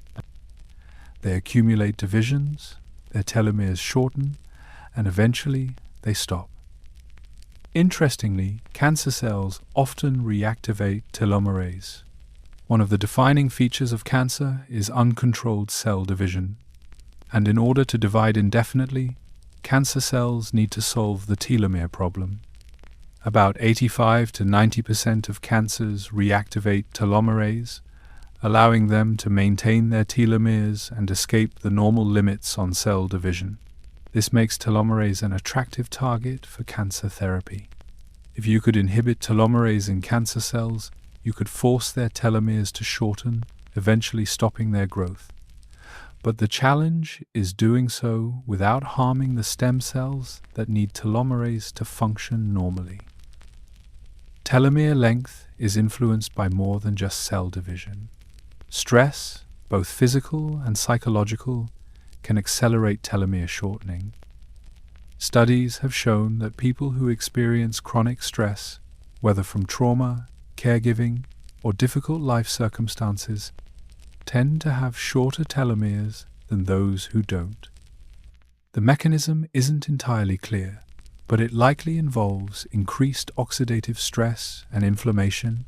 they accumulate divisions, their telomeres shorten, and eventually they stop. Interestingly, cancer cells often reactivate telomerase. One of the defining features of cancer is uncontrolled cell division, and in order to divide indefinitely, cancer cells need to solve the telomere problem. About 85 to 90% of cancers reactivate telomerase, allowing them to maintain their telomeres and escape the normal limits on cell division. This makes telomerase an attractive target for cancer therapy. If you could inhibit telomerase in cancer cells, you could force their telomeres to shorten, eventually stopping their growth. But the challenge is doing so without harming the stem cells that need telomerase to function normally. Telomere length is influenced by more than just cell division. Stress, both physical and psychological, can accelerate telomere shortening. Studies have shown that people who experience chronic stress, whether from trauma, caregiving, or difficult life circumstances, tend to have shorter telomeres than those who don't. The mechanism isn't entirely clear, but it likely involves increased oxidative stress and inflammation,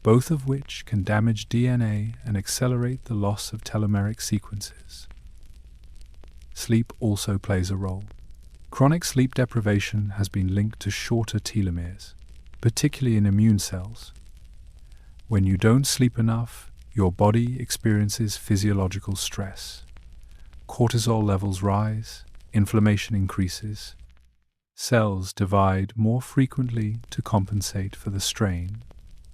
both of which can damage DNA and accelerate the loss of telomeric sequences. Sleep also plays a role. Chronic sleep deprivation has been linked to shorter telomeres, particularly in immune cells. When you don't sleep enough, your body experiences physiological stress. Cortisol levels rise, inflammation increases. Cells divide more frequently to compensate for the strain.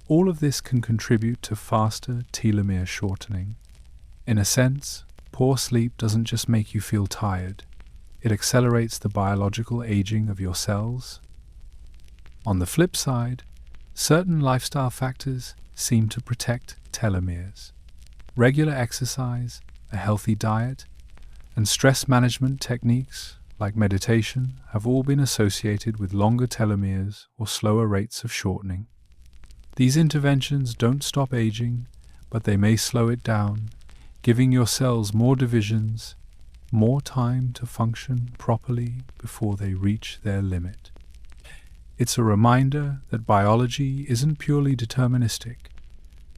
All of this can contribute to faster telomere shortening. In a sense, poor sleep doesn't just make you feel tired, it accelerates the biological aging of your cells. On the flip side, certain lifestyle factors seem to protect telomeres. Regular exercise, a healthy diet, and stress management techniques like meditation have all been associated with longer telomeres or slower rates of shortening. These interventions don't stop aging, but they may slow it down, giving your cells more divisions, more time to function properly before they reach their limit. It's a reminder that biology isn't purely deterministic.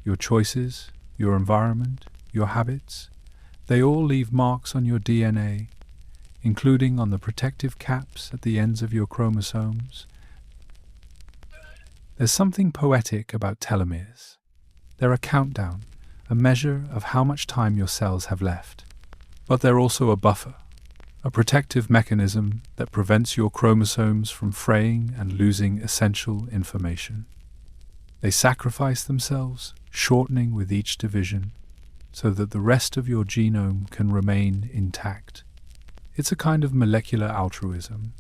Your choices, your environment, your habits, they all leave marks on your DNA, including on the protective caps at the ends of your chromosomes. There's something poetic about telomeres. They're a countdown, a measure of how much time your cells have left. But they're also a buffer, a protective mechanism that prevents your chromosomes from fraying and losing essential information. They sacrifice themselves, shortening with each division, so that the rest of your genome can remain intact. It's a kind of molecular altruism,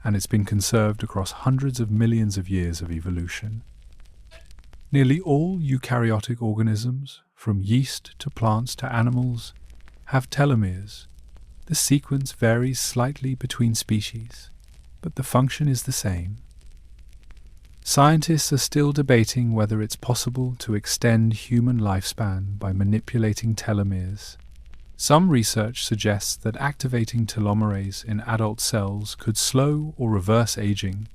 and it's been conserved across hundreds of millions of years of evolution. Nearly all eukaryotic organisms, from yeast to plants to animals, have telomeres. The sequence varies slightly between species, but the function is the same. Scientists are still debating whether it's possible to extend human lifespan by manipulating telomeres. Some research suggests that activating telomerase in adult cells could slow or reverse aging.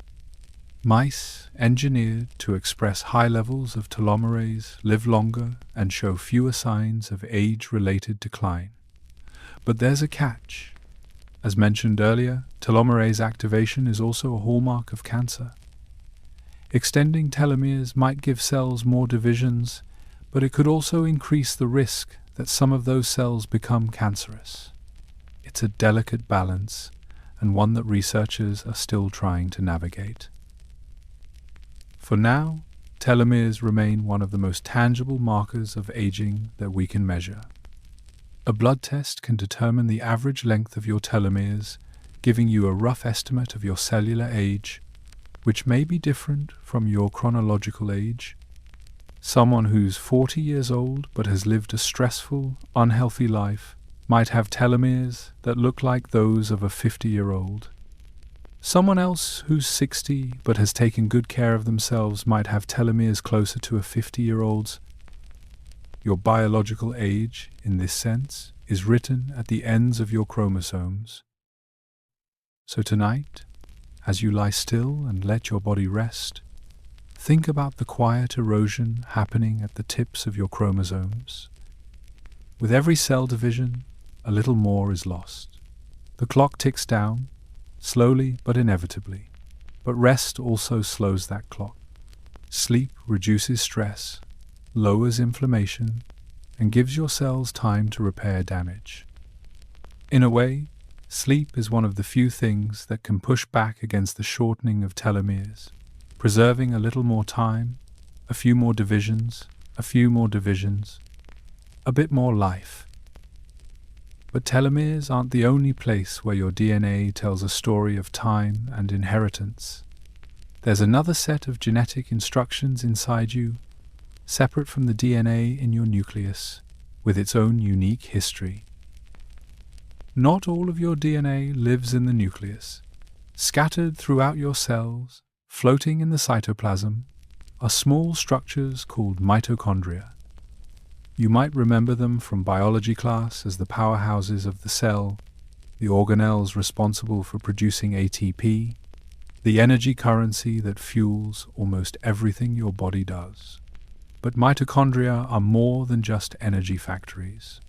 Mice, engineered to express high levels of telomerase, live longer and show fewer signs of age-related decline. But there's a catch. As mentioned earlier, telomerase activation is also a hallmark of cancer. Extending telomeres might give cells more divisions, but it could also increase the risk that some of those cells become cancerous. It's a delicate balance, and one that researchers are still trying to navigate. For now, telomeres remain one of the most tangible markers of aging that we can measure. A blood test can determine the average length of your telomeres, giving you a rough estimate of your cellular age, which may be different from your chronological age. Someone who's 40 years old but has lived a stressful, unhealthy life might have telomeres that look like those of a 50-year-old. Someone else who's 60 but has taken good care of themselves might have telomeres closer to a 50-year-old's. Your biological age, in this sense, is written at the ends of your chromosomes. So tonight, as you lie still and let your body rest, think about the quiet erosion happening at the tips of your chromosomes. With every cell division, a little more is lost. The clock ticks down, slowly but inevitably, but rest also slows that clock. Sleep reduces stress, lowers inflammation, and gives your cells time to repair damage. In a way, sleep is one of the few things that can push back against the shortening of telomeres, preserving a little more time, a few more divisions, a bit more life. But telomeres aren't the only place where your DNA tells a story of time and inheritance. There's another set of genetic instructions inside you, separate from the DNA in your nucleus, with its own unique history. Not all of your DNA lives in the nucleus. Scattered throughout your cells, floating in the cytoplasm, are small structures called mitochondria. You might remember them from biology class as the powerhouses of the cell, the organelles responsible for producing ATP, the energy currency that fuels almost everything your body does. But mitochondria are more than just energy factories.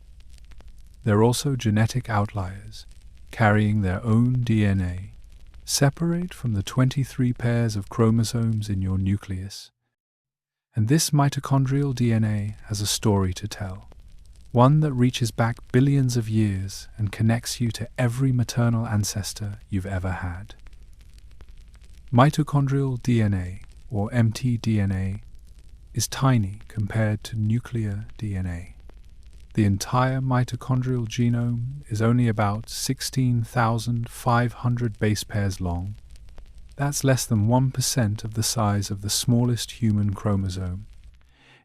They're also genetic outliers, carrying their own DNA, separate from the 23 pairs of chromosomes in your nucleus. And this mitochondrial DNA has a story to tell, one that reaches back billions of years and connects you to every maternal ancestor you've ever had. Mitochondrial DNA, or mtDNA, is tiny compared to nuclear DNA. The entire mitochondrial genome is only about 16,500 base pairs long. That's less than 1% of the size of the smallest human chromosome.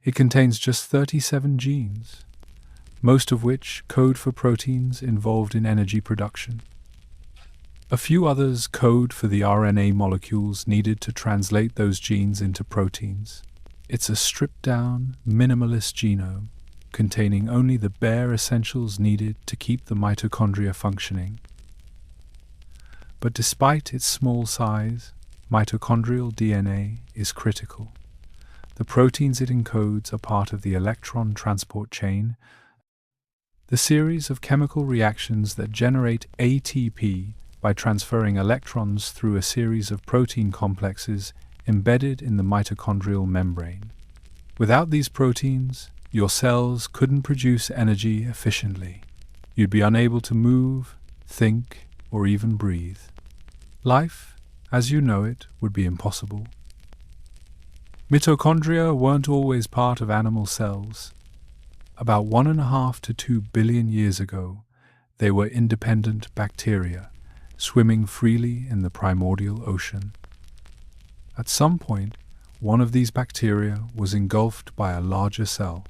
It contains just 37 genes, most of which code for proteins involved in energy production. A few others code for the RNA molecules needed to translate those genes into proteins. It's a stripped-down, minimalist genome, containing only the bare essentials needed to keep the mitochondria functioning. But despite its small size, mitochondrial DNA is critical. The proteins it encodes are part of the electron transport chain, the series of chemical reactions that generate ATP by transferring electrons through a series of protein complexes embedded in the mitochondrial membrane. Without these proteins, your cells couldn't produce energy efficiently. You'd be unable to move, think, or even breathe. Life, as you know it, would be impossible. Mitochondria weren't always part of animal cells. About 1.5 to 2 billion years ago, they were independent bacteria, swimming freely in the primordial ocean. At some point, one of these bacteria was engulfed by a larger cell,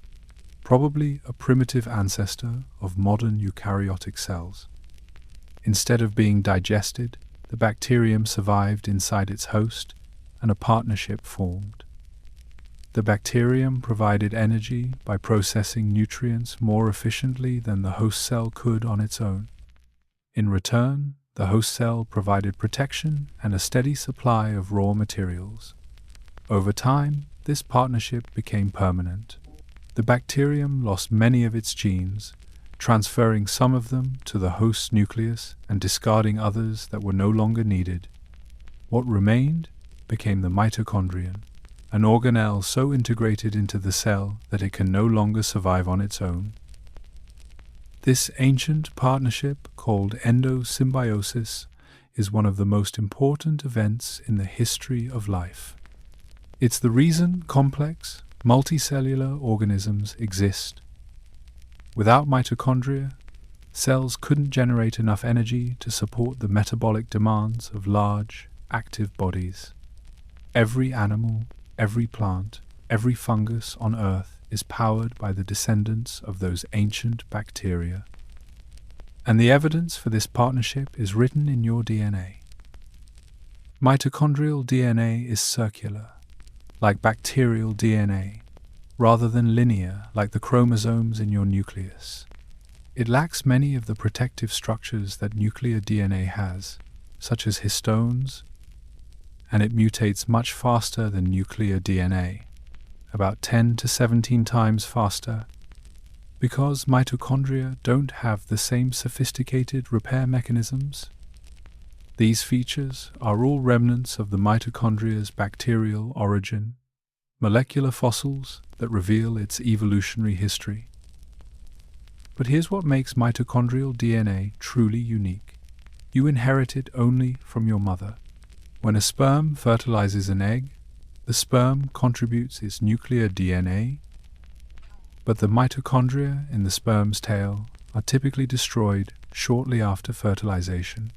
probably a primitive ancestor of modern eukaryotic cells. Instead of being digested, the bacterium survived inside its host, and a partnership formed. The bacterium provided energy by processing nutrients more efficiently than the host cell could on its own. In return, the host cell provided protection and a steady supply of raw materials. Over time, this partnership became permanent. The bacterium lost many of its genes, transferring some of them to the host's nucleus and discarding others that were no longer needed. What remained became the mitochondrion, an organelle so integrated into the cell that it can no longer survive on its own. This ancient partnership, called endosymbiosis, is one of the most important events in the history of life. It's the reason complex, multicellular organisms exist. Without mitochondria, cells couldn't generate enough energy to support the metabolic demands of large, active bodies. Every animal, every plant, every fungus on Earth is powered by the descendants of those ancient bacteria. And the evidence for this partnership is written in your DNA. Mitochondrial DNA is circular, like bacterial DNA, rather than linear like the chromosomes in your nucleus. It lacks many of the protective structures that nuclear DNA has, such as histones, and it mutates much faster than nuclear DNA, about 10 to 17 times faster, because mitochondria don't have the same sophisticated repair mechanisms. These features are all remnants of the mitochondria's bacterial origin, molecular fossils that reveal its evolutionary history. But here's what makes mitochondrial DNA truly unique. You inherit it only from your mother. When a sperm fertilizes an egg, the sperm contributes its nuclear DNA, but the mitochondria in the sperm's tail are typically destroyed shortly after fertilization.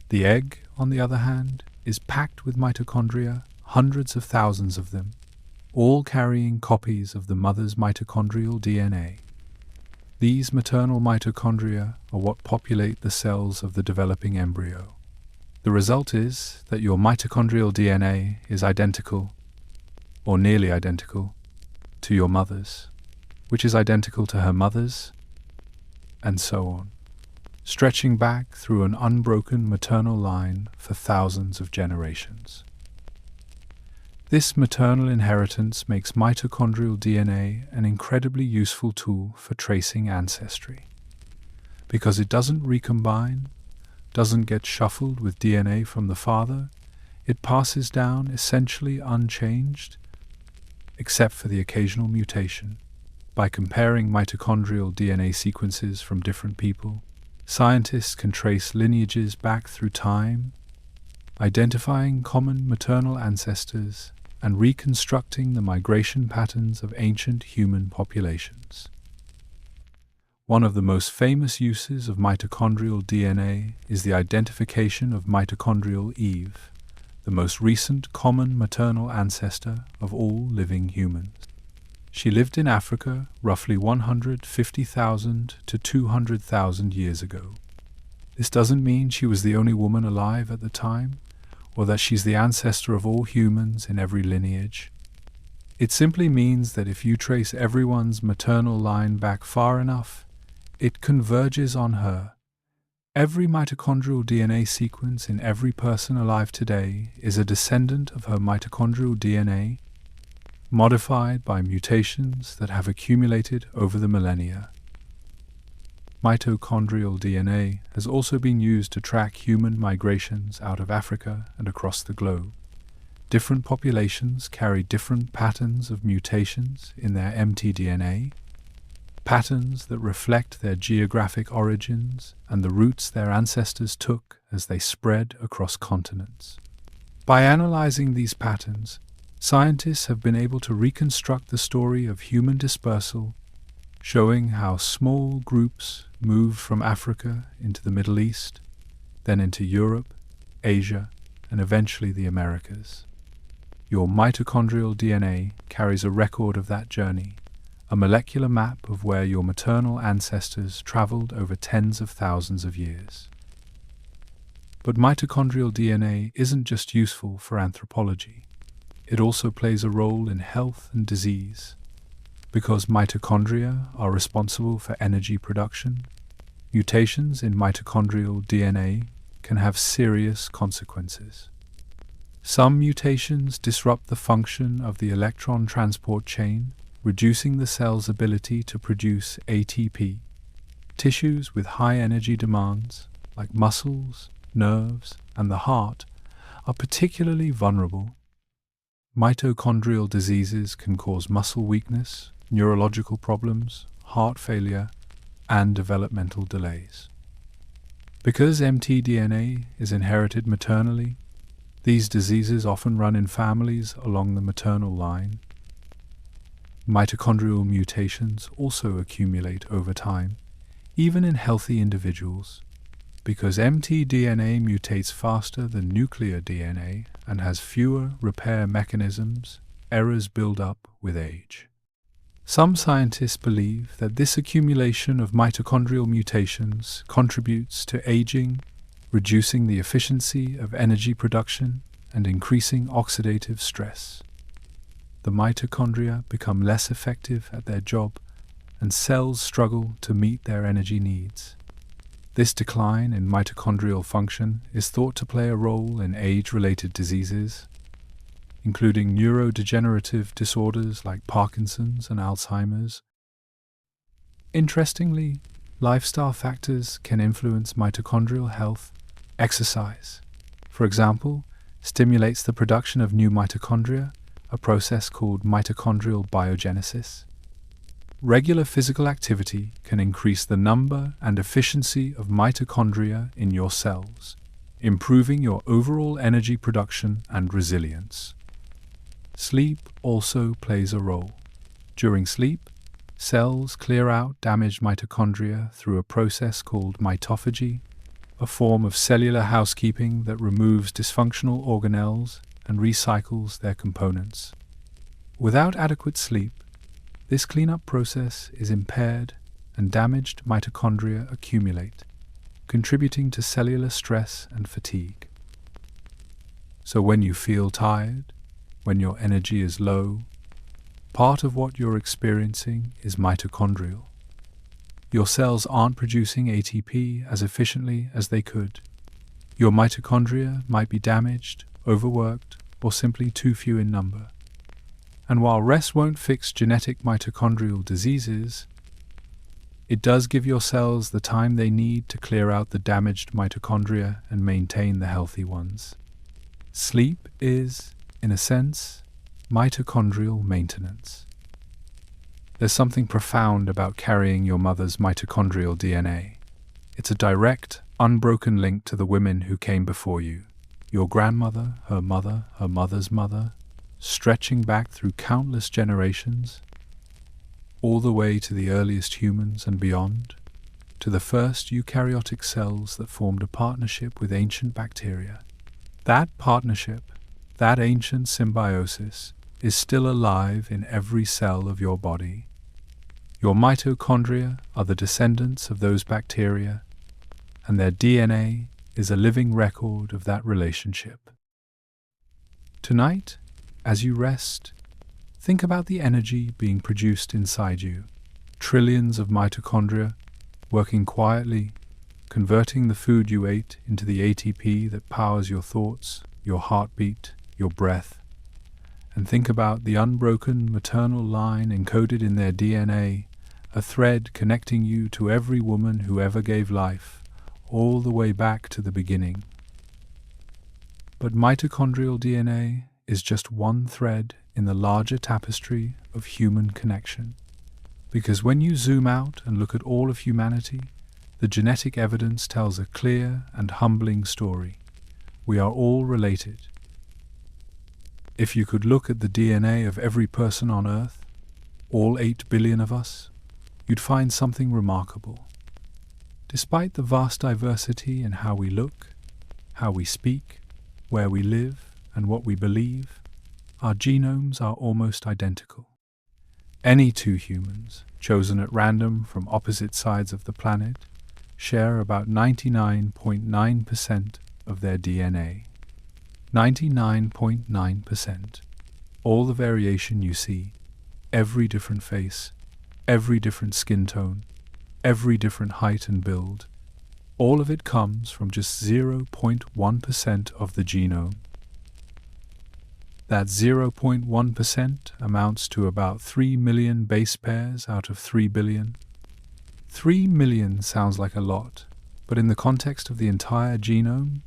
The egg, on the other hand, is packed with mitochondria, hundreds of thousands of them, all carrying copies of the mother's mitochondrial DNA. These maternal mitochondria are what populate the cells of the developing embryo. The result is that your mitochondrial DNA is identical, or nearly identical, to your mother's, which is identical to her mother's, and so on, stretching back through an unbroken maternal line for thousands of generations. This maternal inheritance makes mitochondrial DNA an incredibly useful tool for tracing ancestry. Because it doesn't recombine, doesn't get shuffled with DNA from the father, it passes down essentially unchanged, except for the occasional mutation. By comparing mitochondrial DNA sequences from different people, scientists can trace lineages back through time, identifying common maternal ancestors and reconstructing the migration patterns of ancient human populations. One of the most famous uses of mitochondrial DNA is the identification of mitochondrial Eve, the most recent common maternal ancestor of all living humans. She lived in Africa roughly 150,000 to 200,000 years ago. This doesn't mean she was the only woman alive at the time, or that she's the ancestor of all humans in every lineage. It simply means that if you trace everyone's maternal line back far enough, it converges on her. Every mitochondrial DNA sequence in every person alive today is a descendant of her mitochondrial DNA, modified by mutations that have accumulated over the millennia. Mitochondrial DNA has also been used to track human migrations out of Africa and across the globe. Different populations carry different patterns of mutations in their mtDNA, patterns that reflect their geographic origins and the routes their ancestors took as they spread across continents. By analyzing these patterns, scientists have been able to reconstruct the story of human dispersal, showing how small groups moved from Africa into the Middle East, then into Europe, Asia, and eventually the Americas. Your mitochondrial DNA carries a record of that journey, a molecular map of where your maternal ancestors traveled over tens of thousands of years. But mitochondrial DNA isn't just useful for anthropology. It also plays a role in health and disease. Because mitochondria are responsible for energy production, mutations in mitochondrial DNA can have serious consequences. Some mutations disrupt the function of the electron transport chain, reducing the cell's ability to produce ATP. Tissues with high energy demands, like muscles, nerves, and the heart, are particularly vulnerable. Mitochondrial diseases can cause muscle weakness, neurological problems, heart failure, and developmental delays. Because mtDNA is inherited maternally, these diseases often run in families along the maternal line. Mitochondrial mutations also accumulate over time, even in healthy individuals, because mtDNA mutates faster than nuclear DNA and has fewer repair mechanisms. Errors build up with age. Some scientists believe that this accumulation of mitochondrial mutations contributes to aging, reducing the efficiency of energy production and increasing oxidative stress. The mitochondria become less effective at their job, and cells struggle to meet their energy needs. This decline in mitochondrial function is thought to play a role in age-related diseases, including neurodegenerative disorders like Parkinson's and Alzheimer's. Interestingly, lifestyle factors can influence mitochondrial health. Exercise, for example, stimulates the production of new mitochondria, a process called mitochondrial biogenesis. Regular physical activity can increase the number and efficiency of mitochondria in your cells, improving your overall energy production and resilience. Sleep also plays a role. During sleep, cells clear out damaged mitochondria through a process called mitophagy, a form of cellular housekeeping that removes dysfunctional organelles and recycles their components. Without adequate sleep, this cleanup process is impaired and damaged mitochondria accumulate, contributing to cellular stress and fatigue. So when you feel tired, when your energy is low, part of what you're experiencing is mitochondrial. Your cells aren't producing ATP as efficiently as they could. Your mitochondria might be damaged, overworked, or simply too few in number. And while rest won't fix genetic mitochondrial diseases, it does give your cells the time they need to clear out the damaged mitochondria and maintain the healthy ones. Sleep is, in a sense, mitochondrial maintenance. There's something profound about carrying your mother's mitochondrial DNA. It's a direct, unbroken link to the women who came before you. Your grandmother, her mother's mother, stretching back through countless generations, all the way to the earliest humans and beyond, to the first eukaryotic cells that formed a partnership with ancient bacteria. That partnership, that ancient symbiosis, is still alive in every cell of your body. Your mitochondria are the descendants of those bacteria, and their DNA is a living record of that relationship. Tonight, as you rest, think about the energy being produced inside you. Trillions of mitochondria working quietly, converting the food you ate into the ATP that powers your thoughts, your heartbeat, your breath. And think about the unbroken maternal line encoded in their DNA, a thread connecting you to every woman who ever gave life, all the way back to the beginning. But mitochondrial DNA is just one thread in the larger tapestry of human connection. Because when you zoom out and look at all of humanity, the genetic evidence tells a clear and humbling story. We are all related. If you could look at the DNA of every person on Earth, all 8 billion of us, you'd find something remarkable. Despite the vast diversity in how we look, how we speak, where we live, and what we believe, our genomes are almost identical. Any two humans, chosen at random from opposite sides of the planet, share about 99.9% of their DNA. 99.9%. All the variation you see, every different face, every different skin tone, every different height and build, all of it comes from just 0.1% of the genome. That 0.1% amounts to about 3 million base pairs out of 3 billion. 3 million sounds like a lot, but in the context of the entire genome,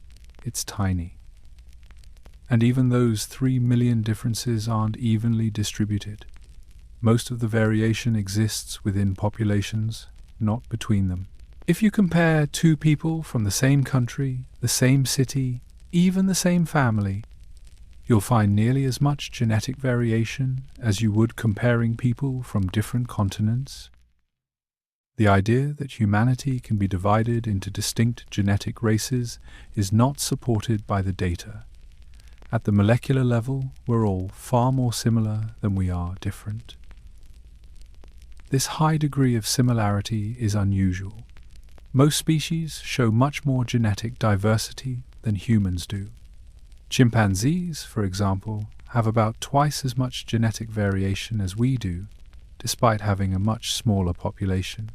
it's tiny. And even those 3 million differences aren't evenly distributed. Most of the variation exists within populations, not between them. If you compare two people from the same country, the same city, even the same family, you'll find nearly as much genetic variation as you would comparing people from different continents. The idea that humanity can be divided into distinct genetic races is not supported by the data. At the molecular level, we're all far more similar than we are different. This high degree of similarity is unusual. Most species show much more genetic diversity than humans do. Chimpanzees, for example, have about twice as much genetic variation as we do, despite having a much smaller population.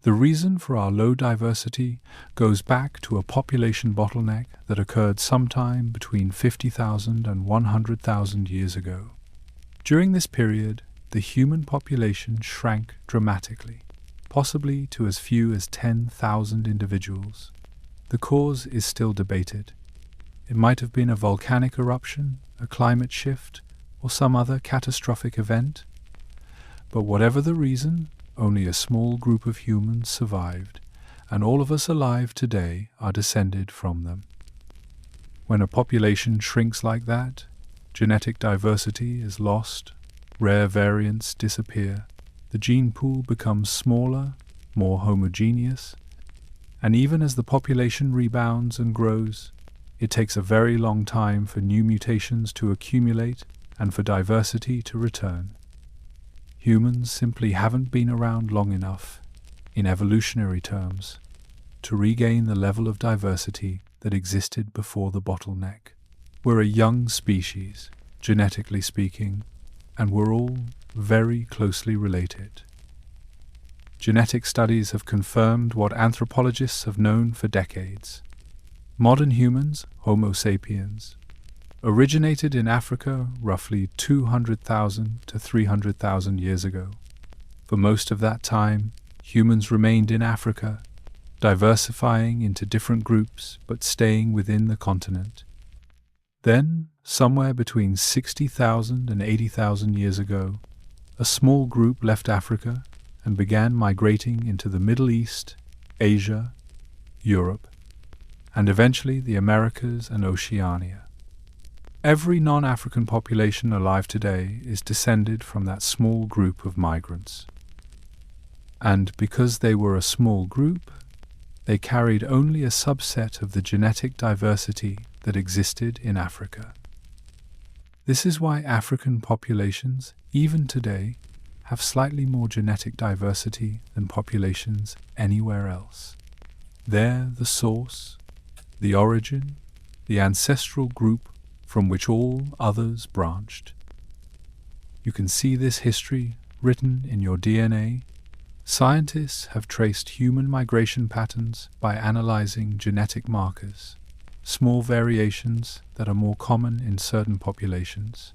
The reason for our low diversity goes back to a population bottleneck that occurred sometime between 50,000 and 100,000 years ago. During this period, the human population shrank dramatically, possibly to as few as 10,000 individuals. The cause is still debated. It might have been a volcanic eruption, a climate shift, or some other catastrophic event. But whatever the reason, only a small group of humans survived, and all of us alive today are descended from them. When a population shrinks like that, genetic diversity is lost, rare variants disappear, the gene pool becomes smaller, more homogeneous, and even as the population rebounds and grows, it takes a very long time for new mutations to accumulate and for diversity to return. Humans simply haven't been around long enough, in evolutionary terms, to regain the level of diversity that existed before the bottleneck. We're a young species, genetically speaking, and we're all very closely related. Genetic studies have confirmed what anthropologists have known for decades. Modern humans, Homo sapiens, originated in Africa roughly 200,000 to 300,000 years ago. For most of that time, humans remained in Africa, diversifying into different groups but staying within the continent. Then, somewhere between 60,000 and 80,000 years ago, a small group left Africa and began migrating into the Middle East, Asia, Europe, and eventually the Americas and Oceania. Every non-African population alive today is descended from that small group of migrants. And because they were a small group, they carried only a subset of the genetic diversity that existed in Africa. This is why African populations, even today, have slightly more genetic diversity than populations anywhere else. They're the source, the origin, the ancestral group from which all others branched. You can see this history written in your DNA. Scientists have traced human migration patterns by analyzing genetic markers, small variations that are more common in certain populations.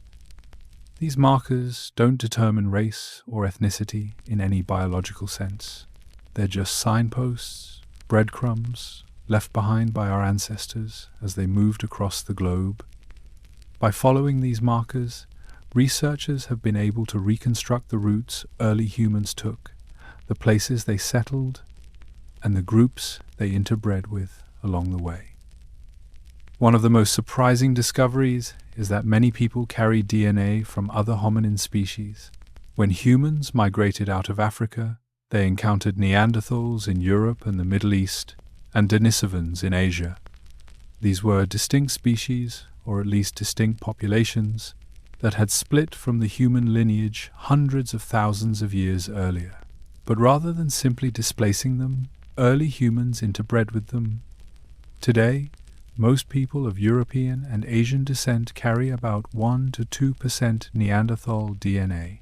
These markers don't determine race or ethnicity in any biological sense. They're just signposts, breadcrumbs, left behind by our ancestors as they moved across the globe. By following these markers, researchers have been able to reconstruct the routes early humans took, the places they settled, and the groups they interbred with along the way. One of the most surprising discoveries is that many people carry DNA from other hominin species. When humans migrated out of Africa, they encountered Neanderthals in Europe and the Middle East, and Denisovans in Asia. These were distinct species, or at least distinct populations, that had split from the human lineage hundreds of thousands of years earlier. But rather than simply displacing them, early humans interbred with them. Today, most people of European and Asian descent carry about 1 to 2% Neanderthal DNA.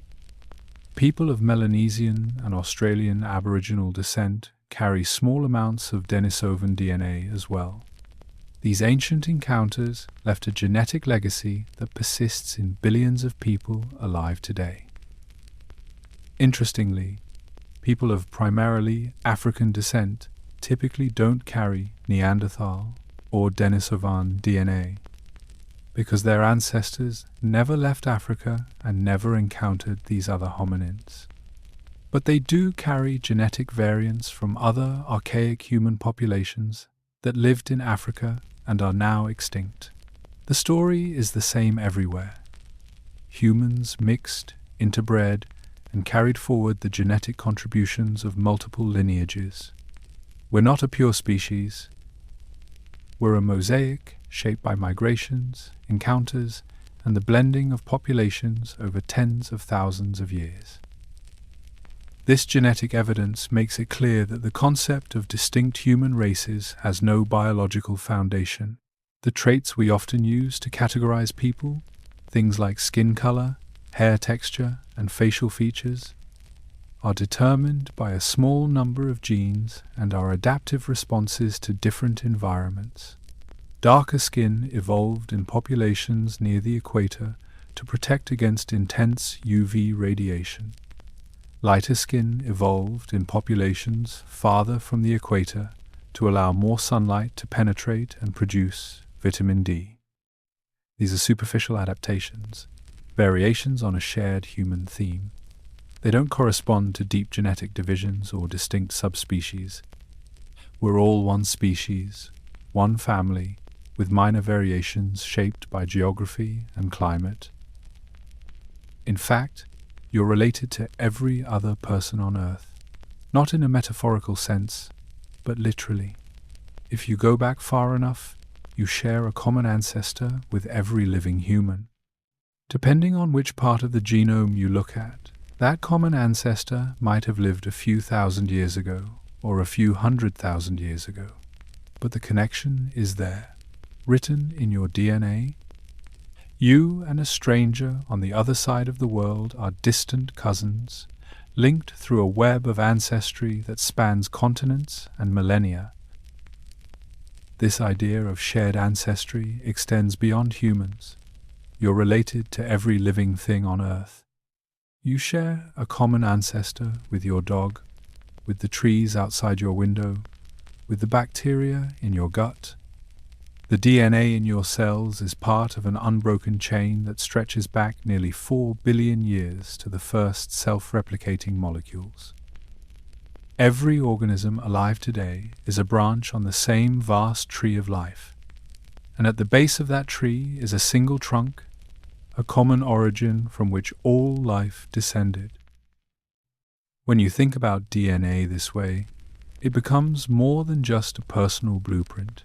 People of Melanesian and Australian Aboriginal descent carry small amounts of Denisovan DNA as well. These ancient encounters left a genetic legacy that persists in billions of people alive today. Interestingly, people of primarily African descent typically don't carry Neanderthal or Denisovan DNA because their ancestors never left Africa and never encountered these other hominins. But they do carry genetic variants from other archaic human populations that lived in Africa and are now extinct. The story is the same everywhere. Humans mixed, interbred, and carried forward the genetic contributions of multiple lineages. We're not a pure species. We're a mosaic shaped by migrations, encounters, and the blending of populations over tens of thousands of years. This genetic evidence makes it clear that the concept of distinct human races has no biological foundation. The traits we often use to categorize people, things like skin color, hair texture, and facial features, are determined by a small number of genes and our adaptive responses to different environments. Darker skin evolved in populations near the equator to protect against intense UV radiation. Lighter skin evolved in populations farther from the equator to allow more sunlight to penetrate and produce vitamin D. These are superficial adaptations, variations on a shared human theme. They don't correspond to deep genetic divisions or distinct subspecies. We're all one species, one family, with minor variations shaped by geography and climate. In fact, you're related to every other person on Earth, not in a metaphorical sense, but literally. If you go back far enough, you share a common ancestor with every living human. Depending on which part of the genome you look at, that common ancestor might have lived a few thousand years ago or a few 100,000 years ago. But the connection is there, written in your DNA. You and a stranger on the other side of the world are distant cousins, linked through a web of ancestry that spans continents and millennia. This idea of shared ancestry extends beyond humans. You're related to every living thing on Earth. You share a common ancestor with your dog, with the trees outside your window, with the bacteria in your gut. The DNA in your cells is part of an unbroken chain that stretches back nearly 4 billion years to the first self-replicating molecules. Every organism alive today is a branch on the same vast tree of life, and at the base of that tree is a single trunk, a common origin from which all life descended. When you think about DNA this way, it becomes more than just a personal blueprint.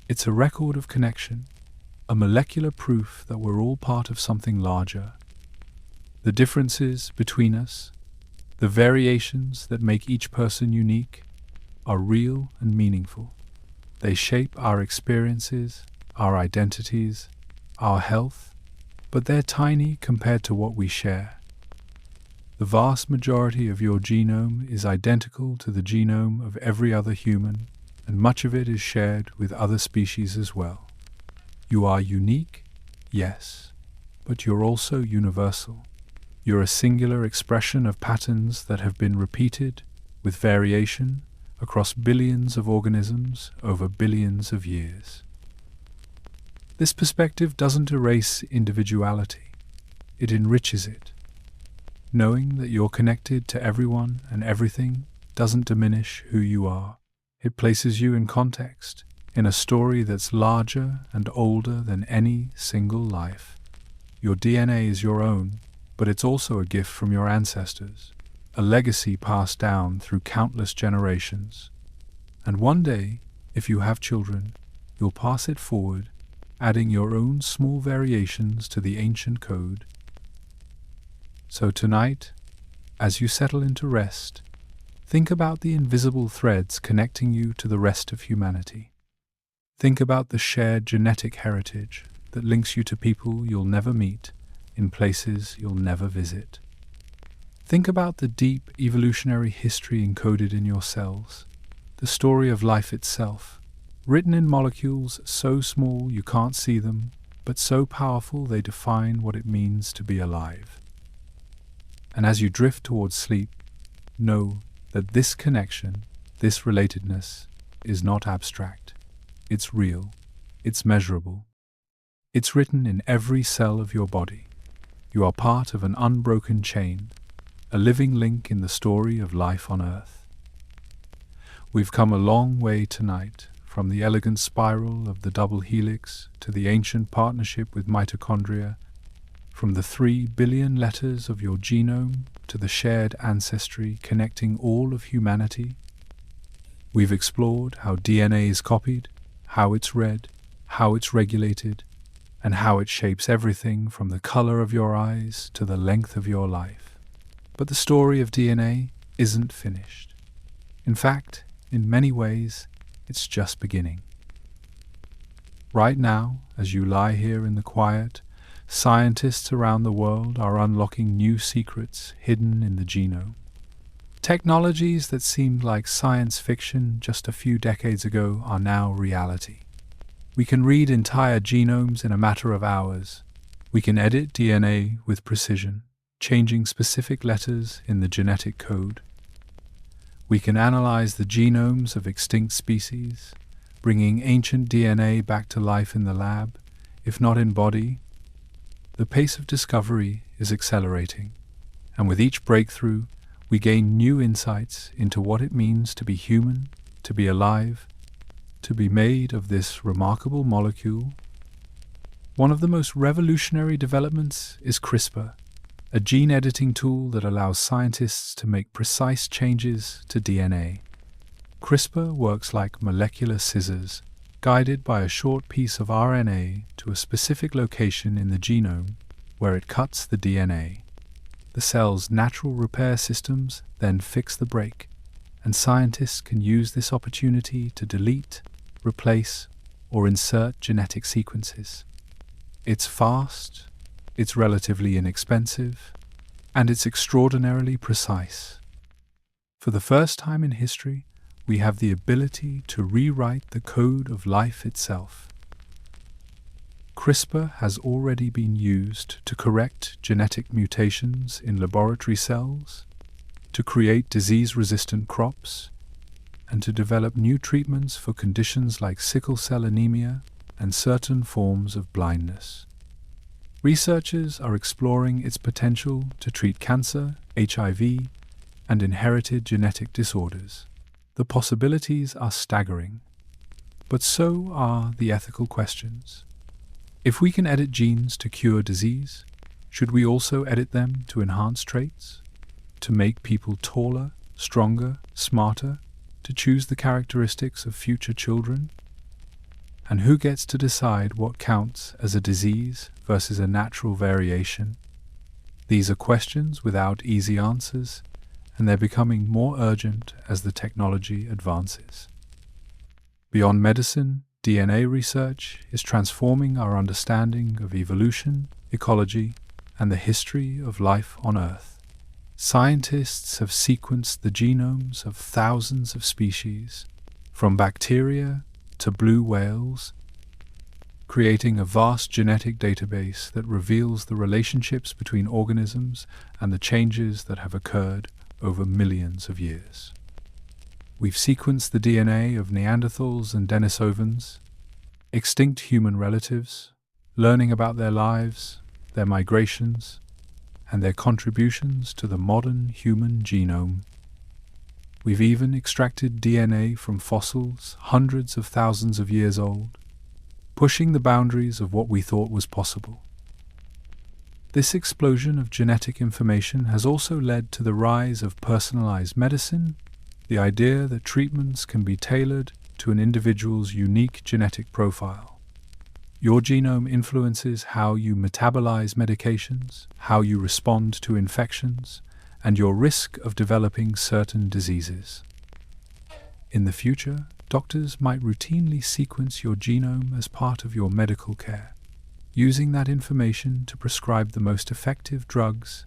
It's a record of connection, a molecular proof that we're all part of something larger. The differences between us, the variations that make each person unique, are real and meaningful. They shape our experiences, our identities, our health, but they're tiny compared to what we share. The vast majority of your genome is identical to the genome of every other human, and much of it is shared with other species as well. You are unique, yes, but you're also universal. You're a singular expression of patterns that have been repeated, with variation, across billions of organisms over billions of years. This perspective doesn't erase individuality, it enriches it. Knowing that you're connected to everyone and everything doesn't diminish who you are. It places you in context, in a story that's larger and older than any single life. Your DNA is your own, but it's also a gift from your ancestors, a legacy passed down through countless generations. And one day, if you have children, you'll pass it forward, adding your own small variations to the ancient code. So tonight, as you settle into rest, think about the invisible threads connecting you to the rest of humanity. Think about the shared genetic heritage that links you to people you'll never meet in places you'll never visit. Think about the deep evolutionary history encoded in your cells, the story of life itself, written in molecules so small you can't see them, but so powerful they define what it means to be alive. And as you drift towards sleep, know that this connection, this relatedness, is not abstract. It's real. It's measurable. It's written in every cell of your body. You are part of an unbroken chain, a living link in the story of life on Earth. We've come a long way tonight, from the elegant spiral of the double helix to the ancient partnership with mitochondria, from the 3 billion letters of your genome to the shared ancestry connecting all of humanity. We've explored how DNA is copied, how it's read, how it's regulated, and how it shapes everything from the color of your eyes to the length of your life. But the story of DNA isn't finished. In fact, in many ways, it's just beginning. Right now, as you lie here in the quiet, scientists around the world are unlocking new secrets hidden in the genome. Technologies that seemed like science fiction just a few decades ago are now reality. We can read entire genomes in a matter of hours. We can edit DNA with precision, changing specific letters in the genetic code. We can analyze the genomes of extinct species, bringing ancient DNA back to life in the lab, if not in body. The pace of discovery is accelerating, and with each breakthrough, we gain new insights into what it means to be human, to be alive, to be made of this remarkable molecule. One of the most revolutionary developments is CRISPR, a gene editing tool that allows scientists to make precise changes to DNA. CRISPR works like molecular scissors, guided by a short piece of RNA to a specific location in the genome where it cuts the DNA. The cell's natural repair systems then fix the break, and scientists can use this opportunity to delete, replace, or insert genetic sequences. It's fast, it's relatively inexpensive, and it's extraordinarily precise. For the first time in history, we have the ability to rewrite the code of life itself. CRISPR has already been used to correct genetic mutations in laboratory cells, to create disease-resistant crops, and to develop new treatments for conditions like sickle cell anemia and certain forms of blindness. Researchers are exploring its potential to treat cancer, HIV, and inherited genetic disorders. The possibilities are staggering, but so are the ethical questions. If we can edit genes to cure disease, should we also edit them to enhance traits? To make people taller, stronger, smarter? To choose the characteristics of future children? And who gets to decide what counts as a disease versus a natural variation? These are questions without easy answers, and they're becoming more urgent as the technology advances. Beyond medicine, DNA research is transforming our understanding of evolution, ecology, and the history of life on Earth. Scientists have sequenced the genomes of thousands of species, from bacteria to blue whales, creating a vast genetic database that reveals the relationships between organisms and the changes that have occurred over millions of years. We've sequenced the DNA of Neanderthals and Denisovans, extinct human relatives, learning about their lives, their migrations, and their contributions to the modern human genome. We've even extracted DNA from fossils hundreds of thousands of years old, pushing the boundaries of what we thought was possible. This explosion of genetic information has also led to the rise of personalized medicine, the idea that treatments can be tailored to an individual's unique genetic profile. Your genome influences how you metabolize medications, how you respond to infections, and your risk of developing certain diseases. In the future, doctors might routinely sequence your genome as part of your medical care, using that information to prescribe the most effective drugs,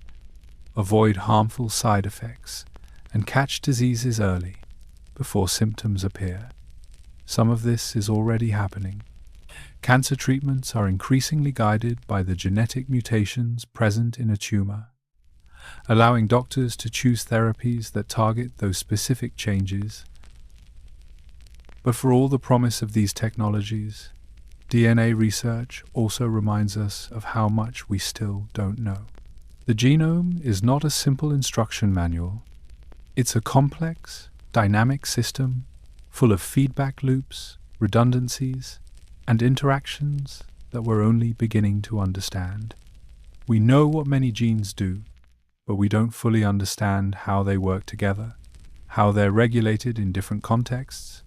avoid harmful side effects, and catch diseases early, before symptoms appear. Some of this is already happening. Cancer treatments are increasingly guided by the genetic mutations present in a tumor, allowing doctors to choose therapies that target those specific changes. But for all the promise of these technologies, DNA research also reminds us of how much we still don't know. The genome is not a simple instruction manual. It's a complex, dynamic system full of feedback loops, redundancies, and interactions that we're only beginning to understand. We know what many genes do, but we don't fully understand how they work together, how they're regulated in different contexts,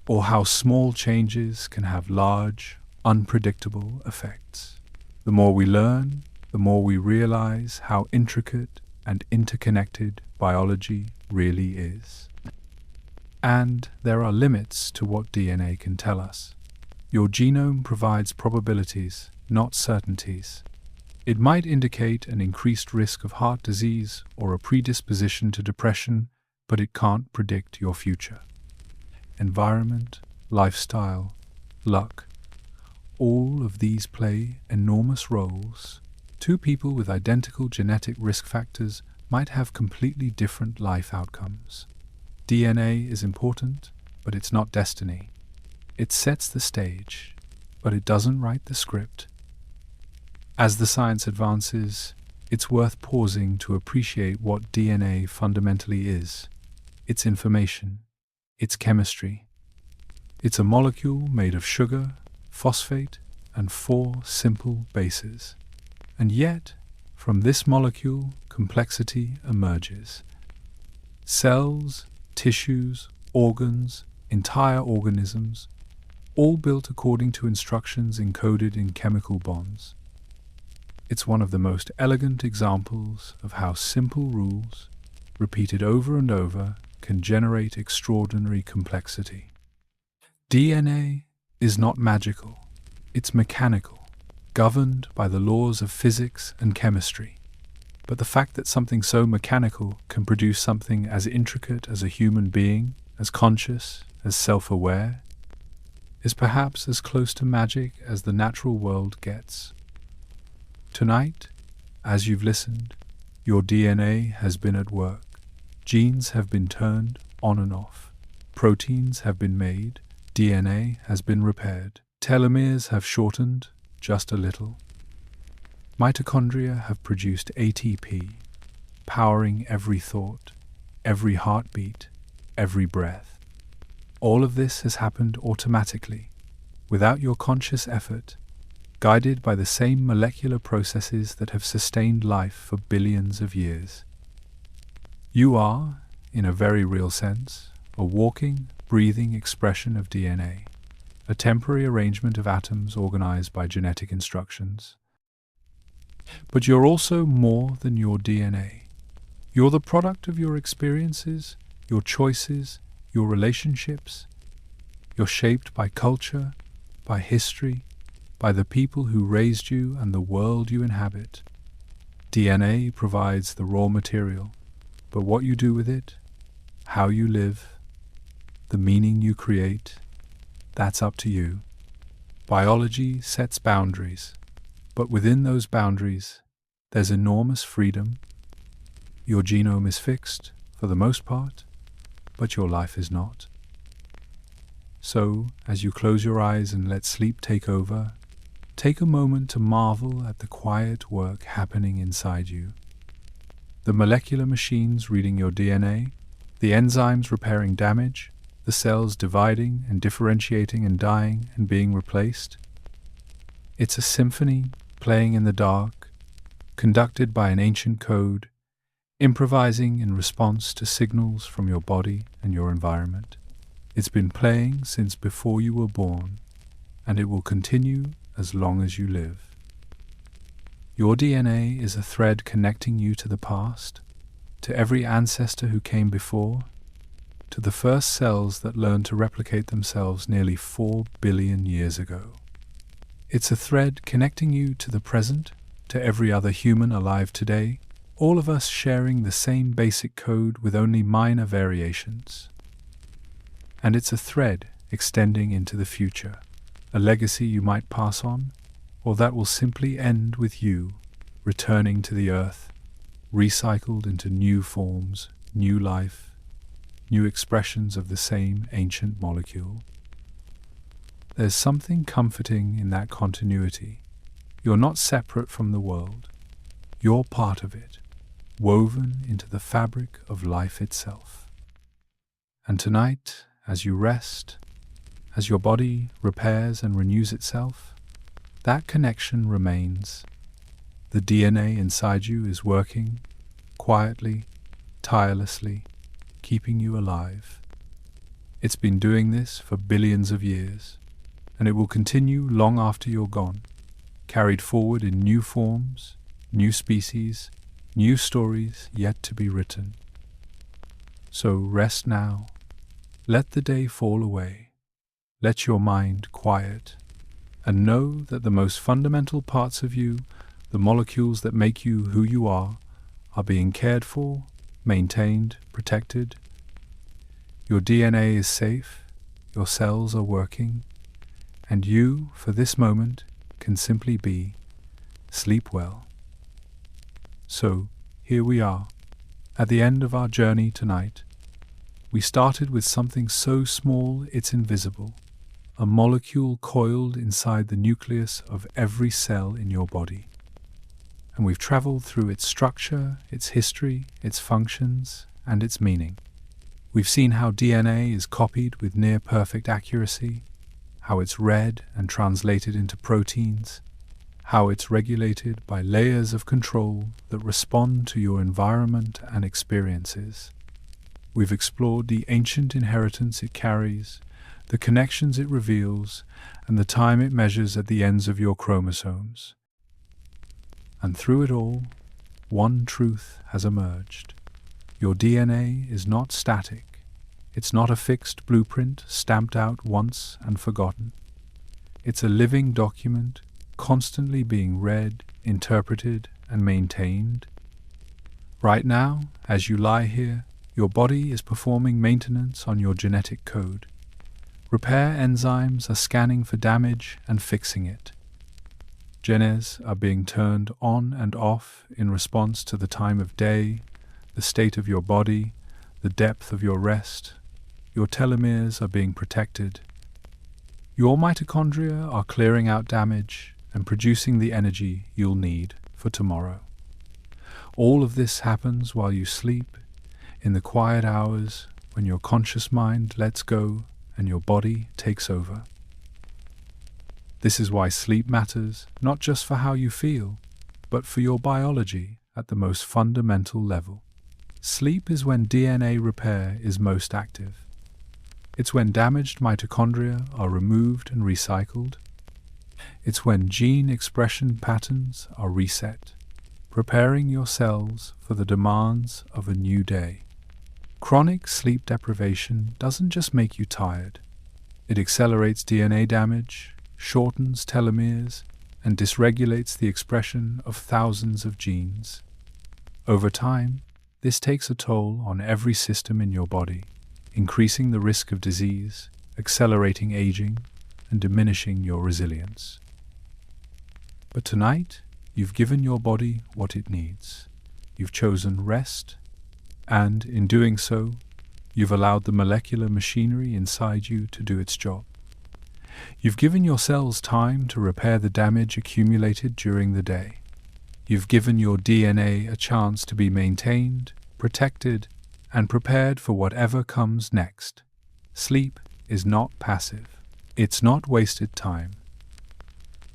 or how small changes can have large, unpredictable effects. The more we learn, the more we realize how intricate and interconnected biology really is. And there are limits to what DNA can tell us. Your genome provides probabilities, not certainties. It might indicate an increased risk of heart disease or a predisposition to depression, but it can't predict your future. Environment, lifestyle, luck, all of these play enormous roles. Two people with identical genetic risk factors might have completely different life outcomes. DNA is important, but it's not destiny. It sets the stage, but it doesn't write the script. As the science advances, it's worth pausing to appreciate what DNA fundamentally is. It's information. It's chemistry. It's a molecule made of sugar, phosphate, and 4 simple bases. And yet, from this molecule, complexity emerges. Cells, tissues, organs, entire organisms, all built according to instructions encoded in chemical bonds. It's one of the most elegant examples of how simple rules, repeated over and over, can generate extraordinary complexity. DNA is not magical, it's mechanical, governed by the laws of physics and chemistry. But the fact that something so mechanical can produce something as intricate as a human being, as conscious, as self-aware, is perhaps as close to magic as the natural world gets. Tonight, as you've listened, your DNA has been at work. Genes have been turned on and off. Proteins have been made. DNA has been repaired. Telomeres have shortened just a little. Mitochondria have produced ATP, powering every thought, every heartbeat, every breath. All of this has happened automatically, without your conscious effort, guided by the same molecular processes that have sustained life for billions of years. You are, in a very real sense, a walking, breathing expression of DNA, a temporary arrangement of atoms organized by genetic instructions. But you're also more than your DNA. You're the product of your experiences, your choices, your relationships. You're shaped by culture, by history, by the people who raised you and the world you inhabit. DNA provides the raw material, but what you do with it, how you live, the meaning you create, that's up to you. Biology sets boundaries, but within those boundaries, there's enormous freedom. Your genome is fixed, for the most part, but your life is not. So, as you close your eyes and let sleep take over, take a moment to marvel at the quiet work happening inside you. The molecular machines reading your DNA, the enzymes repairing damage, the cells dividing and differentiating and dying and being replaced. It's a symphony playing in the dark, conducted by an ancient code, improvising in response to signals from your body and your environment. It's been playing since before you were born, and it will continue as long as you live. Your DNA is a thread connecting you to the past, to every ancestor who came before, to the first cells that learned to replicate themselves nearly 4 billion years ago. It's a thread connecting you to the present, to every other human alive today, all of us sharing the same basic code with only minor variations. And it's a thread extending into the future, a legacy you might pass on, or that will simply end with you returning to the earth, recycled into new forms, new life, new expressions of the same ancient molecule. There's something comforting in that continuity. You're not separate from the world. You're part of it, woven into the fabric of life itself. And tonight, as you rest, as your body repairs and renews itself, that connection remains. The DNA inside you is working, quietly, tirelessly, keeping you alive. It's been doing this for billions of years, and it will continue long after you're gone, carried forward in new forms, new species, new stories yet to be written. So rest now. Let the day fall away. Let your mind quiet, and know that the most fundamental parts of you, the molecules that make you who you are being cared for, maintained, protected. Your DNA is safe, your cells are working, and you, for this moment, can simply be. Sleep well. So, here we are, at the end of our journey tonight. We started with something so small it's invisible, a molecule coiled inside the nucleus of every cell in your body. And we've traveled through its structure, its history, its functions, and its meaning. We've seen how DNA is copied with near-perfect accuracy, how it's read and translated into proteins, how it's regulated by layers of control that respond to your environment and experiences. We've explored the ancient inheritance it carries, the connections it reveals, and the time it measures at the ends of your chromosomes. And through it all, one truth has emerged. Your DNA is not static. It's not a fixed blueprint stamped out once and forgotten. It's a living document, constantly being read, interpreted, and maintained. Right now, as you lie here, your body is performing maintenance on your genetic code. Repair enzymes are scanning for damage and fixing it. Genes are being turned on and off in response to the time of day, the state of your body, the depth of your rest. Your telomeres are being protected. Your mitochondria are clearing out damage and producing the energy you'll need for tomorrow. All of this happens while you sleep, in the quiet hours when your conscious mind lets go and your body takes over. This is why sleep matters, not just for how you feel, but for your biology at the most fundamental level. Sleep is when DNA repair is most active. It's when damaged mitochondria are removed and recycled. It's when gene expression patterns are reset, preparing your cells for the demands of a new day. Chronic sleep deprivation doesn't just make you tired. It accelerates DNA damage, shortens telomeres, and dysregulates the expression of thousands of genes. Over time, this takes a toll on every system in your body, increasing the risk of disease, accelerating aging, and diminishing your resilience. But tonight, you've given your body what it needs. You've chosen rest, and in doing so, you've allowed the molecular machinery inside you to do its job. You've given your cells time to repair the damage accumulated during the day. You've given your DNA a chance to be maintained, protected, and prepared for whatever comes next. Sleep is not passive. It's not wasted time.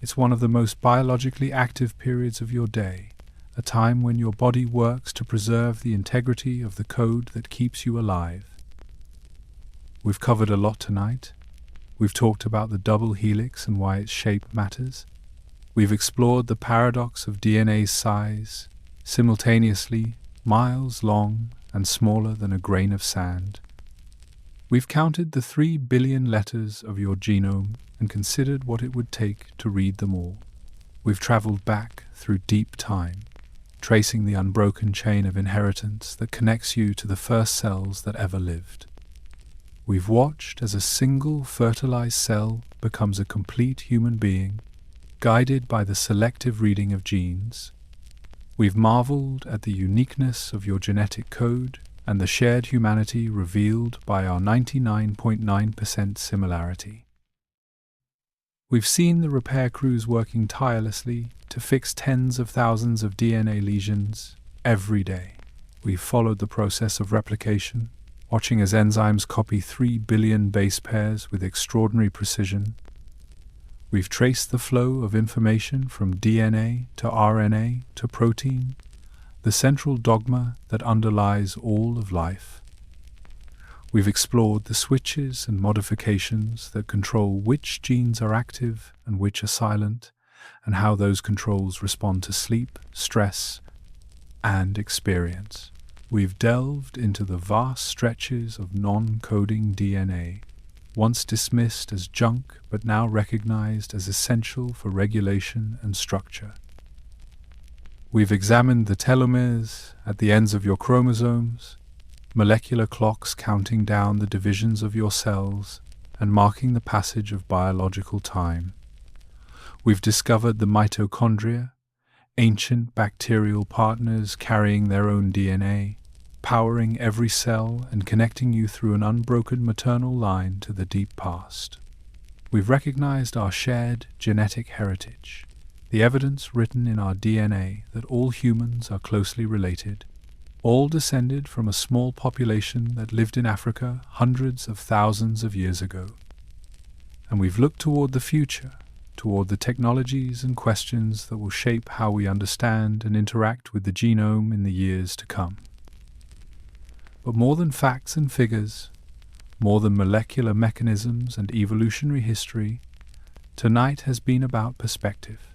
It's one of the most biologically active periods of your day, a time when your body works to preserve the integrity of the code that keeps you alive. We've covered a lot tonight. We've talked about the double helix and why its shape matters. We've explored the paradox of DNA's size, simultaneously miles long and smaller than a grain of sand. We've counted the 3 billion letters of your genome and considered what it would take to read them all. We've traveled back through deep time, tracing the unbroken chain of inheritance that connects you to the first cells that ever lived. We've watched as a single fertilized cell becomes a complete human being, guided by the selective reading of genes. We've marveled at the uniqueness of your genetic code and the shared humanity revealed by our 99.9% similarity. We've seen the repair crews working tirelessly to fix tens of thousands of DNA lesions every day. We've followed the process of replication, watching as enzymes copy 3 billion base pairs with extraordinary precision. We've traced the flow of information from DNA to RNA to protein, the central dogma that underlies all of life. We've explored the switches and modifications that control which genes are active and which are silent, and how those controls respond to sleep, stress, and experience. We've delved into the vast stretches of non-coding DNA, once dismissed as junk but now recognized as essential for regulation and structure. We've examined the telomeres at the ends of your chromosomes, molecular clocks counting down the divisions of your cells and marking the passage of biological time. We've discovered the mitochondria, ancient bacterial partners carrying their own DNA, powering every cell and connecting you through an unbroken maternal line to the deep past. We've recognized our shared genetic heritage, the evidence written in our DNA that all humans are closely related, all descended from a small population that lived in Africa hundreds of thousands of years ago. And we've looked toward the future, toward the technologies and questions that will shape how we understand and interact with the genome in the years to come. But more than facts and figures, more than molecular mechanisms and evolutionary history, tonight has been about perspective.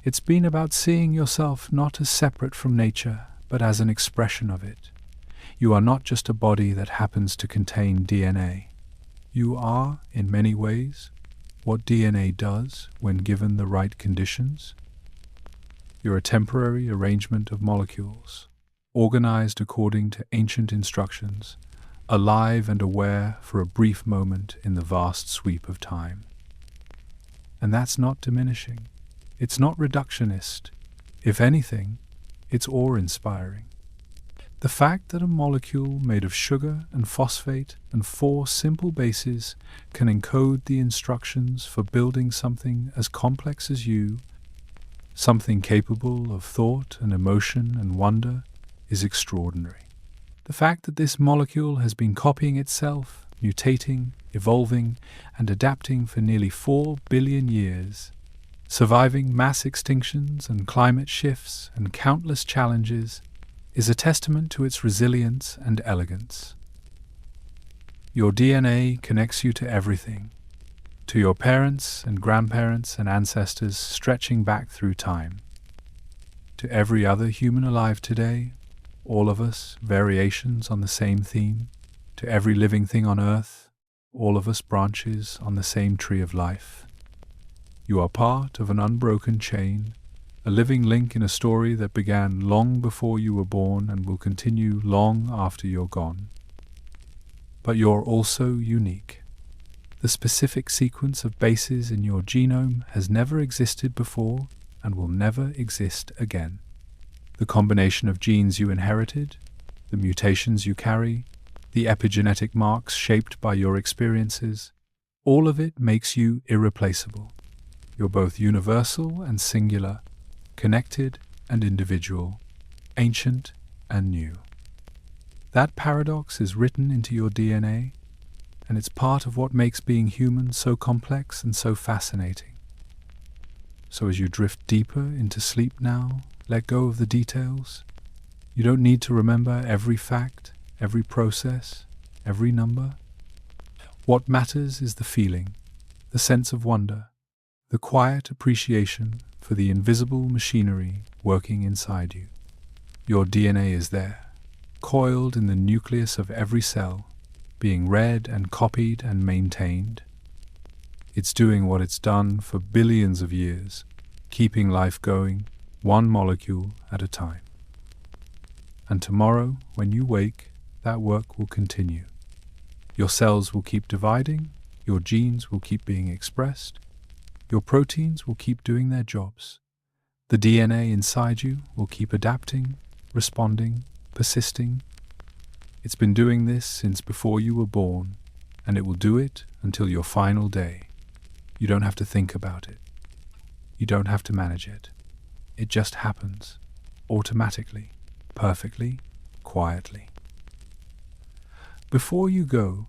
It's been about seeing yourself not as separate from nature, but as an expression of it. You are not just a body that happens to contain DNA. You are, in many ways, what DNA does when given the right conditions. You're a temporary arrangement of molecules, organized according to ancient instructions, alive and aware for a brief moment in the vast sweep of time. And that's not diminishing. It's not reductionist. If anything, it's awe-inspiring. The fact that a molecule made of sugar and phosphate and 4 simple bases can encode the instructions for building something as complex as you, something capable of thought and emotion and wonder, is extraordinary. The fact that this molecule has been copying itself, mutating, evolving, and adapting for nearly 4 billion years, surviving mass extinctions and climate shifts and countless challenges, is a testament to its resilience and elegance. Your DNA connects you to everything, to your parents and grandparents and ancestors stretching back through time, to every other human alive today, all of us variations on the same theme, to every living thing on earth, all of us branches on the same tree of life. You are part of an unbroken chain, a living link in a story that began long before you were born and will continue long after you're gone. But you're also unique. The specific sequence of bases in your genome has never existed before and will never exist again. The combination of genes you inherited, the mutations you carry, the epigenetic marks shaped by your experiences, all of it makes you irreplaceable. You're both universal and singular, connected and individual, ancient and new. That paradox is written into your DNA, and it's part of what makes being human so complex and so fascinating. So as you drift deeper into sleep now, let go of the details. You don't need to remember every fact, every process, every number. What matters is the feeling, the sense of wonder, the quiet appreciation for the invisible machinery working inside you. Your DNA is there, coiled in the nucleus of every cell, being read and copied and maintained. It's doing what it's done for billions of years, keeping life going, one molecule at a time. And tomorrow, when you wake, that work will continue. Your cells will keep dividing, your genes will keep being expressed, your proteins will keep doing their jobs. The DNA inside you will keep adapting, responding, persisting. It's been doing this since before you were born, and it will do it until your final day. You don't have to think about it. You don't have to manage it. It just happens, automatically, perfectly, quietly. Before you go,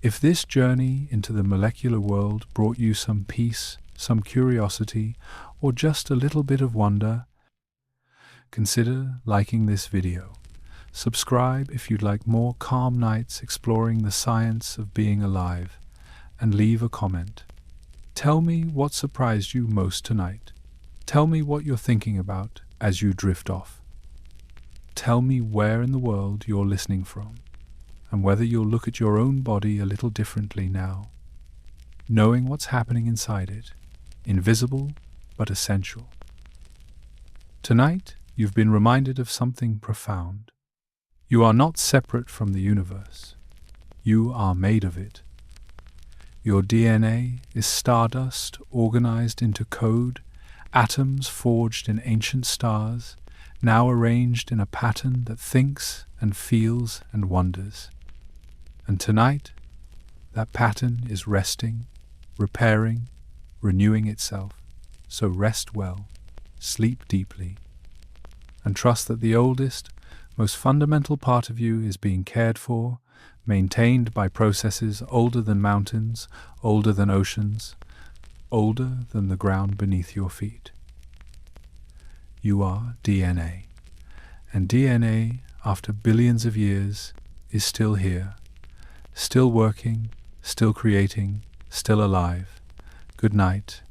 if this journey into the molecular world brought you some peace, some curiosity, or just a little bit of wonder, consider liking this video. Subscribe if you'd like more calm nights exploring the science of being alive, and leave a comment. Tell me what surprised you most tonight. Tell me what you're thinking about as you drift off. Tell me where in the world you're listening from, and whether you'll look at your own body a little differently now, knowing what's happening inside it, invisible but essential. Tonight, you've been reminded of something profound. You are not separate from the universe. You are made of it. Your DNA is stardust organized into code, atoms forged in ancient stars, now arranged in a pattern that thinks and feels and wonders. And tonight, that pattern is resting, repairing, renewing itself. So rest well, sleep deeply, and trust that the oldest, most fundamental part of you is being cared for, maintained by processes older than mountains, older than oceans, older than the ground beneath your feet. You are DNA, and DNA, after billions of years, is still here, still working, still creating, still alive. Good night,